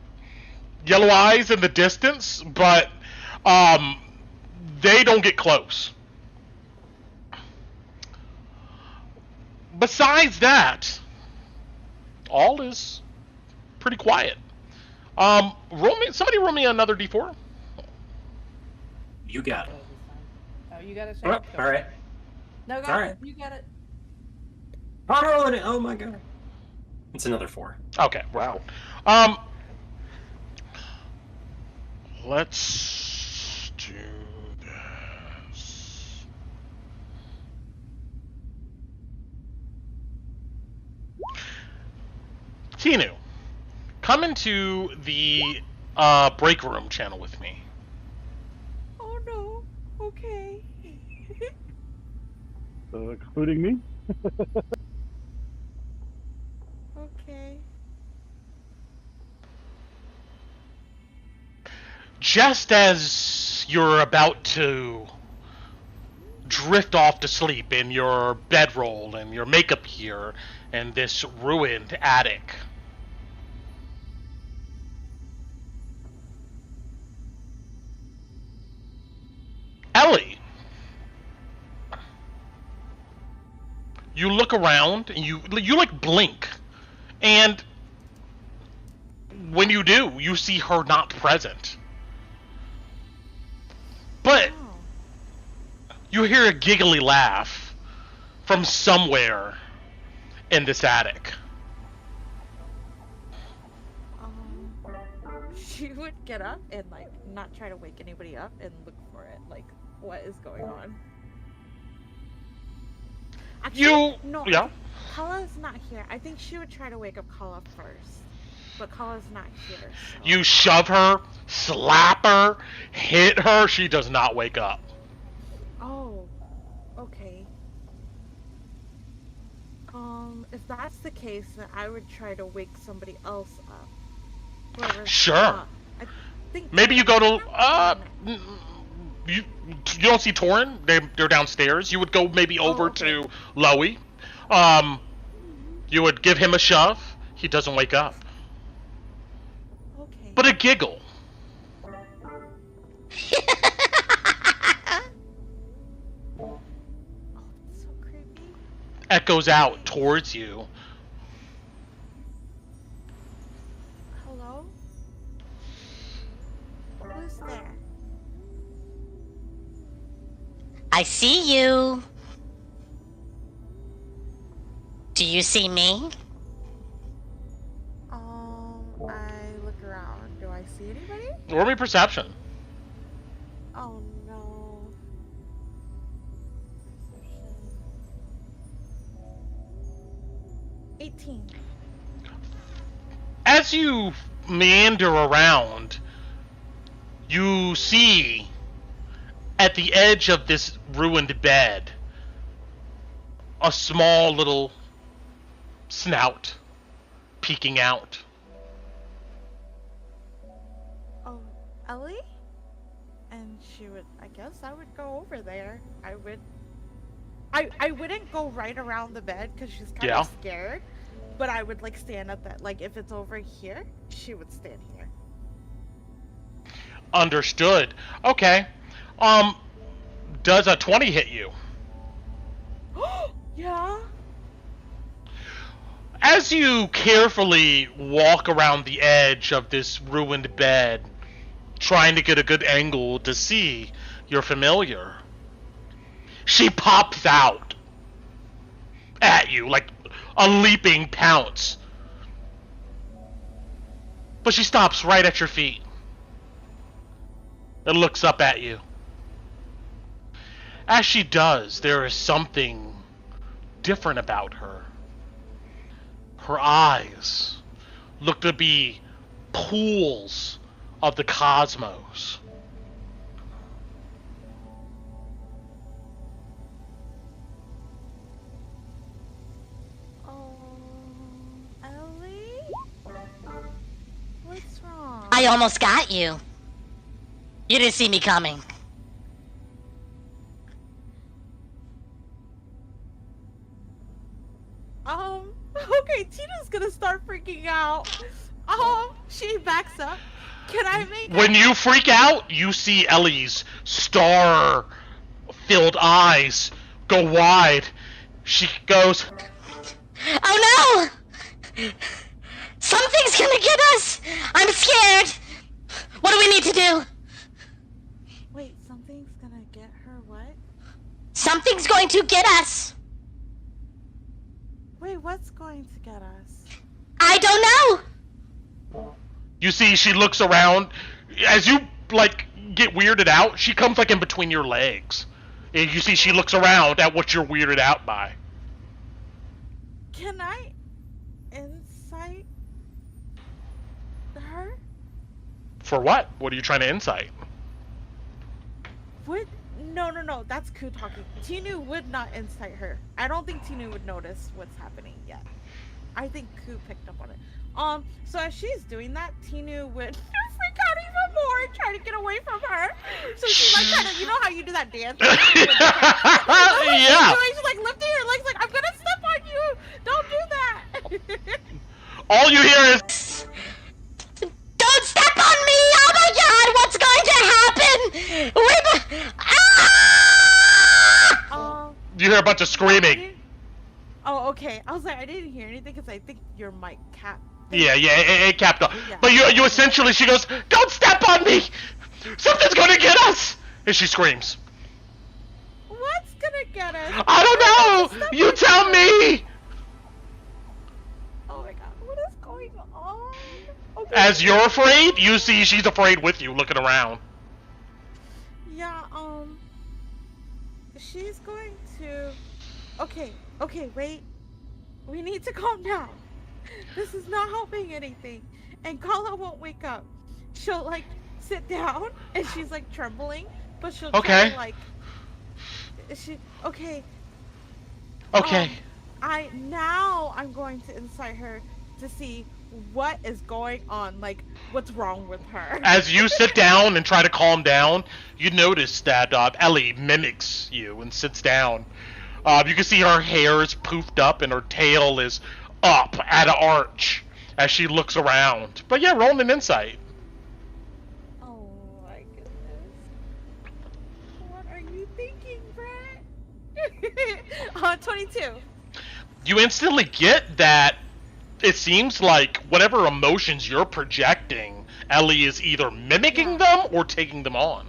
Yellow eyes in the distance, but they don't get close. Besides that, all is pretty quiet. Somebody roll me another d4. You got it. Oh, you got it. Oh, all right. No, go All ahead. right. You got it. I'm rolling it. Oh my god. It's another 4. Okay. Wow. Let's do this. Tinnu, come into the break room channel with me. Oh no. Okay. Excluding me? Okay. Just as you're about to drift off to sleep in your bedroll and your makeup here in this ruined attic, Ellie, you look around and you like blink, and when you do, you see her not present. But you hear a giggly laugh from somewhere in this attic. She would get up and not try to wake anybody up and look for it. What is going on? Actually, no. Yeah. Kala's not here. I think she would try to wake up Kala first. But Kala's not here. So. You shove her, slap her, hit her. She does not wake up. Oh, okay. If that's the case, then I would try to wake somebody else up. Sure. I think maybe you go to you don't see Torren. They're downstairs. You would go maybe over to Lowie. You would give him a shove. He doesn't wake up. Okay. But a giggle. Oh, it's so creepy. Echoes out towards you. Hello? Who's there? I see you. Do you see me? I look around. Do I see anybody? Roll me perception. Oh no. 18. As you meander around, you see at the edge of this ruined bed a small little snout peeking out. Oh, Ellie? And she would, I guess I would go over there. I would I wouldn't go right around the bed because she's kind of scared. But I would like stand at that. Like if it's over here, she would stand here. Understood. Okay. Does a 20 hit you? Yeah. As you carefully walk around the edge of this ruined bed, trying to get a good angle to see your familiar, she pops out at you like a leaping pounce. But she stops right at your feet and looks up at you. As she does, there is something different about her. Her eyes look to be pools of the cosmos. Ellie? What's wrong? I almost got you. You didn't see me coming. Okay, Tina's gonna start freaking out. She backs up. Can I make When you freak out, you see Ellie's star-filled eyes go wide. She goes, Oh no! Something's gonna get us! I'm scared! What do we need to do? Wait, something's gonna get her what? Something's going to get us! Wait, what's going to get us? I don't know! you see she looks around. As you, like, get weirded out, she comes, like, in between your legs. And you see she looks around at what you're weirded out by. Can I insight her? For what? What are you trying to insight? Would no, that's Ku talking. Tinnu would not insight her. I don't think Tinnu would notice what's happening yet. I think Ku picked up on it. So as she's doing that, Tinnu would freak out even more and try to get away from her. So she's like trying to, you know how you do that dance? Yeah. She's like lifting her legs like, I'm gonna step on you! Don't do that! All you hear is, Don't step on me! Oh my god, what's going to happen? you hear a bunch of screaming. Oh, okay. I was like, I didn't hear anything because I think your mic capped. Yeah, it capped off. Yeah. But you essentially, she goes, don't step on me! Something's gonna get us! And she screams. What's gonna get us? I don't know! You tell me! Oh my god, what is going on? Okay. As you're afraid, you see she's afraid with you, looking around. Yeah, she's going to... Okay, wait. We need to calm down. This is not helping anything. And Kala won't wake up. She'll, like, sit down, and she's, like, trembling, but she'll try to, like... Okay. Okay. I'm going to insight her to see what is going on, like, what's wrong with her. As you sit down and try to calm down, you notice that Ellie mimics you and sits down. You can see her hair is poofed up and her tail is up at an arch as she looks around. But yeah, roll an insight. Oh my goodness. What are you thinking, Brett? 22. You instantly get that it seems like whatever emotions you're projecting, Ellie is either mimicking them or taking them on.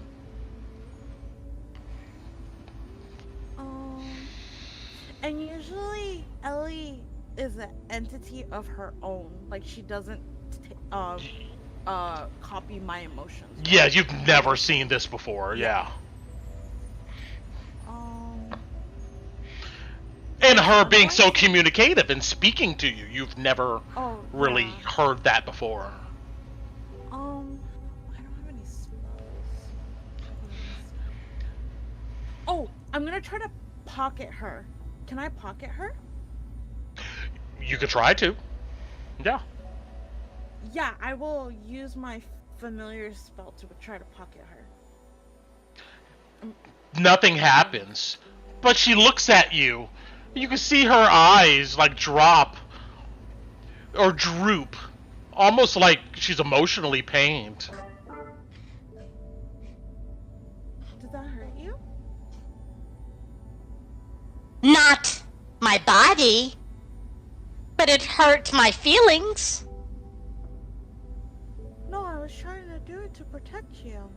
And usually Ellie is an entity of her own. Like, she doesn't copy my emotions. Right? Yeah, you've never seen this before. Yeah. And her being so communicative and speaking to you, you've never really heard that before. I don't have any spells. Oh, I'm gonna try to pocket her. Can I pocket her? You could try to. Yeah. Yeah, I will use my familiar spell to try to pocket her. Nothing happens, but she looks at you. You can see her eyes like drop or droop, almost like she's emotionally pained. Did that hurt you? Not my body, but it hurt my feelings. No, I was trying to do it to protect you.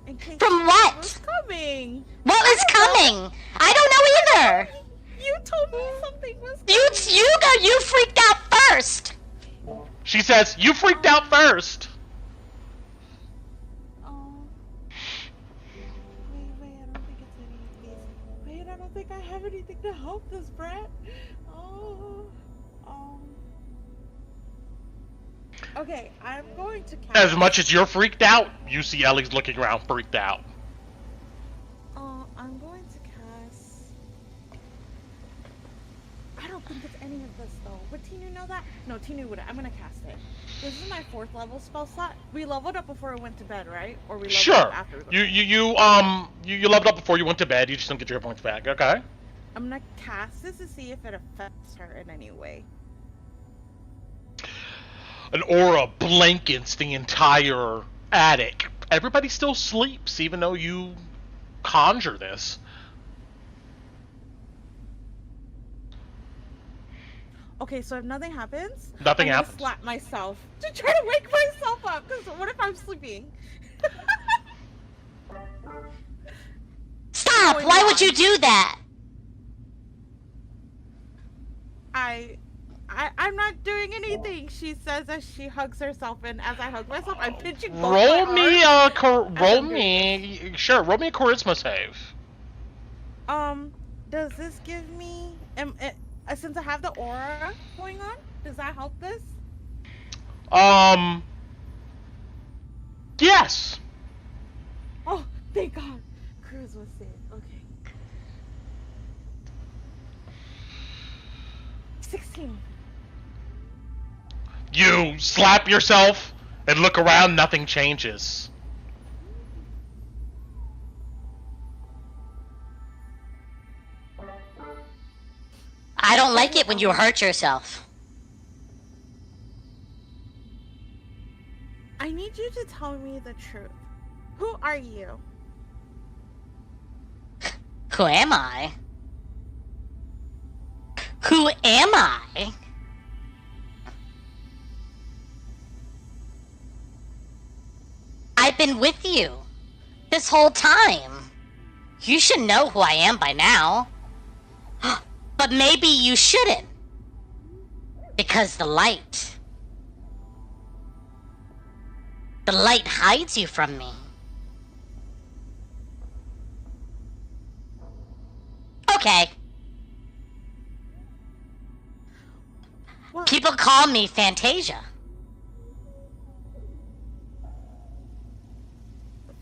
In case From what? was coming. What was coming? I don't know either. You told me something was coming. You freaked out first. She says, "You freaked out first." Oh. Wait, I don't think it's any of these. Wait, I don't think I have anything to help this, Brett. Oh. Okay, I'm going to cast. As much as you're freaked out, you see Ellie's looking around freaked out. I'm going to cast. I don't think it's any of this though. Would Tinnu know that? No, Tinnu would. I'm gonna cast it. This is my 4th level spell slot. We leveled up before we went to bed, right? Or we leveled Sure. up after we went to bed? You leveled up before you went to bed. You just don't get your points back. Okay. I'm gonna cast this to see if it affects her in any way. An aura blankets the entire attic. Everybody still sleeps, even though you conjure this. Okay, so if nothing happens, Nothing I'm happens. gonna slap myself to try to wake myself up. Because what if I'm sleeping? Stop! Why would you do that? I'm not doing anything. She says as she hugs herself, and as I hug myself, I'm pinching both Roll my me arms. roll me a charisma save. Does this give me since I have the aura going on, does that help this? Yes. Oh, thank God. Cruz was saved. Okay. 16. You slap yourself and look around, nothing changes. I don't like it when you hurt yourself. I need you to tell me the truth. Who are you? Who am I? Who am I? I've been with you this whole time. You should know who I am by now. But maybe you shouldn't. Because the light hides you from me. Okay. What? People call me Fantasia.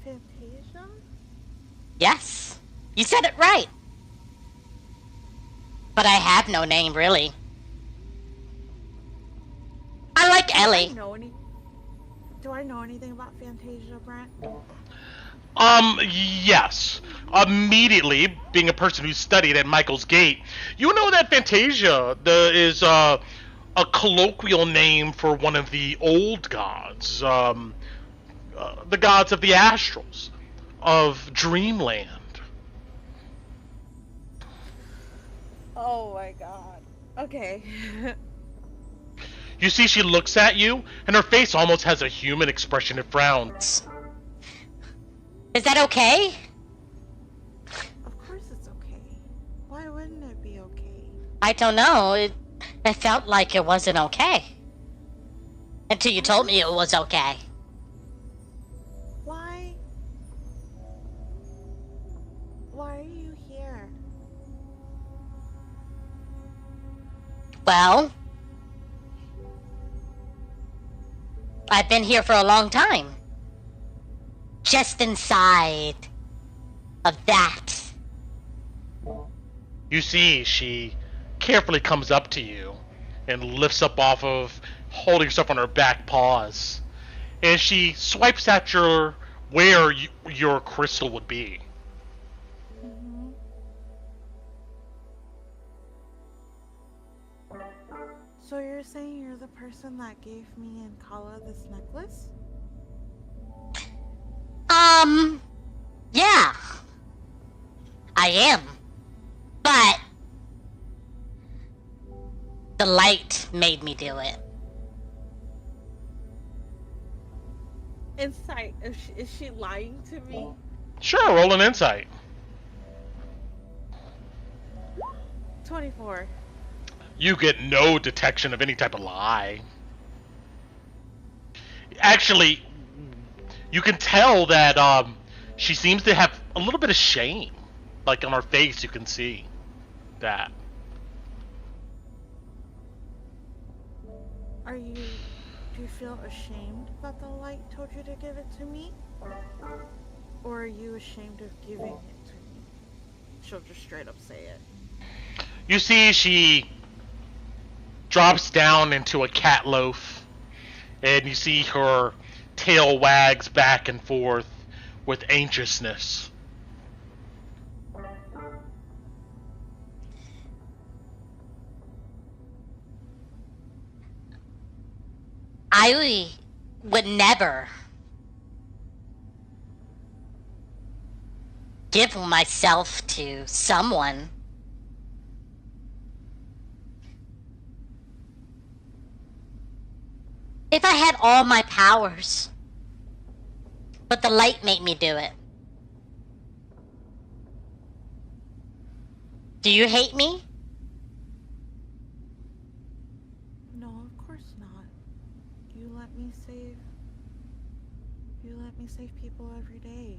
Fantasia? Yes, you said it right. But I have no name, really. I like Ellie. Do I know anything about Fantasia, Brent? Yes. Immediately, being a person who studied at Michael's Gate, you know that Fantasia is a colloquial name for one of the old gods, the gods of the astrals, of Dreamland. Oh my God. Okay. You see, she looks at you, and her face almost has a human expression. It frowns. Is that okay? Of course it's okay. Why wouldn't it be okay? I don't know. It felt like it wasn't okay. Until you told me it was okay. Why? Why are you here? Well, I've been here for a long time. Just inside of that. You see, she carefully comes up to you and lifts up off of holding herself on her back paws. And she swipes at your crystal would be. Mm-hmm. So you're saying you're the person that gave me and Kala this necklace? Yeah. I am. But the light made me do it. Insight. Is she lying to me? Sure, roll an insight. 24. You get no detection of any type of lie. Actually, you can tell that she seems to have a little bit of shame. Like on her face, you can see that. Do you feel ashamed that the light told you to give it to me? Or are you ashamed of giving it to me? She'll just straight up say it. You see she drops down into a cat loaf, and you see her tail wags back and forth with anxiousness. I would never give myself to someone if I had all my powers. But the light made me do it. Do you hate me? No, of course not. You let me save people every day.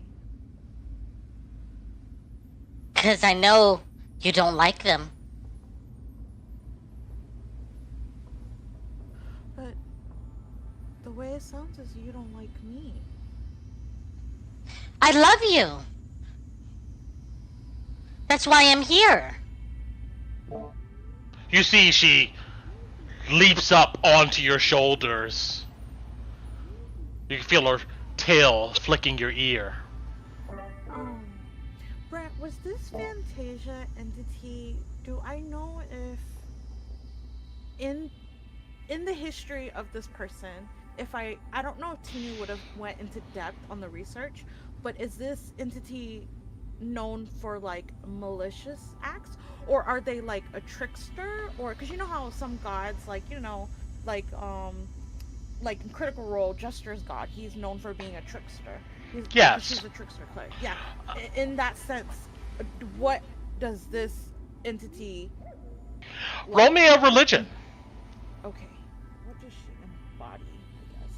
'Cause I know you don't like them. But the way it sounds is you don't like me. I love you. That's why I'm here. You see she leaps up onto your shoulders. You can feel her tail flicking your ear. Brent, was this Fantasia entity, do I know if in the history of this person, if I don't know if Tinnu would have went into depth on the research, but is this entity known for like malicious acts, or are they like a trickster? Or because you know how some gods, like, you know, like in Critical Role, Jester's god, he's known for being a trickster. Yes. He's a trickster cleric. Yeah. In that sense, what does this entity Roll me a religion. Okay. What does she embody, I guess?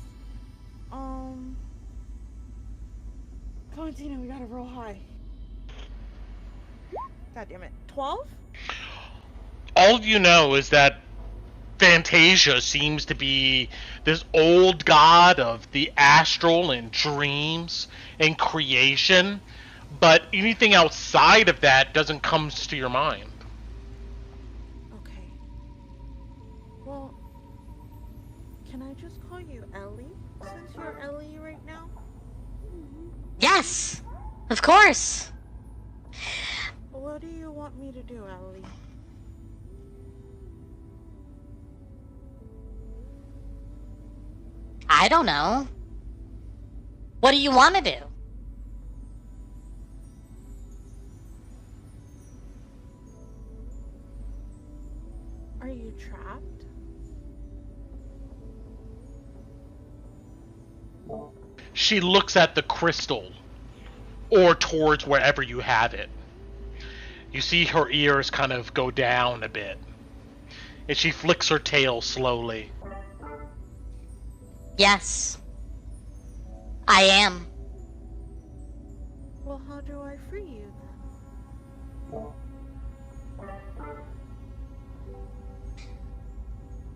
Come on, Tina, we gotta roll high. God damn it. 12? All you know is that Fantasia seems to be this old god of the astral and dreams and creation, but anything outside of that doesn't come to your mind. Okay. Well, can I just call you Ellie, since you're Ellie right now? Yes, of course. What do you want me to do, Ellie? I don't know. What do you want to do? Are you trapped? She looks at the crystal, or towards wherever you have it. You see her ears kind of go down a bit, and she flicks her tail slowly. Yes. I am. Well, how do I free you then?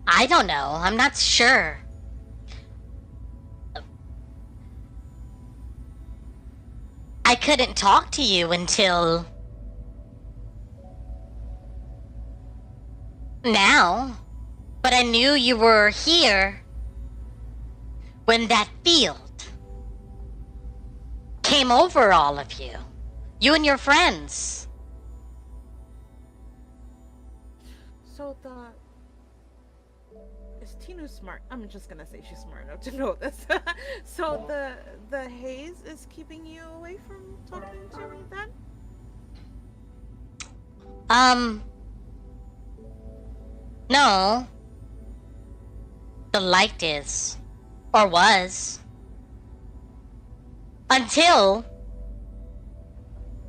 I don't know. I'm not sure. I couldn't talk to you until now, but I knew you were here when that field came over all of you. You and your friends. So Tinnu's smart. I'm just gonna say she's smart enough to know this. So the haze is keeping you away from talking to me then? No. The light is. Or was. Until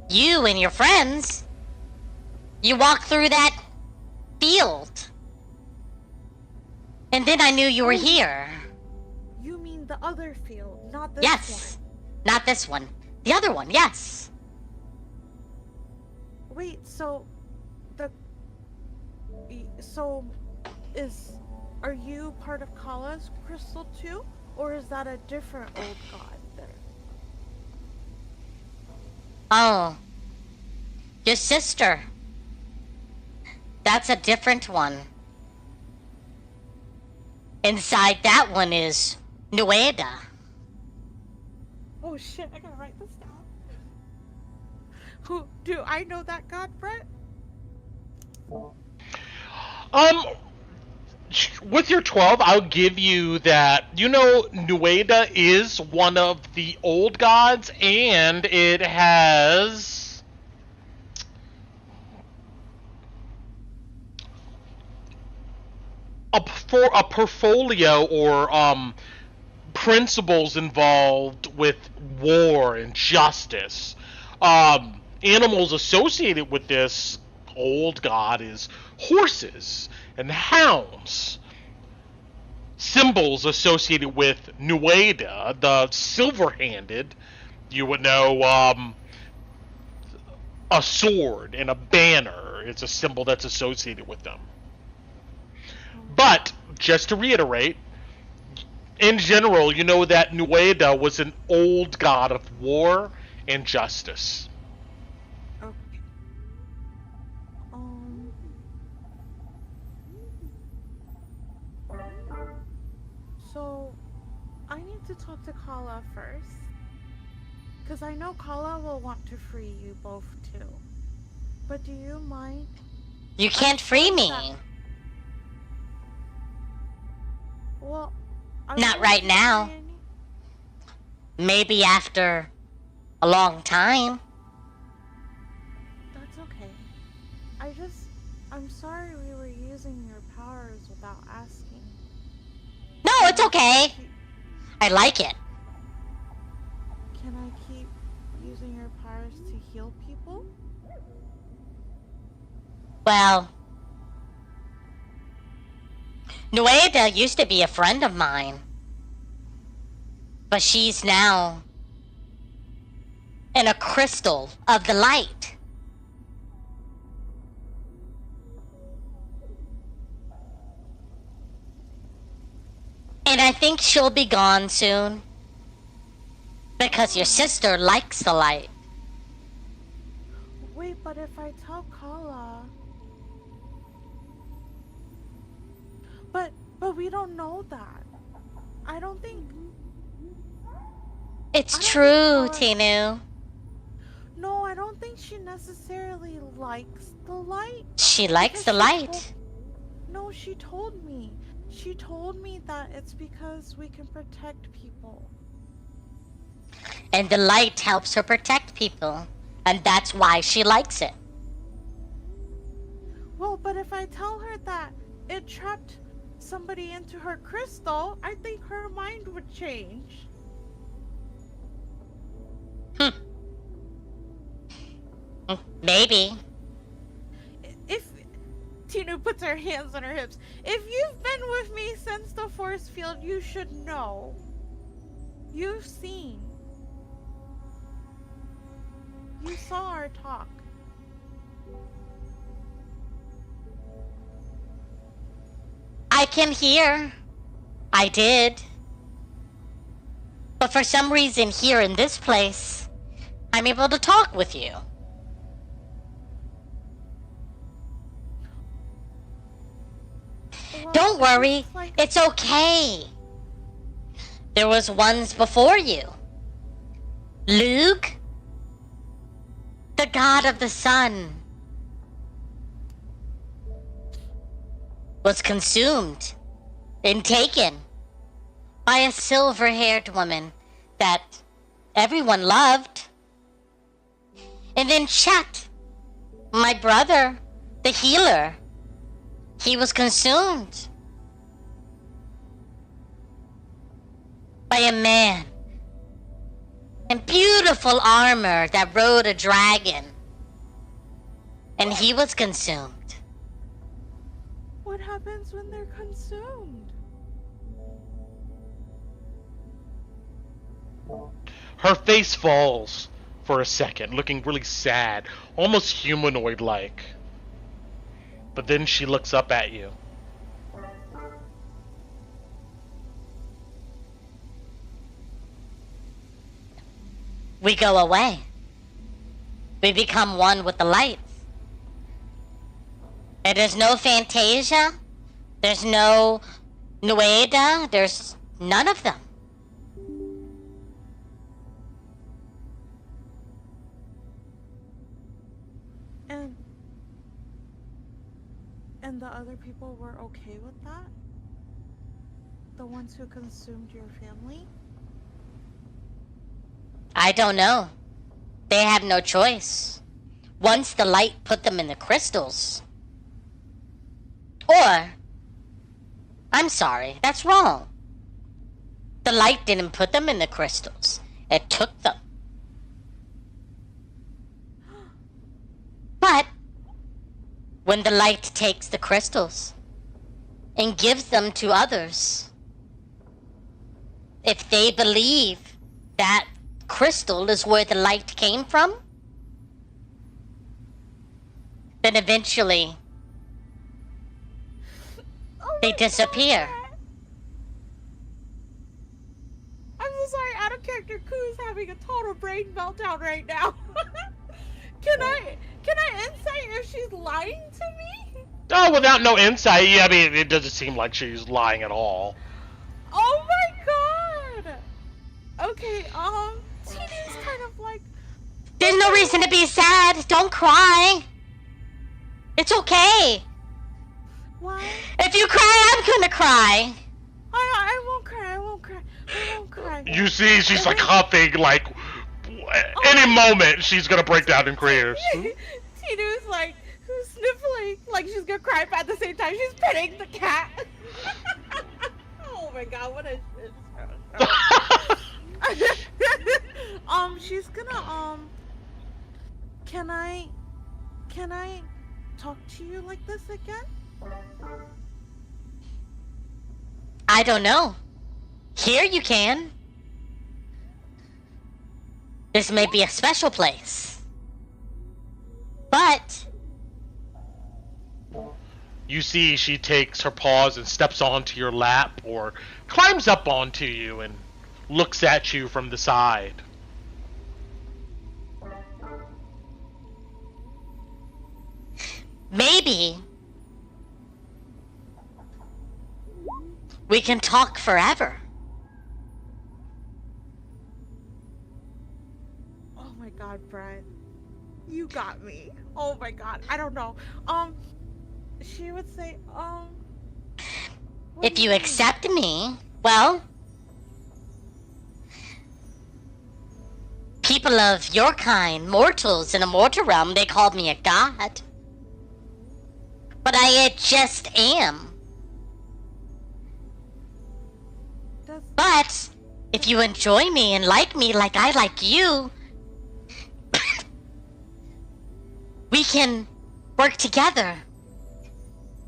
you and your friends, you walked through that field. And then I knew you were here. You mean the other field, not this Yes. Not this one. The other one, yes. one? Wait, so are you part of Kala's crystal too? Or is that a different old god there? Oh. Your sister. That's a different one. Inside that one is Nueda. Oh shit, I gotta write this down. Who do I know that god, Brett? With your 12, I'll give you that, Nueda is one of the old gods, and it has a portfolio or principles involved with war and justice. Animals associated with this old god is horses and hounds. Symbols associated with Nueda, the silver-handed, you would know a sword and a banner. It's a symbol that's associated with them. But, just to reiterate, in general, you know that Nueda was an old god of war and justice. Okay. So, I need to talk to Kala first. Because I know Kala will want to free you both too. But do you mind? You can't free me. Well, not right now. Maybe after a long time. That's okay. I'm sorry we were using your powers without asking. No, it's okay. I like it. Can I keep using your powers to heal people? Well, Nueda used to be a friend of mine. But she's now in a crystal of the light. And I think she'll be gone soon. Because your sister likes the light. Wait, but if I tell Kala... But we don't know that. I don't think... It's true, Tinnu. No, I don't think she necessarily likes the light. She likes the light. No, she told me. She told me that it's because we can protect people. And the light helps her protect people. And that's why she likes it. Well, but if I tell her that it trapped somebody into her crystal, I think her mind would change. Maybe. If Tinnu puts her hands on her hips, if you've been with me since the force field, you should know. You've seen. You saw our talk. I can hear. I did. But for some reason here in this place, I'm able to talk with you. Well, Don't worry, it's okay. There was ones before you. Luke, the god of the sun, was consumed and taken by a silver-haired woman that everyone loved. And then Chet, my brother, the healer, he was consumed by a man in beautiful armor that rode a dragon, and he was consumed. What happens when they're consumed? Her face falls for a second, looking really sad, almost humanoid-like. But then she looks up at you. We go away. We become one with the lights. And there's no Fantasia. There's no Nueda. There's none of them. And the other people were okay with that? The ones who consumed your family? I don't know. They have no choice. Once the light put them in the crystals. Or, I'm sorry, that's wrong. The light didn't put them in the crystals. It took them. But, when the light takes the crystals and gives them to others, if they believe that crystal is where the light came from, then eventually they disappear. I'm so sorry, out of character, Ku's having a total brain meltdown right now. Can I insight if she's lying to me? Oh, without no insight, yeah, I mean, it doesn't seem like she's lying at all. Oh my god! Okay, Tinnu's kind of like... There's no reason to be sad. Don't cry. It's okay. Why? If you cry, I'm gonna cry. I won't cry, I won't cry. You see, she's like huffing, like, any moment she's gonna break down in tears. Tinnu's like sniffling, like she's gonna cry, but at the same time she's petting the cat. Oh my god, what a shit show. She's gonna, can I talk to you like this again? I don't know. Here you can. This may be a special place. But... You see she takes her paws and steps onto your lap or climbs up onto you and looks at you from the side. Maybe we can talk forever. Oh my god, Brett. You got me. Oh my god, I don't know. She would say, if you accept me, well, people of your kind, mortals in a mortal realm, they called me a god. But I just am. But if you enjoy me and like me like I like you, we can work together.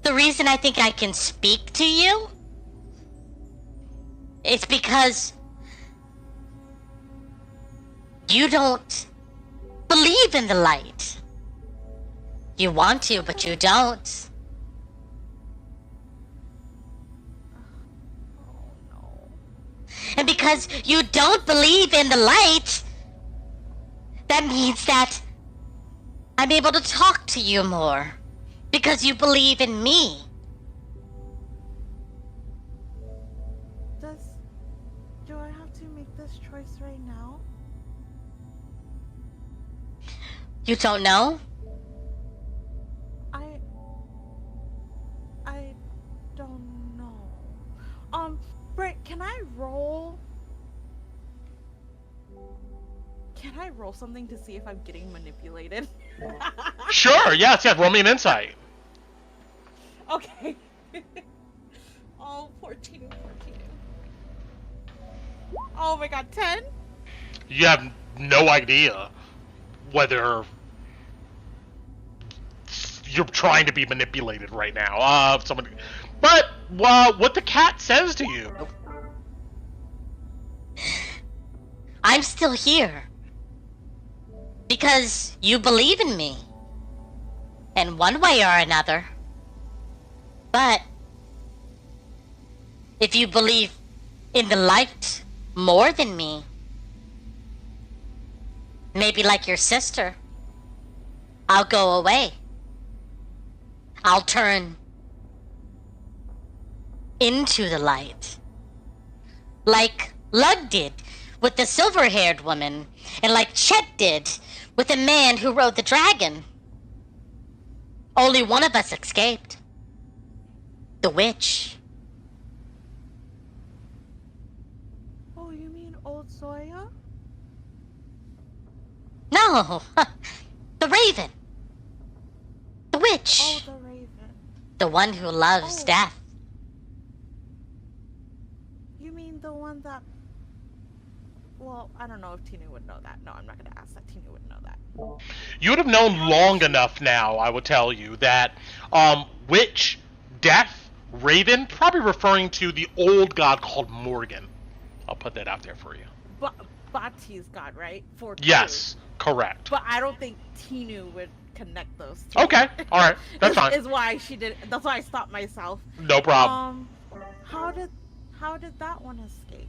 The reason I think I can speak to you is because you don't believe in the light. You want to, but you don't. And because you don't believe in the light, that means that I'm able to talk to you more. Because you believe in me. Do I have to make this choice right now? You don't know? I don't know. I roll? Can I roll something to see if I'm getting manipulated? Sure, yes, roll me an insight. Okay. Oh, poor Tinnu. Oh my god, 10? You have no idea whether you're trying to be manipulated right now. But what the cat says to you. I'm still here. Because you believe in me. In one way or another. But if you believe in the light more than me, maybe like your sister, I'll go away. I'll turn into the light. Like Lug did with the silver-haired woman, and like Chet did with the man who rode the dragon. Only one of us escaped. The witch. Oh, you mean old Zoya? No! The raven. The witch. Oh, the raven. The one who loves death. You mean the one that... Well, I don't know if Tinnu would know that. No, I'm not going to ask that. Tinnu would know that. You would have known long enough now, I would tell you, that witch, death, raven, probably referring to the old god called Morgan. I'll put that out there for you. Bati's god, right? Yes, correct. But I don't think Tinnu would connect those two. Okay, alright, that's fine. Is why she did. That's why I stopped myself. No problem. How did that one escape?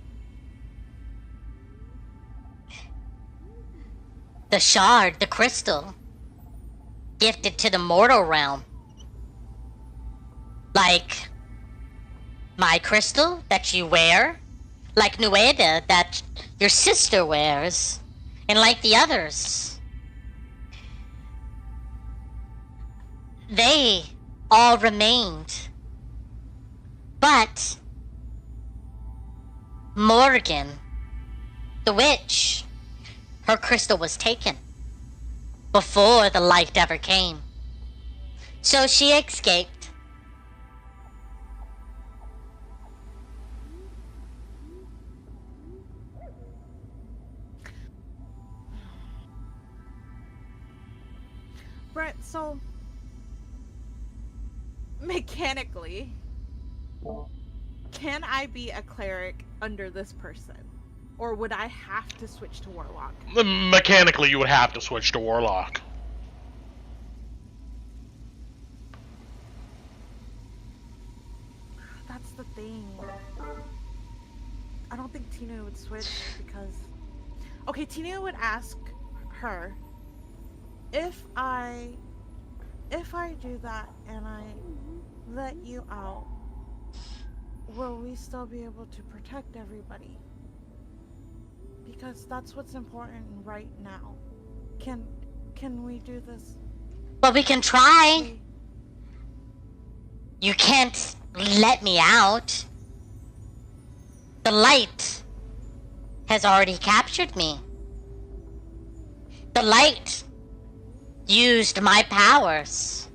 The shard, the crystal, gifted to the mortal realm. Like my crystal that you wear, like Nueda that your sister wears, and like the others. They all remained. But Morgan, the witch, her crystal was taken before the light ever came. So she escaped. Right, so mechanically, can I be a cleric under this person? Or would I have to switch to Warlock? Mechanically, you would have to switch to Warlock. That's the thing. I don't think Tinnu would switch because... Okay, Tinnu would ask her, if I do that and I let you out, will we still be able to protect everybody? Because that's what's important right now. Can we do this? Well, we can try. You can't let me out. The light has already captured me. The light used my powers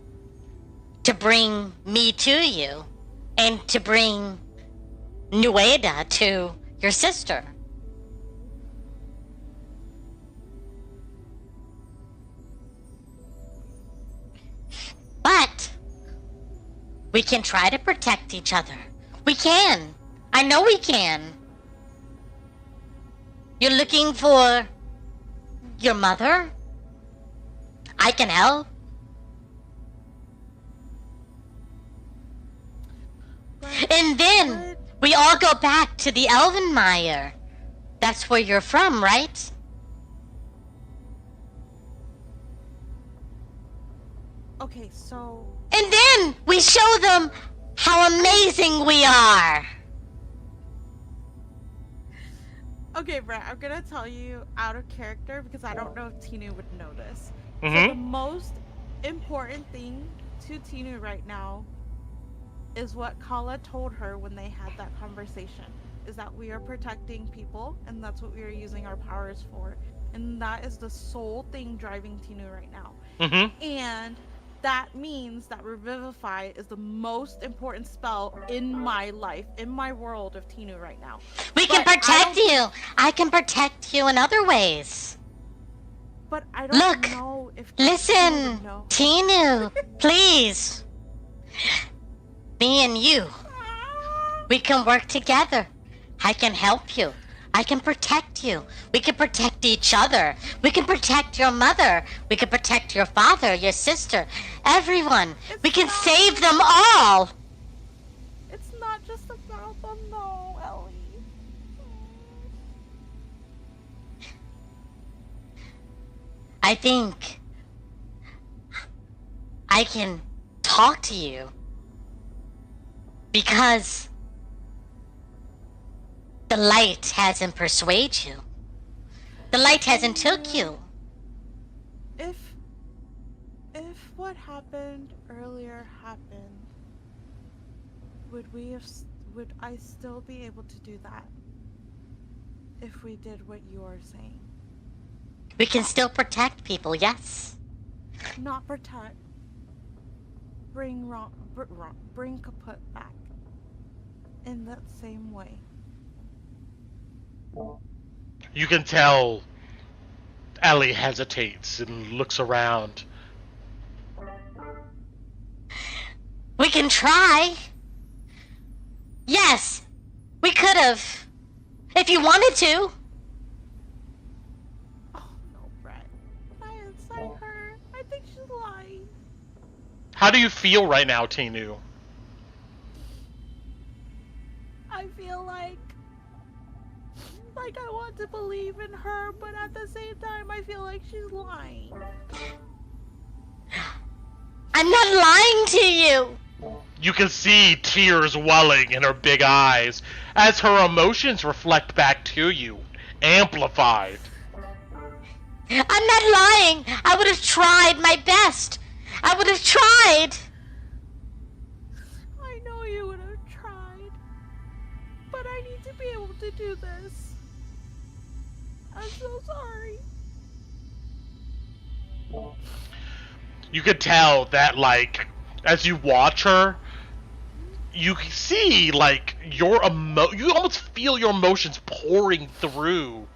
to bring me to you and to bring Nueda to your sister. But we can try to protect each other. We can. I know we can. You're looking for your mother? I can help. And then we all go back to the Elvenmire. That's where you're from, right? Okay, so... And then we show them how amazing we are. Okay, Brett, I'm gonna tell you out of character because I don't know if Tinnu would know this. Mm-hmm. So the most important thing to Tinnu right now is what Kala told her when they had that conversation. is that we are protecting people, and that's what we are using our powers for. And that is the sole thing driving Tinnu right now. Mm-hmm. And that means that Revivify is the most important spell in my life, in my world of Tinnu right now. We can protect you. I can protect you in other ways. But I don't know if listen, Tinnu, please. Me and you, we can work together. I can help you. I can protect you. We can protect each other. We can protect your mother. We can protect your father, your sister, everyone. We can save them all. It's not just about them, though, Ellie. I think I can talk to you because the light hasn't persuaded you. The light hasn't took you. If what happened earlier happened, would I still be able to do that? If we did what you are saying? We can still protect people, yes. Not protect. Bring Kaput back. In that same way. You can tell Ellie hesitates and looks around. We can try. Yes, we could have. If you wanted to. Oh no, Brett. I inside her. I think she's lying. How do you feel right now, Tinnu? I feel like I want to believe in her, but at the same time I feel like she's lying. I'm not lying to you. You can see tears welling in her big eyes as her emotions reflect back to you, amplified. I'm not lying. I would have tried my best. I would have tried. I know you would have tried, but I need to be able to do this. I'm so sorry. You could tell that, like, as you watch her, you see, like, you almost feel your emotions pouring through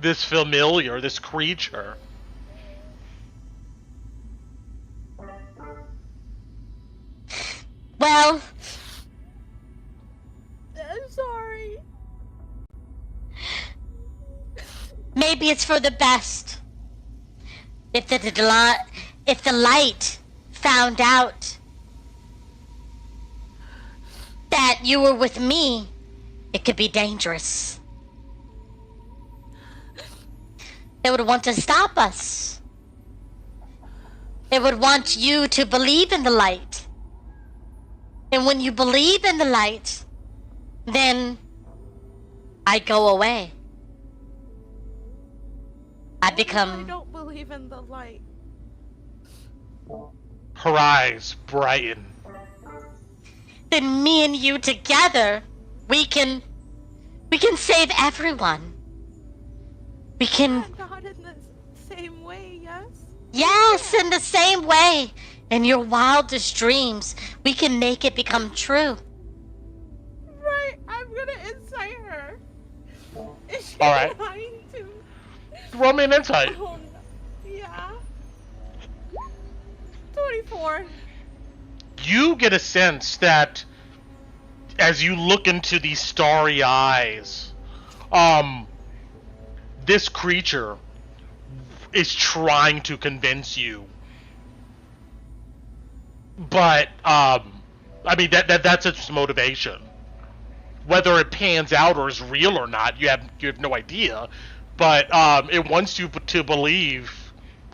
this familiar, this creature. Well, I'm sorry. Maybe it's for the best. If the light found out that you were with me, it could be dangerous. It would want to stop us. It would want you to believe in the light. And when you believe in the light, then I go away. I don't believe in the light. Her eyes brighten. Then me and you together, we can save everyone. We can. Not in the same way, yes? Yes, in the same way. In your wildest dreams, we can make it become true. Right, I'm gonna incite her. Is she Alright. lying to me? Roll me an insight. Oh, no. Yeah. 24. You get a sense that as you look into these starry eyes, this creature is trying to convince you. But, I mean, that's its motivation. Whether it pans out or is real or not, you have no idea. But, it wants you to believe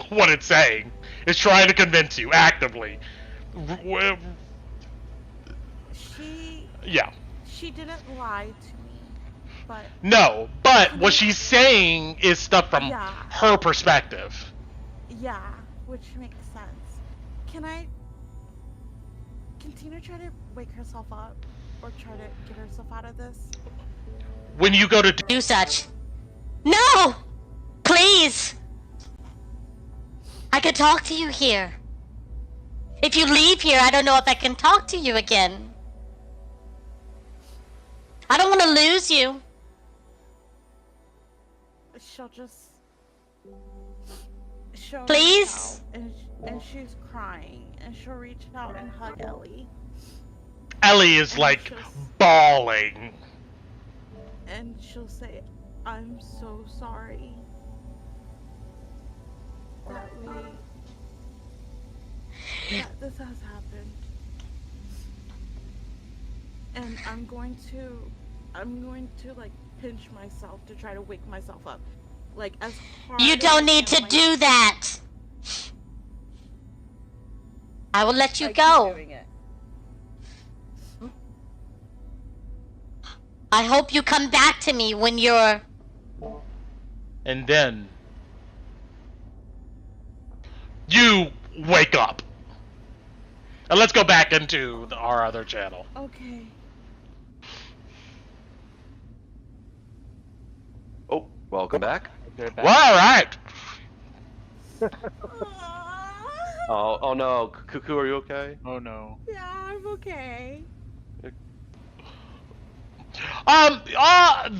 what it's saying. It's trying to convince you, actively. Yeah. She didn't lie to me, but... No, but what she's saying is stuff from her perspective. Yeah, which makes sense. Can Tinnu try to wake herself up? Or try to get herself out of this? when you go to do such. No! Please! I could talk to you here. If you leave here, I don't know if I can talk to you again. I don't want to lose you. She'll Please? reach out, and she's crying, and she'll reach out and hug Ellie. Ellie is like bawling. And she'll say, I'm so sorry that this has happened. And I'm going to like pinch myself to try to wake myself up. Like as hard You as don't I need can, to like, do that. I will let you I keep go. doing it. I hope you come back to me when you're... And then you wake up. And let's go back into our other channel. Okay. Oh, welcome back. Well, all right. Oh no, Cuckoo, are you okay? Oh no. Yeah, I'm okay.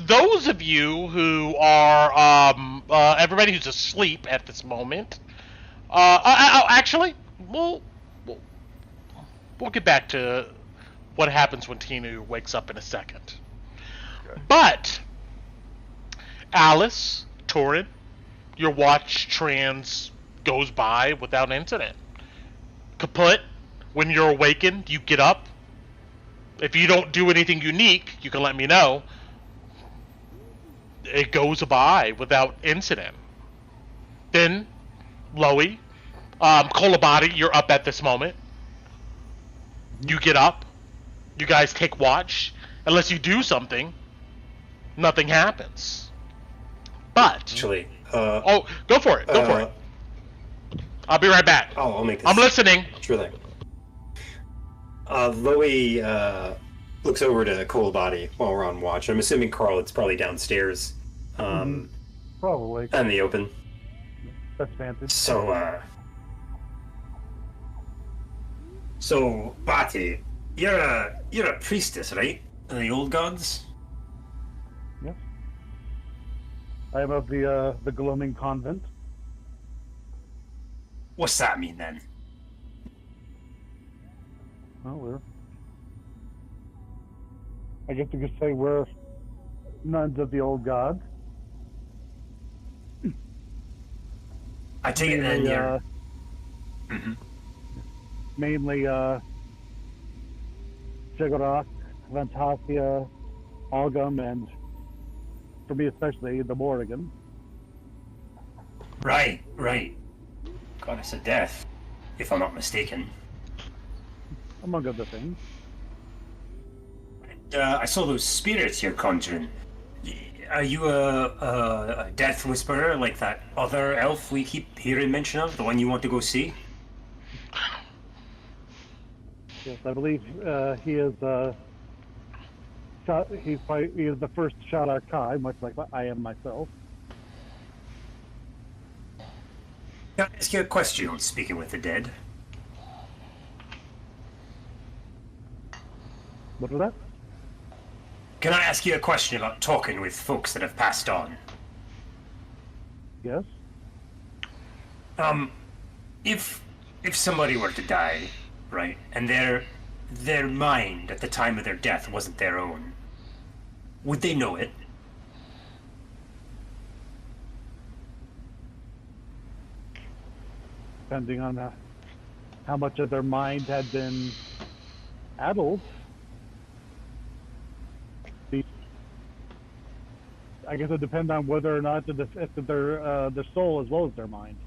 Those of you who are, everybody who's asleep at this moment, actually, we'll get back to what happens when Tinnu wakes up in a second. Okay. But, Alice, Torren, your watch trans goes by without incident. Kaput, when you're awakened, you get up. If you don't do anything unique, you can let me know. It goes by without incident. Then, Lowie, Kolabati, you're up at this moment. You get up. You guys take watch. Unless you do something, nothing happens. But... Actually, oh, go for it. Go for it. I'll be right back. I'll make this. I'm listening. Sure thing. Lowie looks over to Kolabati while we're on watch. I'm assuming Carl, it's probably downstairs. Probably. In the open. That's fancy. So, Bati, you're a priestess, right? Of the old gods? Yes. I am of the Gloaming Convent. What's that mean then? Well, I guess you could say we're nuns of the old gods. I take it then you're... Mainly, Shigarok, Fantasia, Algum, and for me especially, the Morrigan. Right. Goddess of Death, if I'm not mistaken. Among other things. I saw those spirits you're conjuring. Are you a death whisperer like that other elf we keep hearing mention of? The one you want to go see? Yes, I believe he is he is the first Shadar Kai, much like I am myself. Can I ask you a question on speaking with the dead? What was that? Can I ask you a question about talking with folks that have passed on? Yes. If somebody were to die, right, and their mind at the time of their death wasn't their own, would they know it? Depending on how much of their mind had been addled. I guess it depends on whether or not if their soul as well as their mind.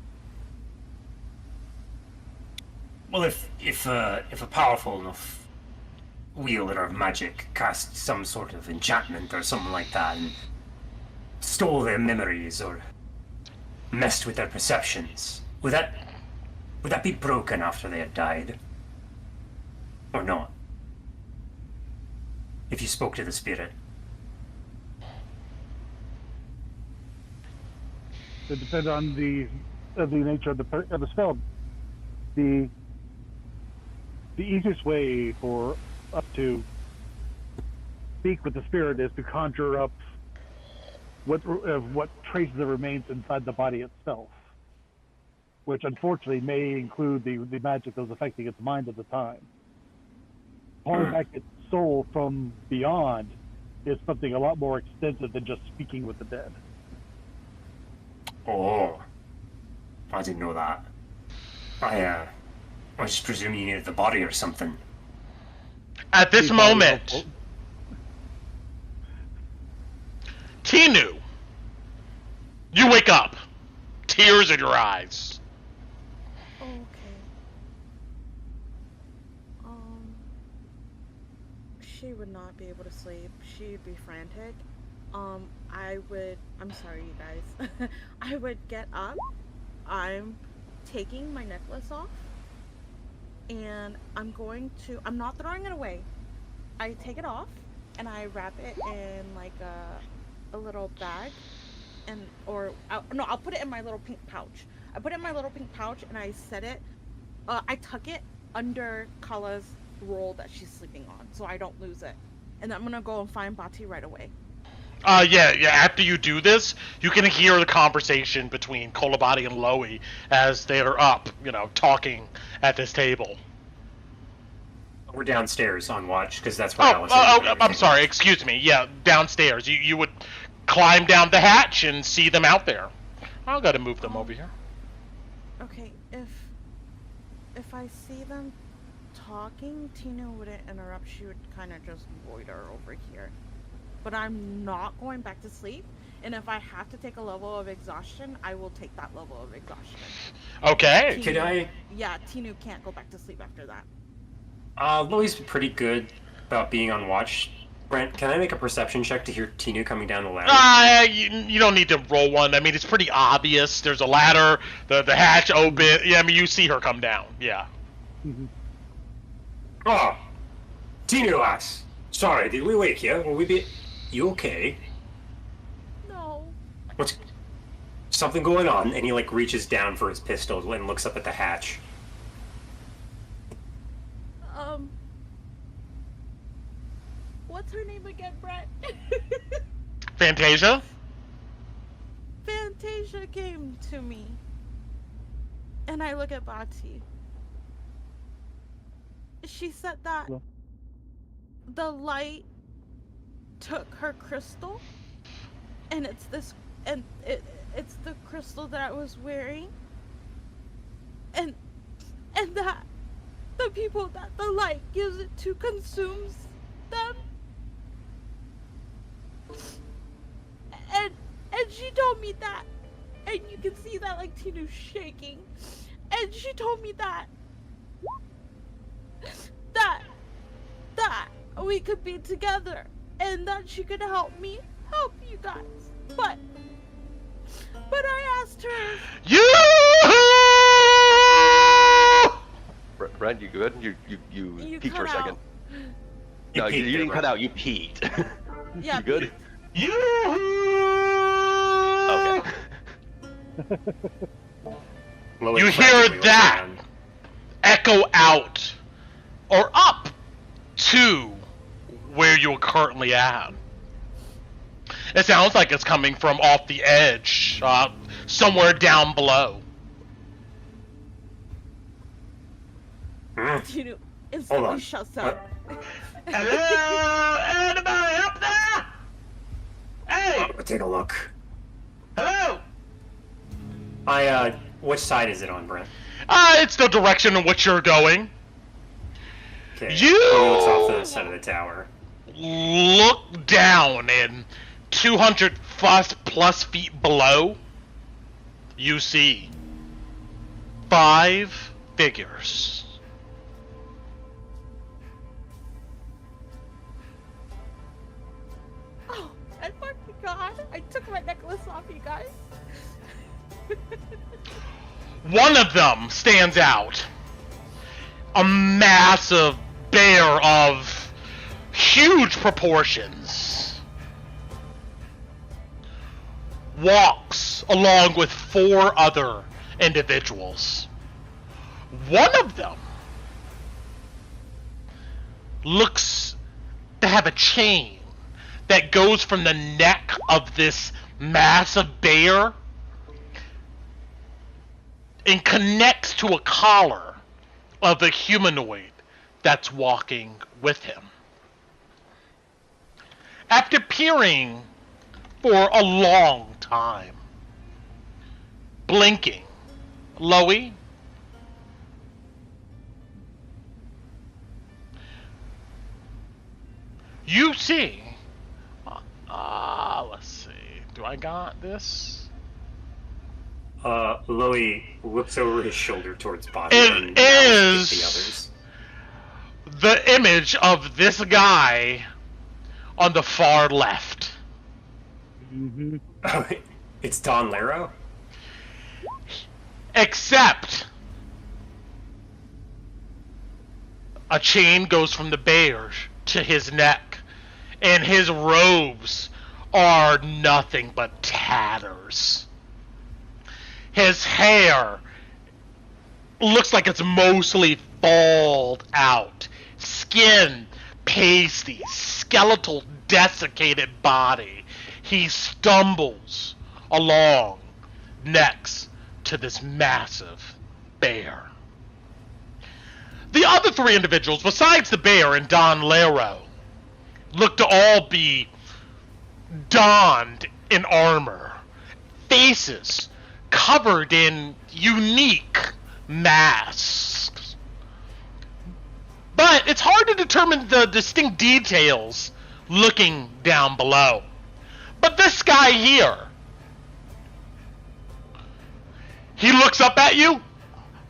Well, if a powerful enough wielder of magic cast some sort of enchantment or something like that and stole their memories or messed with their perceptions, would that be broken after they had died? Or not? If you spoke to the spirit? It depends on the nature of the spell. The easiest way for us to speak with the spirit is to conjure up what traces it remains inside the body itself, which unfortunately may include the magic that was affecting its mind at the time. Calling back its soul from beyond is something a lot more extensive than just speaking with the dead. Oh, I didn't know that. I just presumed you needed the body or something. At this moment, Tinnu, you wake up, tears in your eyes. Okay. She would not be able to sleep. She'd be frantic. I'm sorry, you guys. I would get up. I'm taking my necklace off. And I'm not throwing it away. I take it off and I wrap it in like a little bag. I'll put it in my little pink pouch. I put it in my little pink pouch and I set it, I tuck it under Kala's roll that she's sleeping on so I don't lose it. And I'm gonna go and find Bati right away. Yeah, after you do this, you can hear the conversation between Kolabati and Lowie as they are up, talking at this table. We're downstairs on watch, because that's where Alice is. I'm sorry, excuse me. Yeah, downstairs. You would climb down the hatch and see them out there. I'll gotta move them over here. Okay, if I see them talking, Tinnu wouldn't interrupt. She would kind of just loiter over here. But I'm not going back to sleep, and if I have to take a level of exhaustion, I will take that level of exhaustion. Okay. Yeah, Tinnu can't go back to sleep after that. Lowie's pretty good about being on watch. Brent, can I make a perception check to hear Tinnu coming down the ladder? You don't need to roll one. I mean, it's pretty obvious. There's a ladder, the hatch open. Yeah, I mean, you see her come down. Yeah. Mm-hmm. Oh, Tinnu lass. Sorry, did we wake you? Will we be... You okay? No. What's... Something going on? And he, reaches down for his pistol and looks up at the hatch. What's her name again, Brett? Fantasia? Fantasia came to me. And I look at Bati. She said that the light took her crystal, and it's the crystal that I was wearing, and that the people that the light gives it to consumes them, and she told me that, and you can see that Tinnu's shaking, and she told me that we could be together, and that she could help me help you guys. But I asked her. Brent, you good? You peeked for a second. Out. No, you didn't cut out. You peeked. Yeah. You good? Okay. You hear that echo out or up to where you're currently at. It sounds like it's coming from off the edge, somewhere down below. Tinnu instantly shuts up. Hello? Anybody up there? Hey! Take a look. Hello? Which side is it on, Brent? It's the direction in which you're going. Okay. You looks off the side of the tower. Look down, and 200 plus feet below, you see 5 figures. Oh, I fucking God! I took my necklace off, you guys. One of them stands out. A massive bear of huge proportions walks appears along with 4 other individuals. One of them looks to have a chain that goes from the neck of this massive bear and connects to a collar of a humanoid that's walking with him. After peering for a long time, blinking, Lowie, you see, let's see, do I got this? Lowie looks over his shoulder towards Bobby It and is the others. The image of this guy on the far left. Mm-hmm. It's Don Laro? Except a chain goes from the bear to his neck, and his robes are nothing but tatters. His hair looks like it's mostly bald out. Skin pasty, skeletal, desiccated body. He stumbles along next to this massive bear. The other 3 individuals, besides the bear and Don Laro, look to all be donned in armor, faces covered in unique masks. But it's hard to determine the distinct details looking down below. But this guy here, he looks up at you.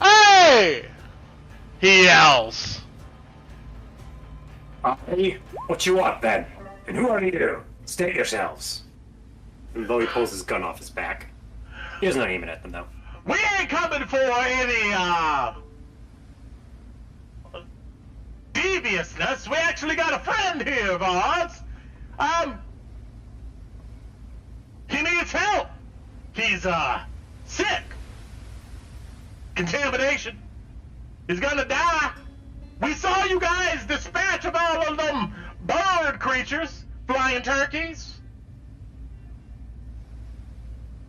Hey! He yells. Hey, what you want then? And who are you? State yourselves. And Lowie pulls his gun off his back. He doesn't aim it at them though. We ain't coming for any, deviousness. We actually got a friend here of ours. He needs help. He's, sick. Contamination. He's gonna die. We saw you guys dispatch of all of them bird creatures, flying turkeys.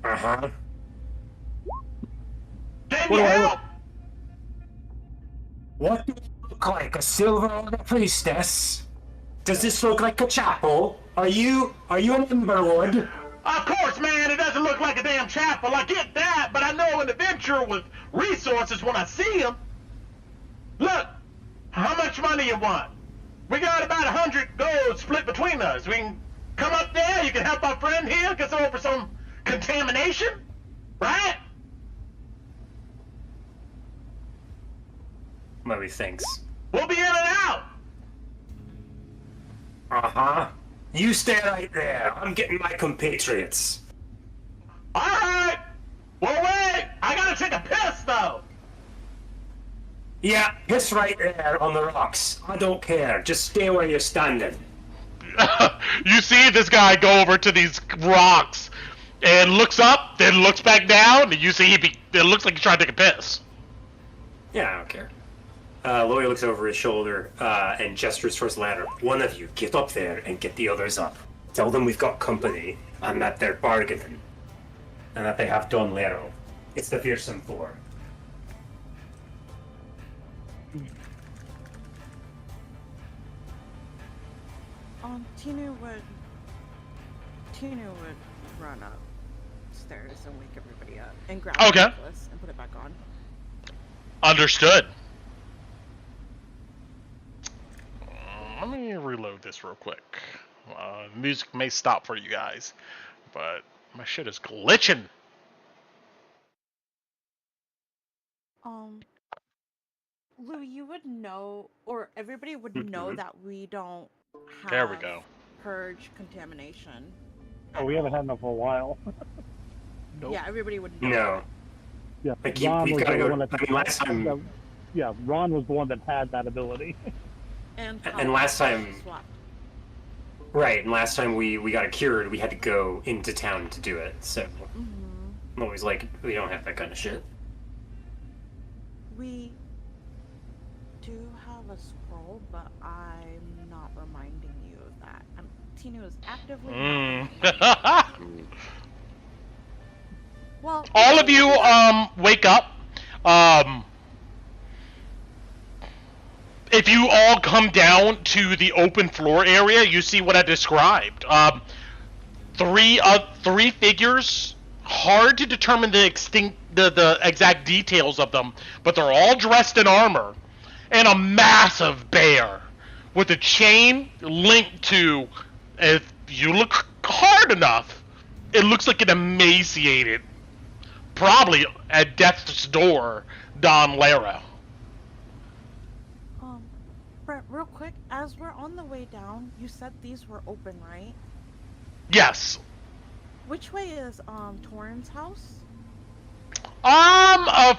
Uh-huh. Can you help? What do you look like? A silver order priestess? Does this look like a chapel? Are you an Emberwood? Of course, man, it doesn't look like a damn chapel. I get that, but I know an adventurer with resources when I see him. Look, how much money you want? We got about 100 gold split between us. We can come up there, you can help our friend here, get over some contamination, right? Lowie thinks. We'll be in and out. Uh-huh. You stay right there. I'm getting my compatriots. All right. Well, wait. I gotta take a piss, though. Yeah, piss right there on the rocks. I don't care. Just stay where you're standing. You see this guy go over to these rocks and looks up, then looks back down, and you see it looks like he's trying to take a piss. Yeah, I don't care. Lowie looks over his shoulder and gestures towards the ladder. One of you, get up there and get the others up. Tell them we've got company and that they're bargaining. And that they have Don Laro. It's the Fearsome Four. Tinnu would run upstairs and wake everybody up and grab the necklace and put it back on. Understood. Let me reload this real quick. Music may stop for you guys, but my shit is glitching. Lou, you would know, or everybody would know that we don't have There we go. purge contamination. Oh, we haven't had enough for a while. Nope. Yeah, everybody would know. No. Yeah, Like, Ron we've was gotta the go. one that. I mean, last time. Yeah, Ron was the one that had that ability. And last time. swapped. Right, and last time we got it cured, we had to go into town to do it, so. Mm-hmm. Lowie's like, we don't have that kind of shit. We do have a scroll, but I'm not reminding you of that. Tinnu is actively. Well, all of you wake up. If you all come down to the open floor area, you see what I described. Three figures. Hard to determine the exact details of them, but they're all dressed in armor, and a massive bear with a chain linked to. If you look hard enough, it looks like an emaciated, probably at death's door, Don Lara. Brett, real quick, as we're on the way down, you said these were open, right? Yes. Which way is Torren's house?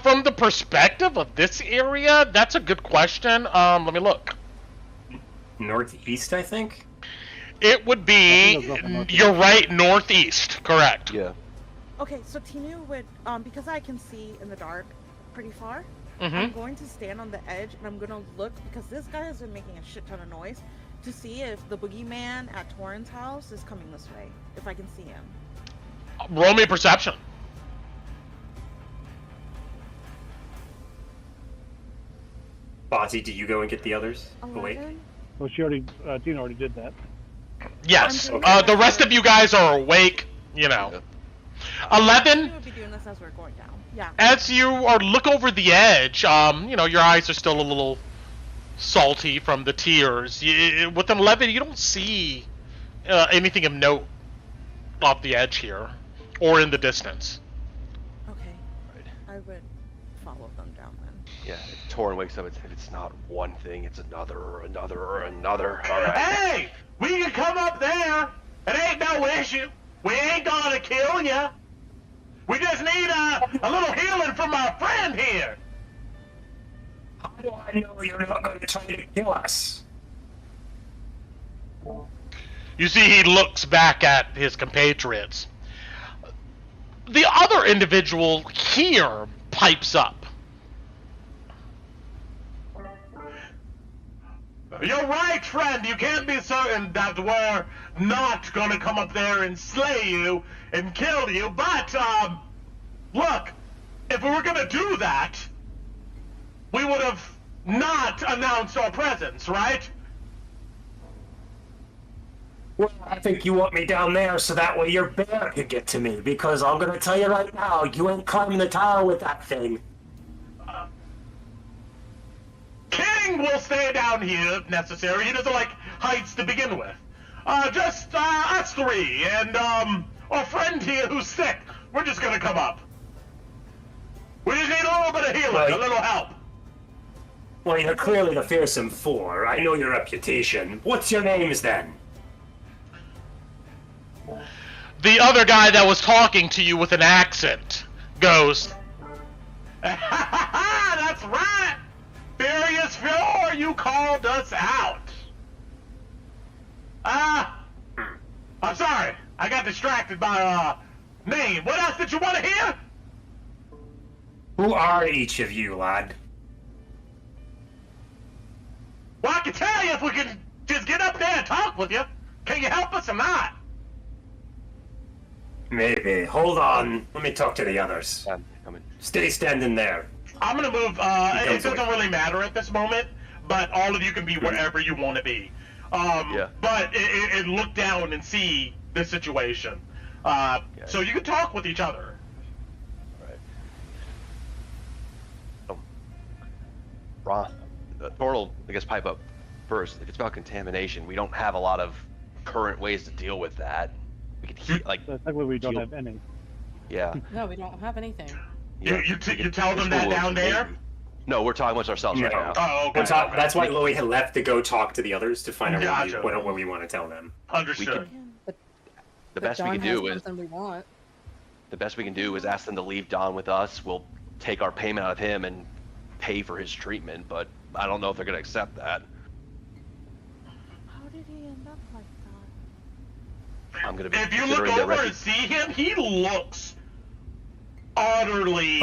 From the perspective of this area, that's a good question. Let me look. Northeast, I think? It would be, you're right, northeast, correct. Yeah. Okay, so Tinnu would, because I can see in the dark pretty far, Mm-hmm. I'm going to stand on the edge and I'm going to look, because this guy has been making a shit ton of noise, to see if the boogeyman at Torren's house is coming this way, if I can see him. Roll me perception. Bozzy, do you go and get the others? 11? Awake? Well, she already, Tina already did that. Yes. Okay. The rest of you guys are awake, you know. 11, We would be doing this as we're going down. Yeah. as you look over the edge, you know, your eyes are still a little salty from the tears. With an 11, you don't see anything of note off the edge here, or in the distance. Okay. Right. I would follow them down then. Yeah, if Torren wakes up, it's not one thing, it's another. All right. Hey! We can come up there! It ain't no issue! We ain't gonna kill ya! We just need a little healing from our friend here! How do I know you're not going to try to kill us? You see he looks back at his compatriots. The other individual here pipes up. You're right, friend. You can't be certain that we're not gonna come up there and slay you and kill you, but, look, if we were gonna do that, we would have not announced our presence, right? Well, I think you want me down there so that way your bear can get to me, because I'm going to tell you right now, you ain't climbing the tower with that thing. King will stay down here if necessary. He doesn't like heights to begin with. Just us three, and, our friend here who's sick. We're just gonna come up. We just need a little bit of healing, Right. a little help. Well, you're clearly the fearsome four. I know your reputation. What's your names then? The other guy that was talking to you with an accent goes, That's right! Furious Fjord, you called us out. I'm sorry. I got distracted by, name. What else did you want to hear? Who are each of you, lad? Well, I can tell you if we can just get up there and talk with you. Can you help us or not? Maybe. Hold on. Let me talk to the others. Coming. Stay standing there. I'm gonna move, it doesn't really matter at this moment, but all of you can be wherever you want to be. But it look down and see the situation. So you can talk with each other. Ron, Thor will, I guess, pipe up first. If it's about contamination, we don't have a lot of current ways to deal with that. We could like. Technically, we don't have any. Yeah. No, we don't have anything. Yeah. You tell them that down there? No, we're talking amongst ourselves right now. Oh, okay. That's why Lowie had left to go talk to the others to find out Gotcha. what we want to tell them. Understood. The best we can do is something we want. the best we can do is ask them to leave Don with us. We'll take our payment out of him and pay for his treatment, but I don't know if they're gonna accept that. How did he end up like that? I'm gonna be If you look considering the over and see him, he looks utterly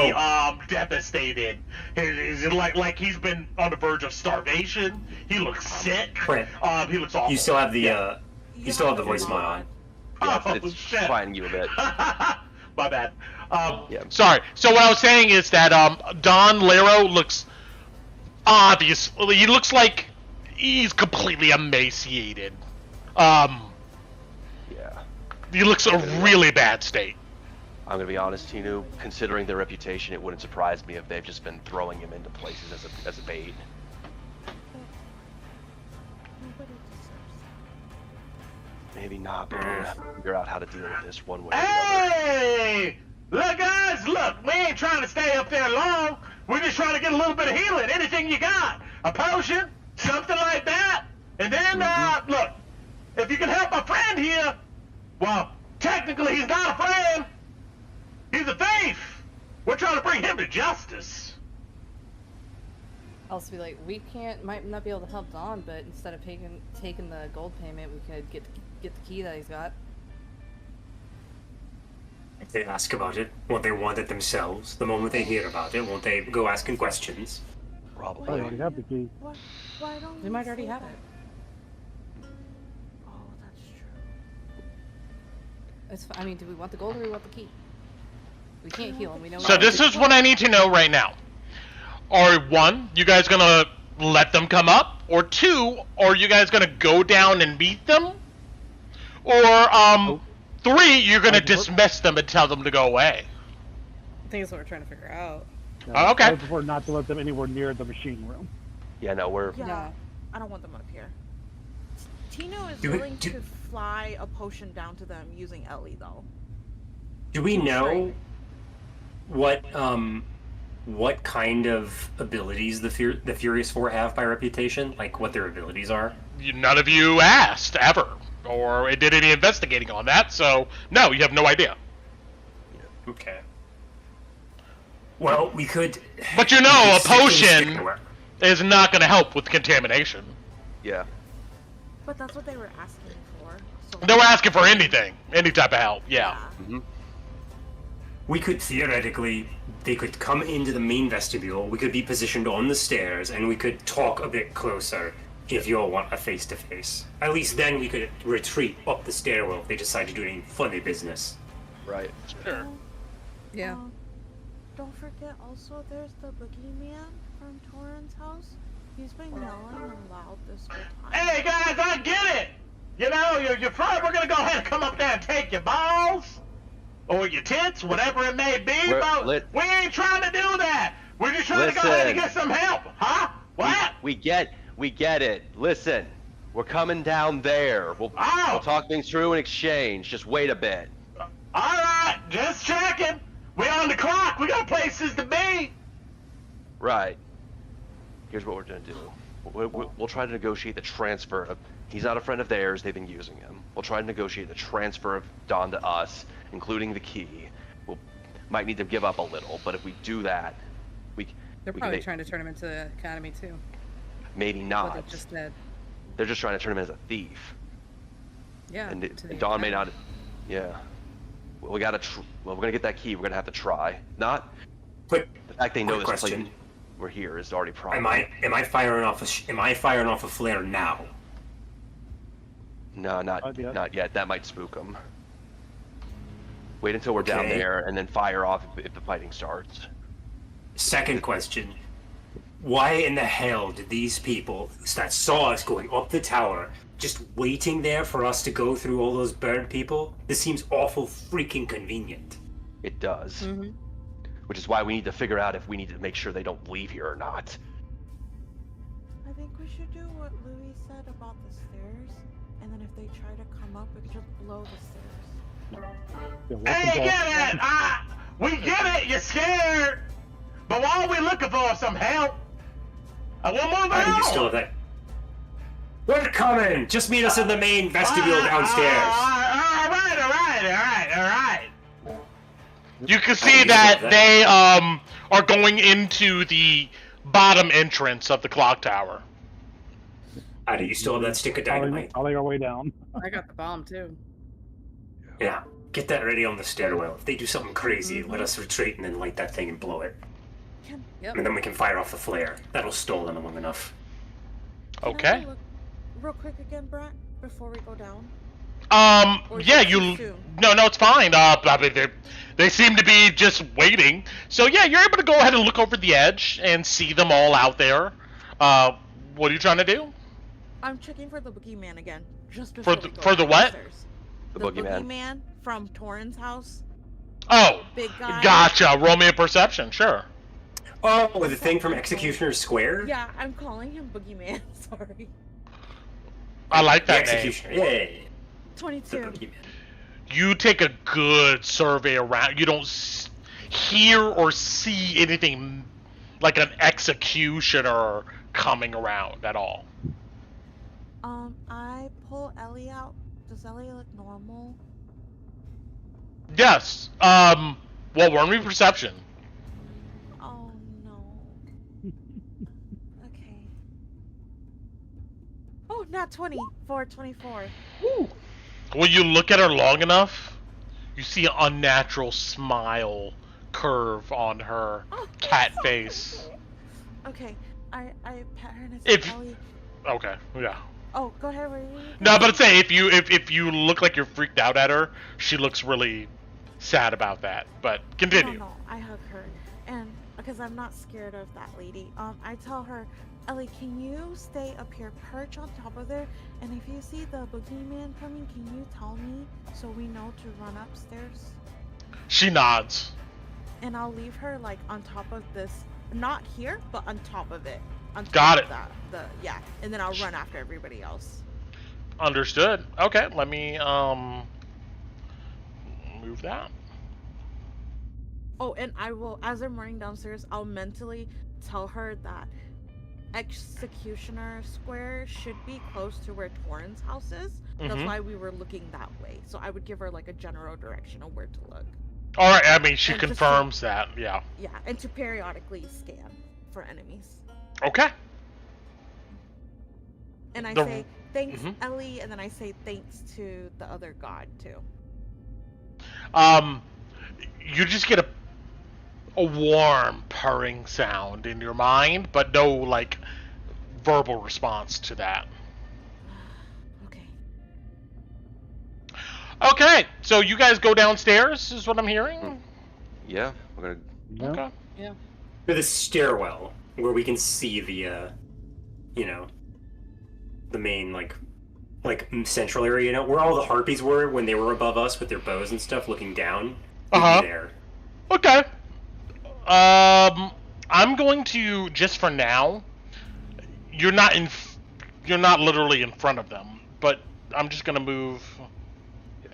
devastated. Is it like he's been on the verge of starvation? He looks sick. Wait. He looks awful. You still have the you still have the voicemail on. Yeah, Oh, it's shit. flying you a bit. My bad. Yeah. Sorry. So what I was saying is that Don Lero looks obviously he looks like he's completely emaciated. Yeah. He looks a really bad state. I'm gonna be honest, Tinnu. Considering their reputation, it wouldn't surprise me if they've just been throwing him into places as a bait. Maybe not, but we're gonna have to figure out how to deal with this one way or another. Hey! Look, guys, look, we ain't trying to stay up there long. We're just trying to get a little bit of healing. Anything you got. A potion, something like that. And then, look, if you can help my friend here, well, technically he's not a friend. He's a thief. We're trying to bring him to justice. I'll also be like, we might not be able to help Don, but instead of taking the gold payment, we could get the key that he's got. If they ask about it, won't they want it themselves? The moment they hear about it, won't they go asking questions? I Probably. already have the key. Why don't They might already say have that? it. Oh, that's true. It's. I mean, do we want the gold or do we want the key? We can't heal him. We know. So this is what I need to know right now. Are one, you guys gonna let them come up? Or two, are you guys gonna go down and meet them? Or three, you're gonna dismiss them and tell them to go away. I think that's what we're trying to figure out. Oh, okay. I would prefer not to let them anywhere near the machine room. Yeah, no, we're. Yeah, No. I don't want them up here. Tinnu is Do we- willing to fly a potion down to them using Ellie, though. Do we know what kind of abilities the Furious Four have by reputation? Like what their abilities are? None of you asked ever, or did any investigating on that. So no, you have no idea. Okay. Well, we could. But you we know, a could stick potion nowhere. is not going to help with contamination. Yeah. But that's what they were asking for. So They were asking for anything, any type of help. Yeah. Mm-hmm. We could theoretically, they could come into the main vestibule. We could be positioned on the stairs, and we could talk a bit closer if you all want a face-to-face. At least then we could retreat up the stairwell if they decide to do any funny business. Right. Sure. Yeah. Don't forget also there's the boogeyman from Torren's house. He's been yelling and loud this whole time. Hey, guys, I get it. You know, you're probably we're gonna go ahead and come up there and take your balls. Or your tits, whatever it may be, but we ain't trying to do that. We're just trying to go ahead and get some help, huh? What? We get it. Listen, we're coming down there. We'll talk things through and exchange. Just wait a bit. All right, just checking. We on the clock. We got places to be. Right. Here's what we're gonna do. We'll try to negotiate the transfer of. He's not a friend of theirs. They've been using him. We'll try to negotiate the transfer of Don to us, including the key. We'll might need to give up a little, but if we do that, They're probably trying to turn him into the academy too. Maybe What not. they just did. They're just trying to turn him as a thief. Yeah. And to the Don may academy. not. Yeah. Well, we gotta. Well, we're gonna get that key. We're gonna have to try. Not. Quick. The fact they know quick this place question. we're here is already problem. Am I firing off a flare now? No, not yet. That might spook them. Wait until we're down Okay. there and then fire off if the fighting starts. Second question. Why in the hell did these people that saw us going up the tower just waiting there for us to go through all those bird people? This seems awful freaking convenient. It does. Mm-hmm. Which is why we need to figure out if we need to make sure they don't leave here or not. I think we should do what Lowie said about the stairs, and then if they try to come up, we could just blow the stairs. Hey, get it! We get it! You're scared! But while we're looking for some help, we'll move How do you on! still have that? We're coming! Just meet us in the main vestibule downstairs. All right. You can see that they are going into the bottom entrance of the clock tower. How do you still have that stick of dynamite? I'll lay our way down. I got the bomb too. Yeah. Get that ready on the stairwell. If they do something crazy, let us retreat and then light that thing and blow it. Yep. And then we can fire off the flare. That'll stall them long enough. Can I Okay. look real quick again, Brett, before we go down? Or is Yeah, it too you. soon? No, it's fine. I mean, they seem to be just waiting. So yeah, you're able to go ahead and look over the edge and see them all out there. What are you trying to do? I'm checking for the boogeyman again, just For before we go for the what? downstairs. The The boogeyman. boogeyman from Torren's house. Oh, Big guy. gotcha. Roll me a perception, sure. Oh, the thing from Executioner's Square? Yeah, I'm calling him boogeyman. Sorry. I like The that name. Executioner. Yeah. The 22. boogeyman. You take a good survey around. You don't hear or see anything like an executioner coming around at all. I pull Ellie out. Does Ellie look normal? Yes. Well, roll me perception. Oh no. Okay. Oh, not 20. 424. When you look at her long enough, you see an unnatural smile curve on her cat so face. cool. Okay, I pat her and I say, If- Ellie. Okay, yeah. Oh, go ahead. Where are you? No, but I'd say if you look like you're freaked out at her, she looks really sad about that. But continue. No, I hug her, and because I'm not scared of that lady. I tell her, Ellie, can you stay up here, perch on top of there, and if you see the boogeyman coming, can you tell me so we know to run upstairs? She nods. And I'll leave her like on top of this, not here, but on top of it. On top Got of it. That, yeah, and then I'll run after everybody else. Understood. Okay, let me move that. Oh, and I will, as I'm running downstairs, I'll mentally tell her that Executioner Square should be close to where Torren's house is. That's Mhm. why we were looking that way. So I would give her like a general direction of where to look. All right. I mean, she And just confirms that. Yeah. Yeah, and to periodically scan for enemies. Okay. And I The- say, thanks, Mhm. Ellie, and then I say thanks to the other god, too. You just get a warm purring sound in your mind, but no like verbal response to that. Okay. Okay, so you guys go downstairs, is what I'm hearing. Yeah, we're gonna. Yeah. Okay. To the stairwell, where we can see the, the main, like central area, where all the harpies were when they were above us with their bows and stuff looking down. We'd be Uh-huh. there. Okay. I'm going to, just for now, you're not literally in front of them, but I'm just gonna move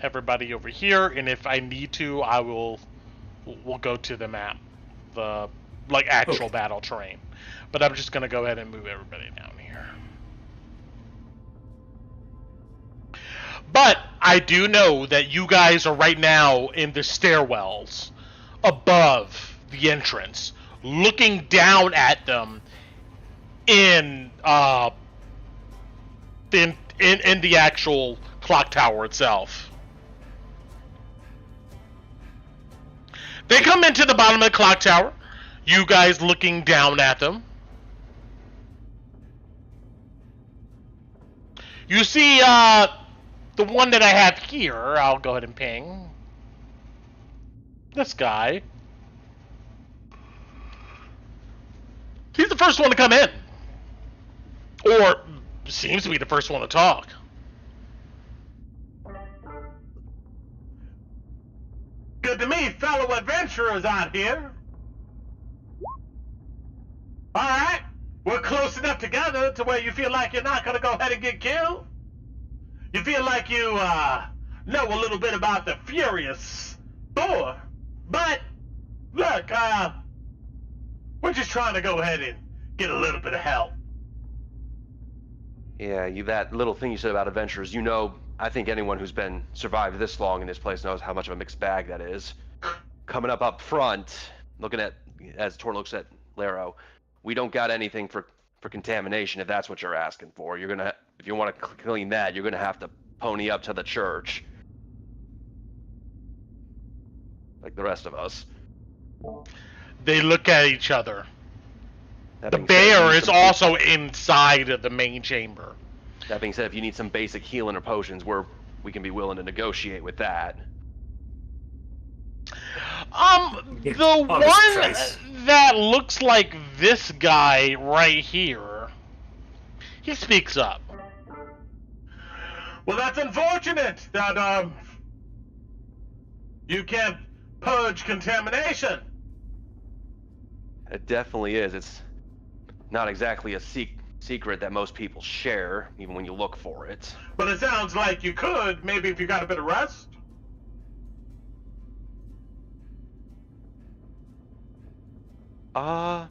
everybody over here, and if I need to, we'll go to the map, the actual Okay. battle terrain. But I'm just gonna go ahead and move everybody down here. But I do know that you guys are right now in the stairwells above the entrance, looking down at them in the actual clock tower itself. They come into the bottom of the clock tower, you guys looking down at them. You see the one that I have here, I'll go ahead and ping. This guy. He's the first one to come in. Or seems to be the first one to talk. Good to meet fellow adventurers out here. Alright, we're close enough together to where you feel like you're not gonna go ahead and get killed. You feel like you, know a little bit about the furious Thor. But, look, we're just trying to go ahead and get a little bit of help. Yeah, that little thing you said about adventurers. I think anyone who's been survived this long in this place knows how much of a mixed bag that is. Coming up front, looking at, as Tor looks at Laro, we don't got anything for contamination, if that's what you're asking for. If you want to clean that, you're gonna have to pony up to the church. like the rest of us. They look at each other. That The being said, if you bear need is some- also inside of the main chamber. That being said, if you need some basic healing or potions, we can be willing to negotiate with that. The one Christ. that looks like this guy right here, he speaks up. Well, that's unfortunate that you can't purge contamination. It definitely is. It's not exactly a secret that most people share, even when you look for it. But it sounds like you could, maybe if you got a bit of rest. Yeah,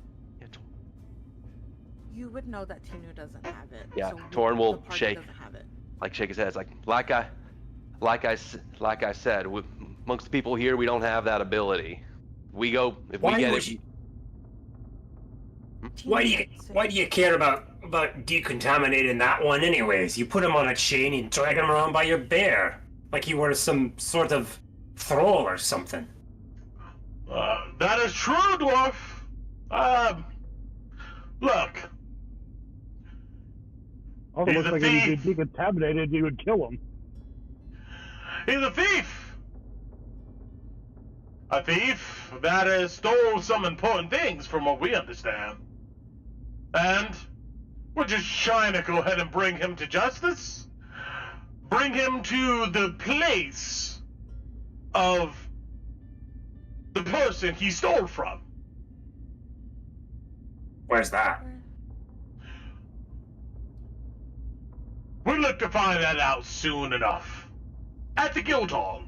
You would know that Tinnu doesn't have it. Yeah, so Torren will the party shake. Doesn't have it. like shake his head. It's like I said, amongst the people here, we don't have that ability. We go if we get it. Why do you care about decontaminating that one anyways? You put him on a chain and drag him around by your bear like he were some sort of thrall or something. That is true, dwarf. Look. Also He's looks a like if you thief. decontaminated, you would kill him. He's a thief. A thief that has stole some important things from what we understand. And we're just trying to go ahead and bring him to justice. Bring him to the place of the person he stole from. Where's that? We'll look to find that out soon enough. At the guild hall.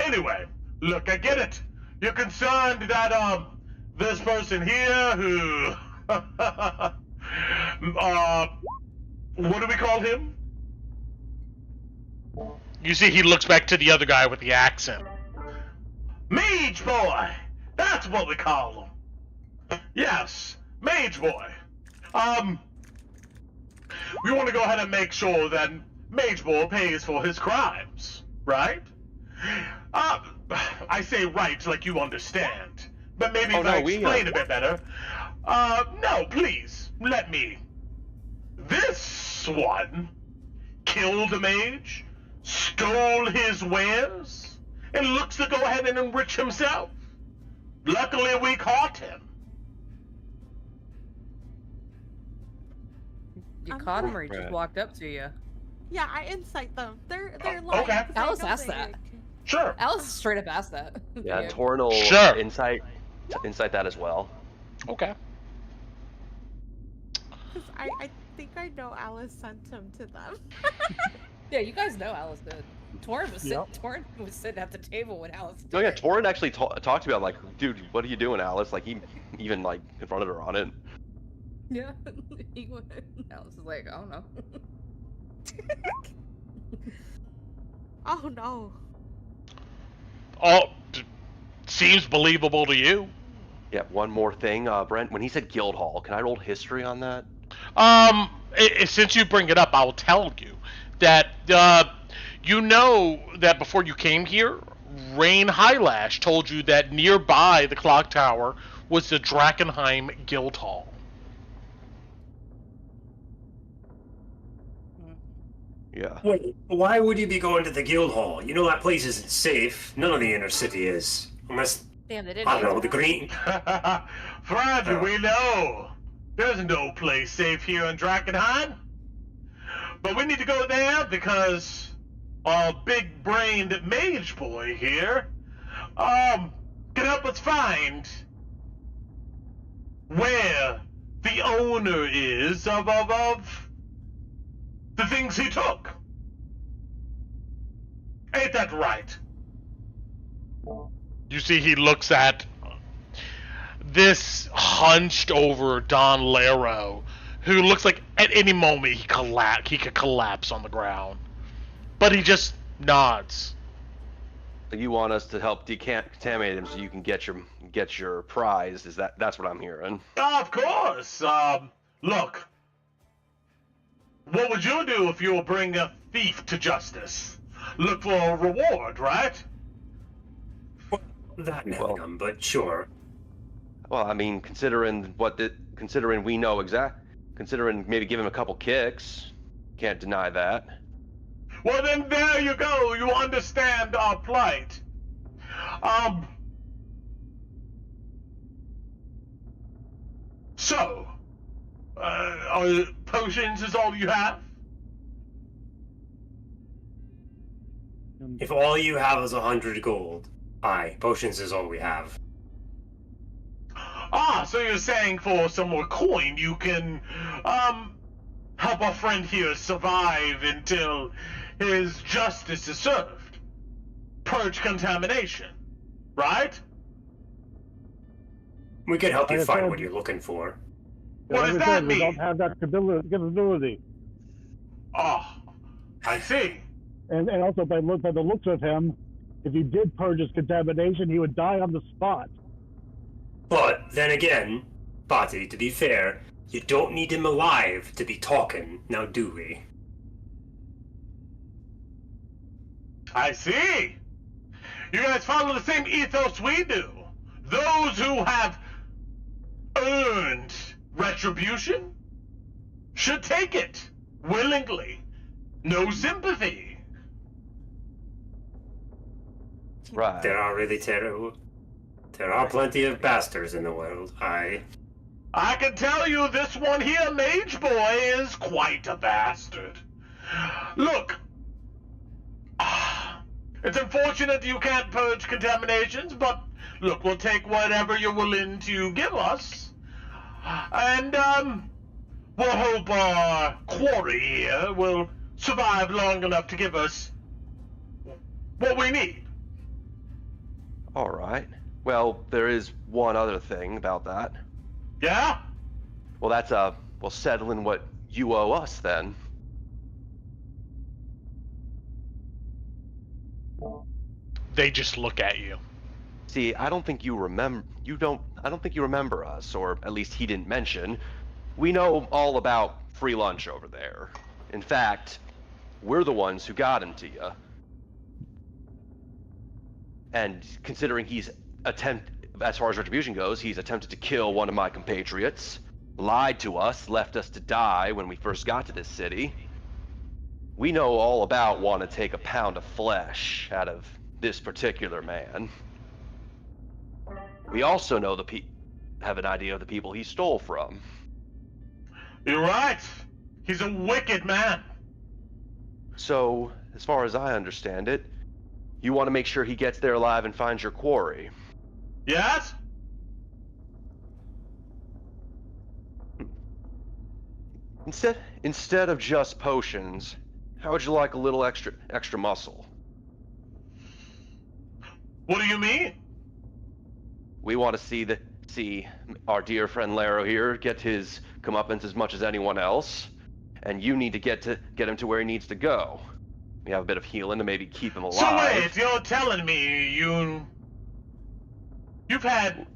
Anyway, look, I get it. You're concerned that, this person here who... what do we call him? You see, he looks back to the other guy with the accent. Mage Boy! That's what we call him. Yes, Mage Boy. We want to go ahead and make sure that Mage Boy pays for his crimes, right? I say right like you understand, but maybe if I explain a bit better. No, please, let me. This one killed a mage, stole his wares, and looks to go ahead and enrich himself. Luckily, we caught him. You caught him or he just walked up to you? Yeah, I incite them. They're lying. Okay. 'cause I Alice know asked they- that. Sure. Alice straight up asked that. Yeah, Torren will Sure. insight that as well. Okay. 'Cause I think I know Alice sent him to them. Yeah, you guys know Alice did. Torren was Yep. sitting at the table when Alice did. Oh yeah, Torren actually talked to me about, like, dude, what are you doing, Alice? Like, he even, like, confronted her on it. Yeah. Alice is like, oh no. Oh no. Oh, seems believable to you. Yeah, one more thing, Brent, when he said guild hall, can I roll history on that? Since you bring it up, I'll tell you that you know that before you came here, Rain Highlash told you that nearby the clock tower was the Drakkenheim Guild Hall. Yeah. Wait, why would you be going to the guild hall? You know that place isn't safe. None of the inner city is. Unless, Damn, they didn't. I don't know, answer the that. green... Fred, we know. There's no place safe here in Drakkenheim. But we need to go there because our big-brained mage boy here, can help us find where the owner is of the things he took. Ain't that right? You see, he looks at this hunched over Don Lero, who looks like at any moment he could collapse on the ground, but he just nods. So you want us to help decontaminate him so you can get your prize? That's what I'm hearing? Of course. Look. what would you do if you bring a thief to justice? Look for a reward, right? That but sure. Well, I mean, considering we know considering maybe give him a couple kicks, can't deny that. Well, then there you go. You understand our plight. So, potions is all you have? If all you have is 100 gold, aye, potions is all we have. Ah, so you're saying for some more coin you can, help our friend here survive until his justice is served. Purge contamination, right? We can help you find what you're looking for. What does that mean? We don't have that capability. Oh, I see. And also by the looks of him, if he did purge his contamination, he would die on the spot. But then again, Bati, to be fair, you don't need him alive to be talking, now do we? I see. You guys follow the same ethos we do. Those who have earned retribution should take it willingly. No sympathy. Right. There are really terrible. There are plenty of bastards in the world. I can tell you this one here, Mage Boy, is quite a bastard. Look, it's unfortunate you can't purge contaminations, but look, we'll take whatever you're willing to give us. And, we'll hope our quarry here will survive long enough to give us what we need. All right. Well, there is one other thing about that. Yeah? Well, that's we'll settle in what you owe us then. They just look at you. See, I don't think you remember. I don't think you remember us, or at least he didn't mention. We know all about free lunch over there. In fact, we're the ones who got him to you. And considering as far as retribution goes, he's attempted to kill one of my compatriots, lied to us, left us to die when we first got to this city. We know all about wanting to take a pound of flesh out of this particular man. We also know have an idea of the people he stole from. You're right. He's a wicked man. So, as far as I understand it, you want to make sure he gets there alive and finds your quarry. Yes? Instead of just potions, how would you like a little extra muscle? What do you mean? We want to see our dear friend Laro here get his comeuppance as much as anyone else, and you need to get him to where he needs to go. We have a bit of healing to maybe keep him alive. So wait, you're telling me you've had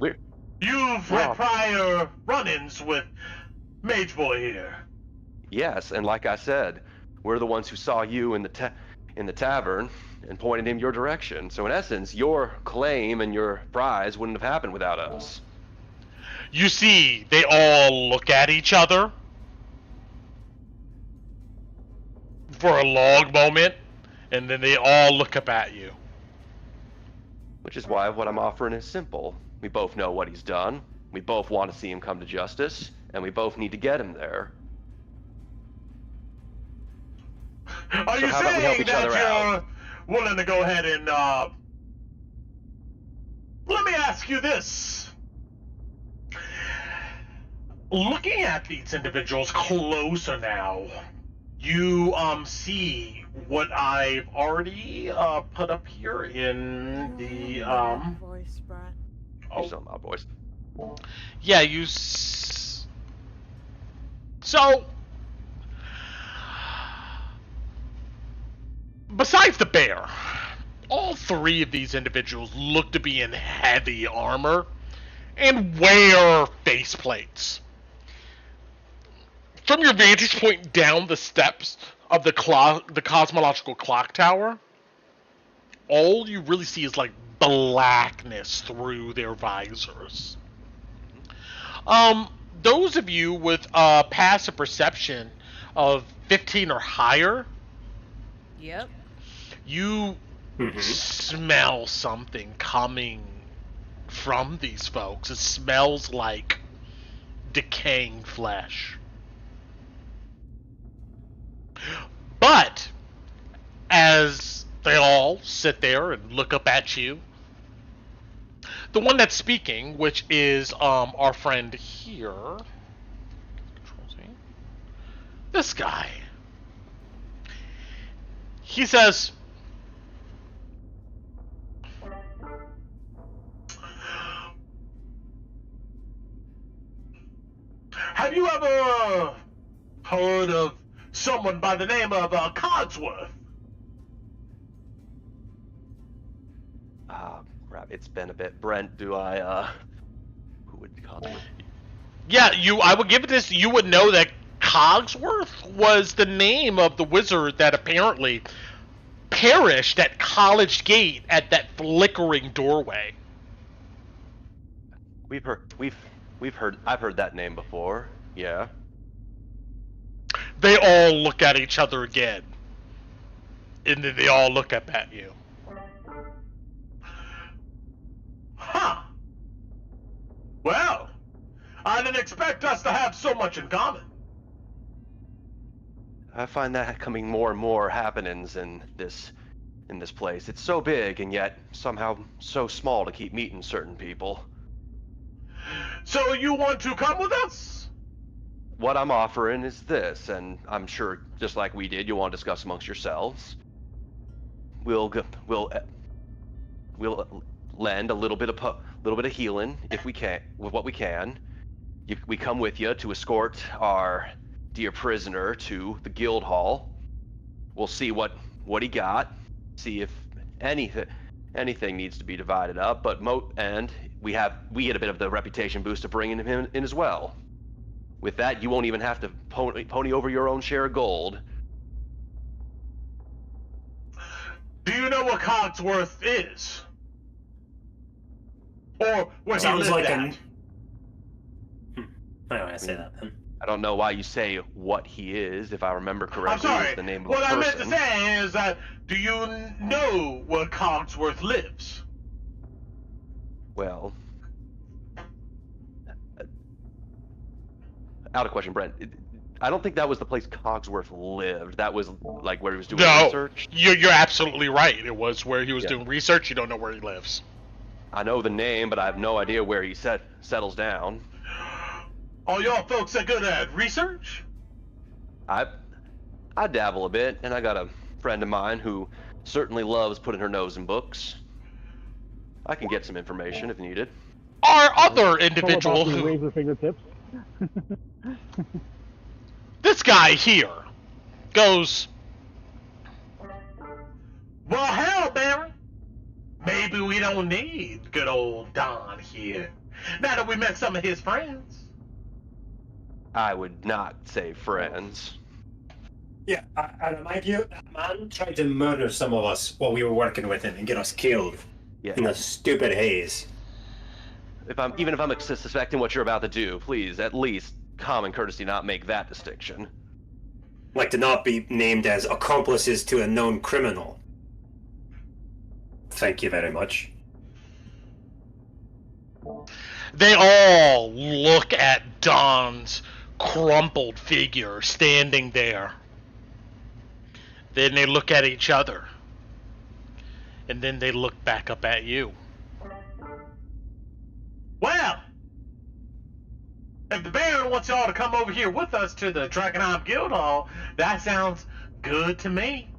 prior run-ins with Mage Boy here? Yes, and like I said, we're the ones who saw you in the tavern and pointed him your direction. So in essence, your claim and your prize wouldn't have happened without us. You see, they all look at each other for a long moment, and then they all look up at you. Which is why what I'm offering is simple. We both know what he's done, we both want to see him come to justice, and we both need to get him there. Are you saying that you're willing to go ahead and, let me ask you this. Looking at these individuals closer now, you, see what I've already, put up here in the, Voice, Brett. Oh. Still my voice. Yeah, So, besides the bear, all three of these individuals look to be in heavy armor and wear faceplates. from your vantage point down the steps of the Cosmological Clocktower, all you really see is like blackness through their visors. Those of you with passive perception of 15 or higher, Yep. you smell something coming from these folks. It smells like decaying flesh. But as they all sit there and look up at you, the one that's speaking, which is our friend here, this guy, he says, have you ever heard of someone by the name of Cogsworth? Crap, it's been a bit. Brent, do I, who would Cogsworth? Yeah, I would give it this. You would know that Cogsworth was the name of the wizard that apparently perished at College Gate at that flickering doorway. I've heard that name before. Yeah. They all look at each other again, and then they all look up at you. Huh. Well, I didn't expect us to have so much in common. I find that coming more and more happenings in this place. It's so big and yet somehow so small to keep meeting certain people. So you want to come with us? What I'm offering is this, and I'm sure just like we did, you'll want to discuss amongst yourselves. We'll lend a little bit of healing if we can, with what we can. We come with you to escort our dear prisoner to the guild hall. We'll see what he got, see if anything needs to be divided up. But we get a bit of the reputation boost of bringing him in as well. With that, you won't even have to pony over your own share of gold. Do you know what Cogsworth is? Or where he Sounds lived like at? I don't want to say that then. I don't know why you say what he is. If I remember correctly, I'm sorry. it's the name of What a I person. meant to say is that, do you know where Cogsworth lives? Well, out of question, Brent. I don't think that was the place Cogsworth lived. That was like where he was doing research. You're absolutely right. It was where he was doing research. You don't know where he lives. I know the name, but I have no idea where he settles down. Are y'all folks that good at research? I dabble a bit, and I got a friend of mine who certainly loves putting her nose in books. I can get some information if needed. Our other individual Kolabati who... razor fingertips. This guy here goes... Well, hell, Baron. Maybe we don't need good old Don here. Now that we met some of his friends. I would not say friends. Yeah, I remind you, that man tried to murder some of us while we were working with him and get us killed in the stupid haze. Even if I'm suspecting what you're about to do, please, at least common courtesy not make that distinction. Like to not be named as accomplices to a known criminal. Thank you very much. They all look at Don's crumpled figure standing there. Then they look at each other. And then they look back up at you. Well, if the Baron wants y'all to come over here with us to the Drakkenheim Guild Hall, that sounds good to me.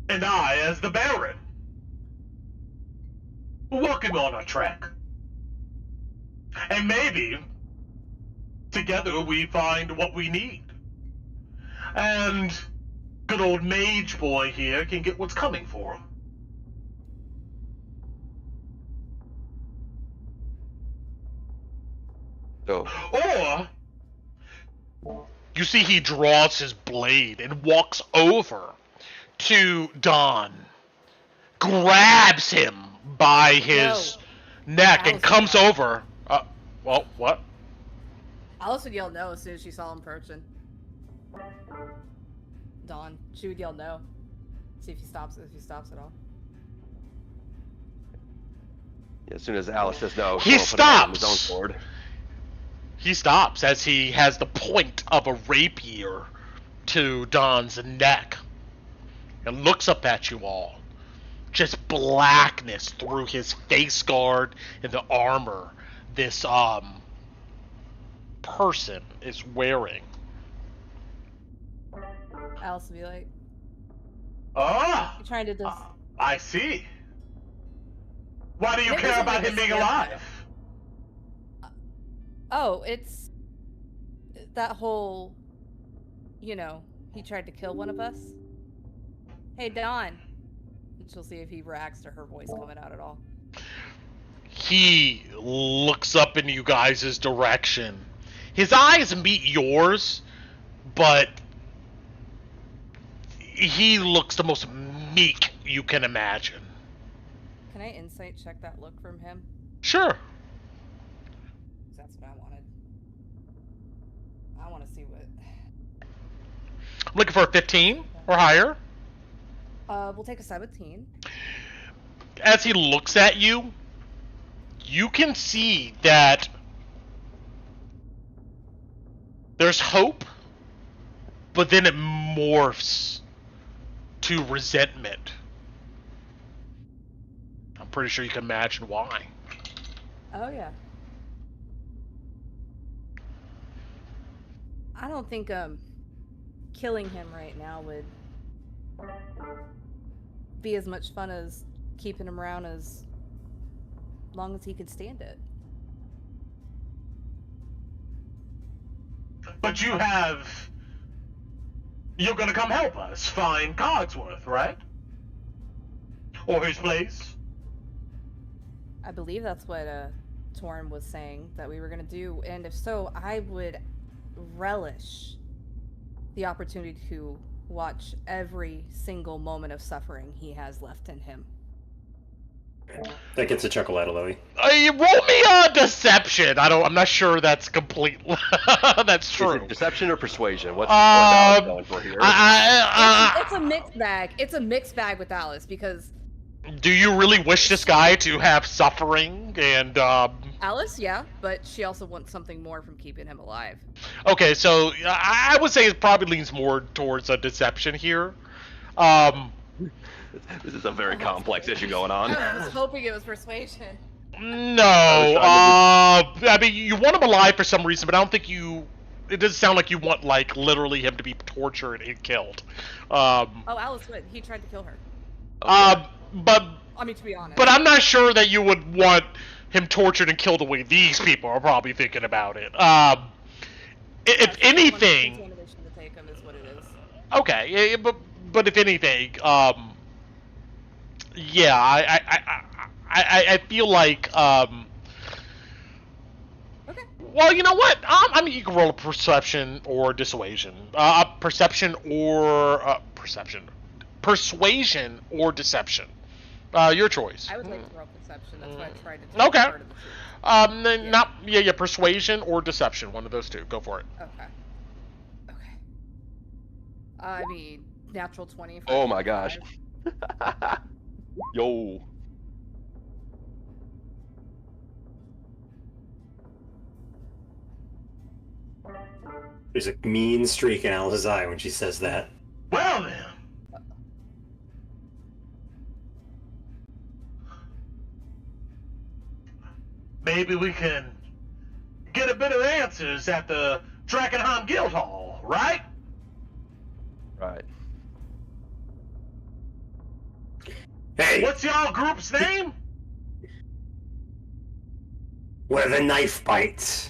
And I, as the Baron, working on a trek. And maybe together we find what we need. And good old Mage Boy here can get what's coming for him. Or You see he draws his blade and walks over to Don, grabs him by his neck, and Alice comes would over. Well, what? Alice would yell no as soon as she saw him approaching. Dawn, she would yell no. See if he stops at all. As soon as Alice says no, He Thor will put a hand on stops. his own sword. He stops as he has the point of a rapier to Don's neck and looks up at you all. Just blackness through his face guard and the armor this person is wearing. Alice would be like, you're trying to I see. Why do you It care wasn't about like him a being scare alive? Oh, it's that whole, he tried to kill one of us. Hey, Dawn. And she'll see if he reacts to her voice coming out at all. He looks up in you guys' direction. His eyes meet yours, but he looks the most meek you can imagine. Can I insight check that look from him? Sure. That's what I wanted. I want to see what... I'm looking for a 15 or higher. We'll take a 17. As he looks at you, you can see that there's hope, but then it morphs to resentment. I'm pretty sure you can imagine why. Oh, yeah. I don't think, killing him right now would be as much fun as keeping him around as long as he could stand it. But you're gonna come help us find Cogsworth, right? Or his place? I believe that's what Torren was saying that we were gonna do, and if so, I would relish the opportunity to watch every single moment of suffering he has left in him. That gets a chuckle out of Lowie. Roll me a deception. I'm not sure that's complete. That's true. Is it deception or persuasion? What's Alice going for here? It's a mixed bag. It's a mixed bag with Alice because. Do you really wish this guy to have suffering and? Alice, yeah, but she also wants something more from keeping him alive. Okay, so I would say it probably leans more towards a deception here. This is a very complex issue going on. I was hoping it was persuasion. No, I mean you want him alive for some reason, but I don't think you. It doesn't sound like you want like literally him to be tortured and killed. Oh, Alice would. He tried to kill her. But I mean, to be honest. But I'm not sure that you would want him tortured and killed the way these people are probably thinking about it. If anything. Contamination to take him is what it is. Okay, yeah, but if anything, yeah, I feel like Okay. Well, you know what? I mean, you can roll a perception or dissuasion. Perception or persuasion or deception. Your choice. I would like to roll perception. That's why I tried to take Okay. part of the truth. Yeah, persuasion or deception. One of those two. Go for it. Okay. I mean, natural 20. Oh my gosh. Yo. There's a mean streak in Alice's eye when she says that. Well then. Maybe we can get a bit of answers at the Drakkenheim Guild Hall, right? Right. Hey! What's y'all group's name? Where the knife bites.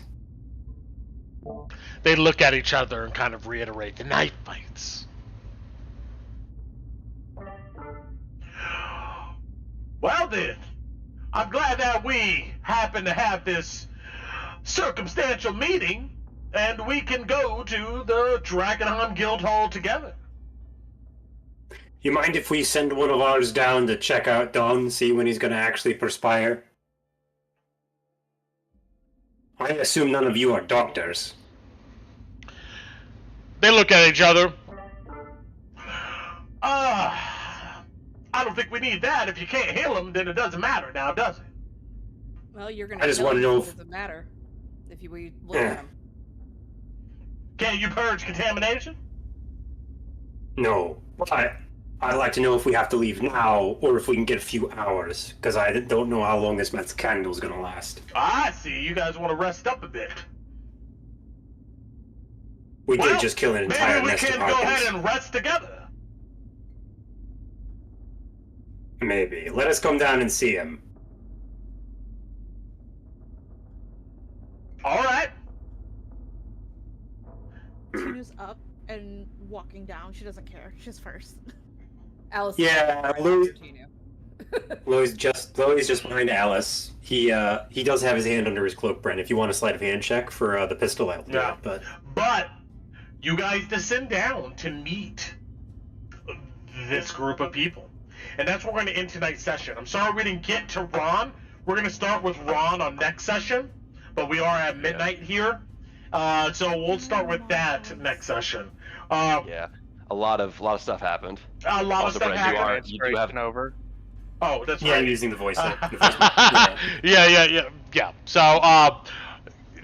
They look at each other and kind of reiterate the knife bites. Well then, I'm glad that we happen to have this circumstantial meeting, and we can go to the Drakkenheim Guild Hall together. You mind if we send one of ours down to check out Don, see when he's going to actually perspire? I assume none of you are doctors. They look at each other. I don't think we need that. If you can't heal him, then it doesn't matter now, does it? Well, you're gonna. I just want to know if it doesn't matter if we look at him. Can't you purge contamination? No, but I'd like to know if we have to leave now or if we can get a few hours, because I don't know how long this Mets candle is going to last. I see. You guys want to rest up a bit. We did just kill an entire maybe we nest of can go harpies. ahead and rest together. Maybe. Let us come down and see him. All right. Tinnu's up and walking down. She doesn't care. She's first. Alice. Yeah, Louie's just behind Alice. He does have his hand under his cloak, Brent. If you want a sleight of hand check for the pistol, I'll do it. But you guys descend down to meet this group of people, and that's where we're going to end tonight's session. I'm sorry we didn't get to Ron. We're going to start with Ron on next session, but we are at midnight here, so we'll start with that next session. Yeah, a lot of stuff happened. A lot of stuff Brent, happened. you do have over. Oh, that's Yeah, right. I'm using the voice. Yeah. So,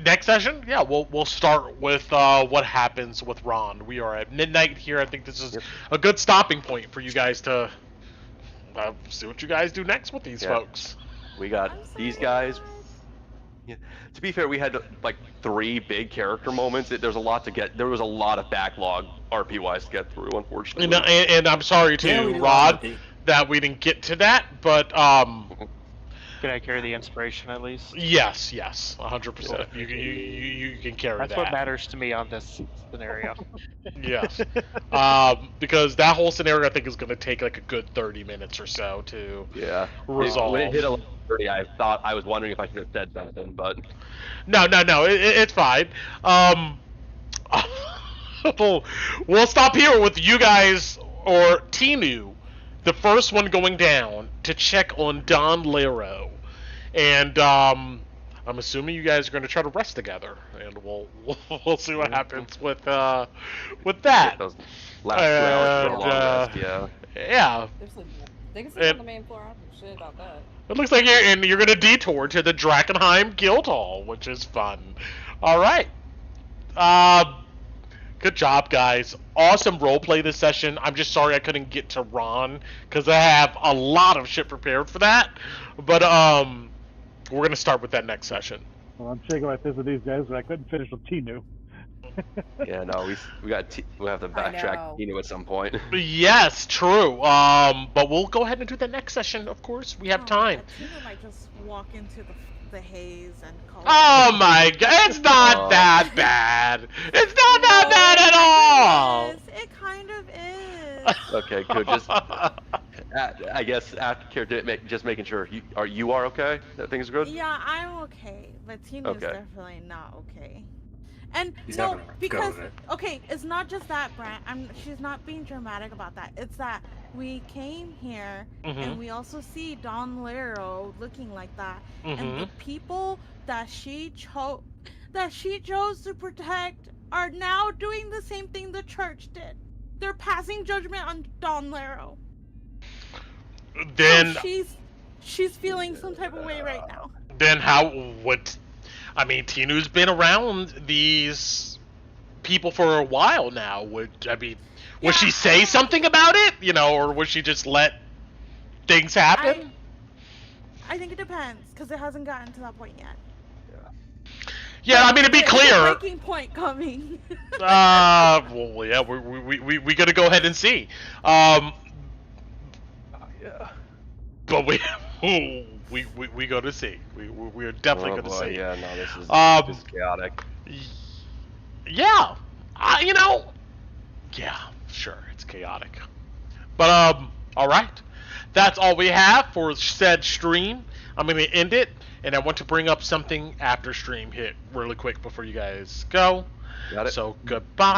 next session, yeah, we'll start with what happens with Ron. We are at midnight here. I think this is a good stopping point for you guys to see what you guys do next with these folks. We got these guys. Yeah. To be fair, we had like 3 big character moments. There was a lot to get. There was a lot of backlog RP-wise to get through, unfortunately. And I'm sorry too, Rod, that we didn't get to that, but Can I carry the inspiration at least? yes, 100%. You can carry that. That's what matters to me on this scenario. Yes. Because that whole scenario, I think, is going to take like a good 30 minutes or so to resolve. When it hit 11:30, I was wondering if I should have said something, but No, it's fine. We'll stop here with you guys, or Tinnu, the first one going down to check on Don Lero, and I'm assuming you guys are going to try to rest together, and we'll see what happens with that. those last 2 hours for a long rest, Yeah. They can sit on the main floor. I don't give a shit about that. It looks like you're going to detour to the Drakkenheim Guild Hall, which is fun. All right. Good job, guys. Awesome roleplay this session. I'm just sorry I couldn't get to Ron, because I have a lot of shit prepared for that. But we're going to start with that next session. Well, I'm shaking my fist at these guys, but I couldn't finish with Tinnu. yeah. No, we have to backtrack Tinnu at some point. Yes, true. But we'll go ahead and do the next session. Of course, we have time. Tinnu might just walk into the haze and call. Oh my God! It's not that bad. It's not that bad at all. It kind of is. Okay, good. Just I guess after just making sure you are okay. That things are good. Yeah, I'm okay, but Tinnu's definitely not okay. And He's no, not gonna because go with it. okay, it's not just that, Brent. She's not being dramatic about that. It's that we came here and we also see Don Lero looking like that, and the people that she chose to protect are now doing the same thing the church did. They're passing judgment on Don Lero. Then so she's feeling some type of way right now. Then how would? I mean, Tinnu's been around these people for a while now. Would she say something about it? Or would she just let things happen? I think it depends, because it hasn't gotten to that point yet. Yeah, I mean, to be clear. There's a breaking point coming. Well, yeah, we gotta go ahead and see. Yeah. But we go to see. We're definitely going to see. Yeah, no, this is chaotic. Yeah, yeah, sure, it's chaotic. But all right, that's all we have for said stream. I'm going to end it, and I want to bring up something after stream hit really quick before you guys go. Got it. So goodbye.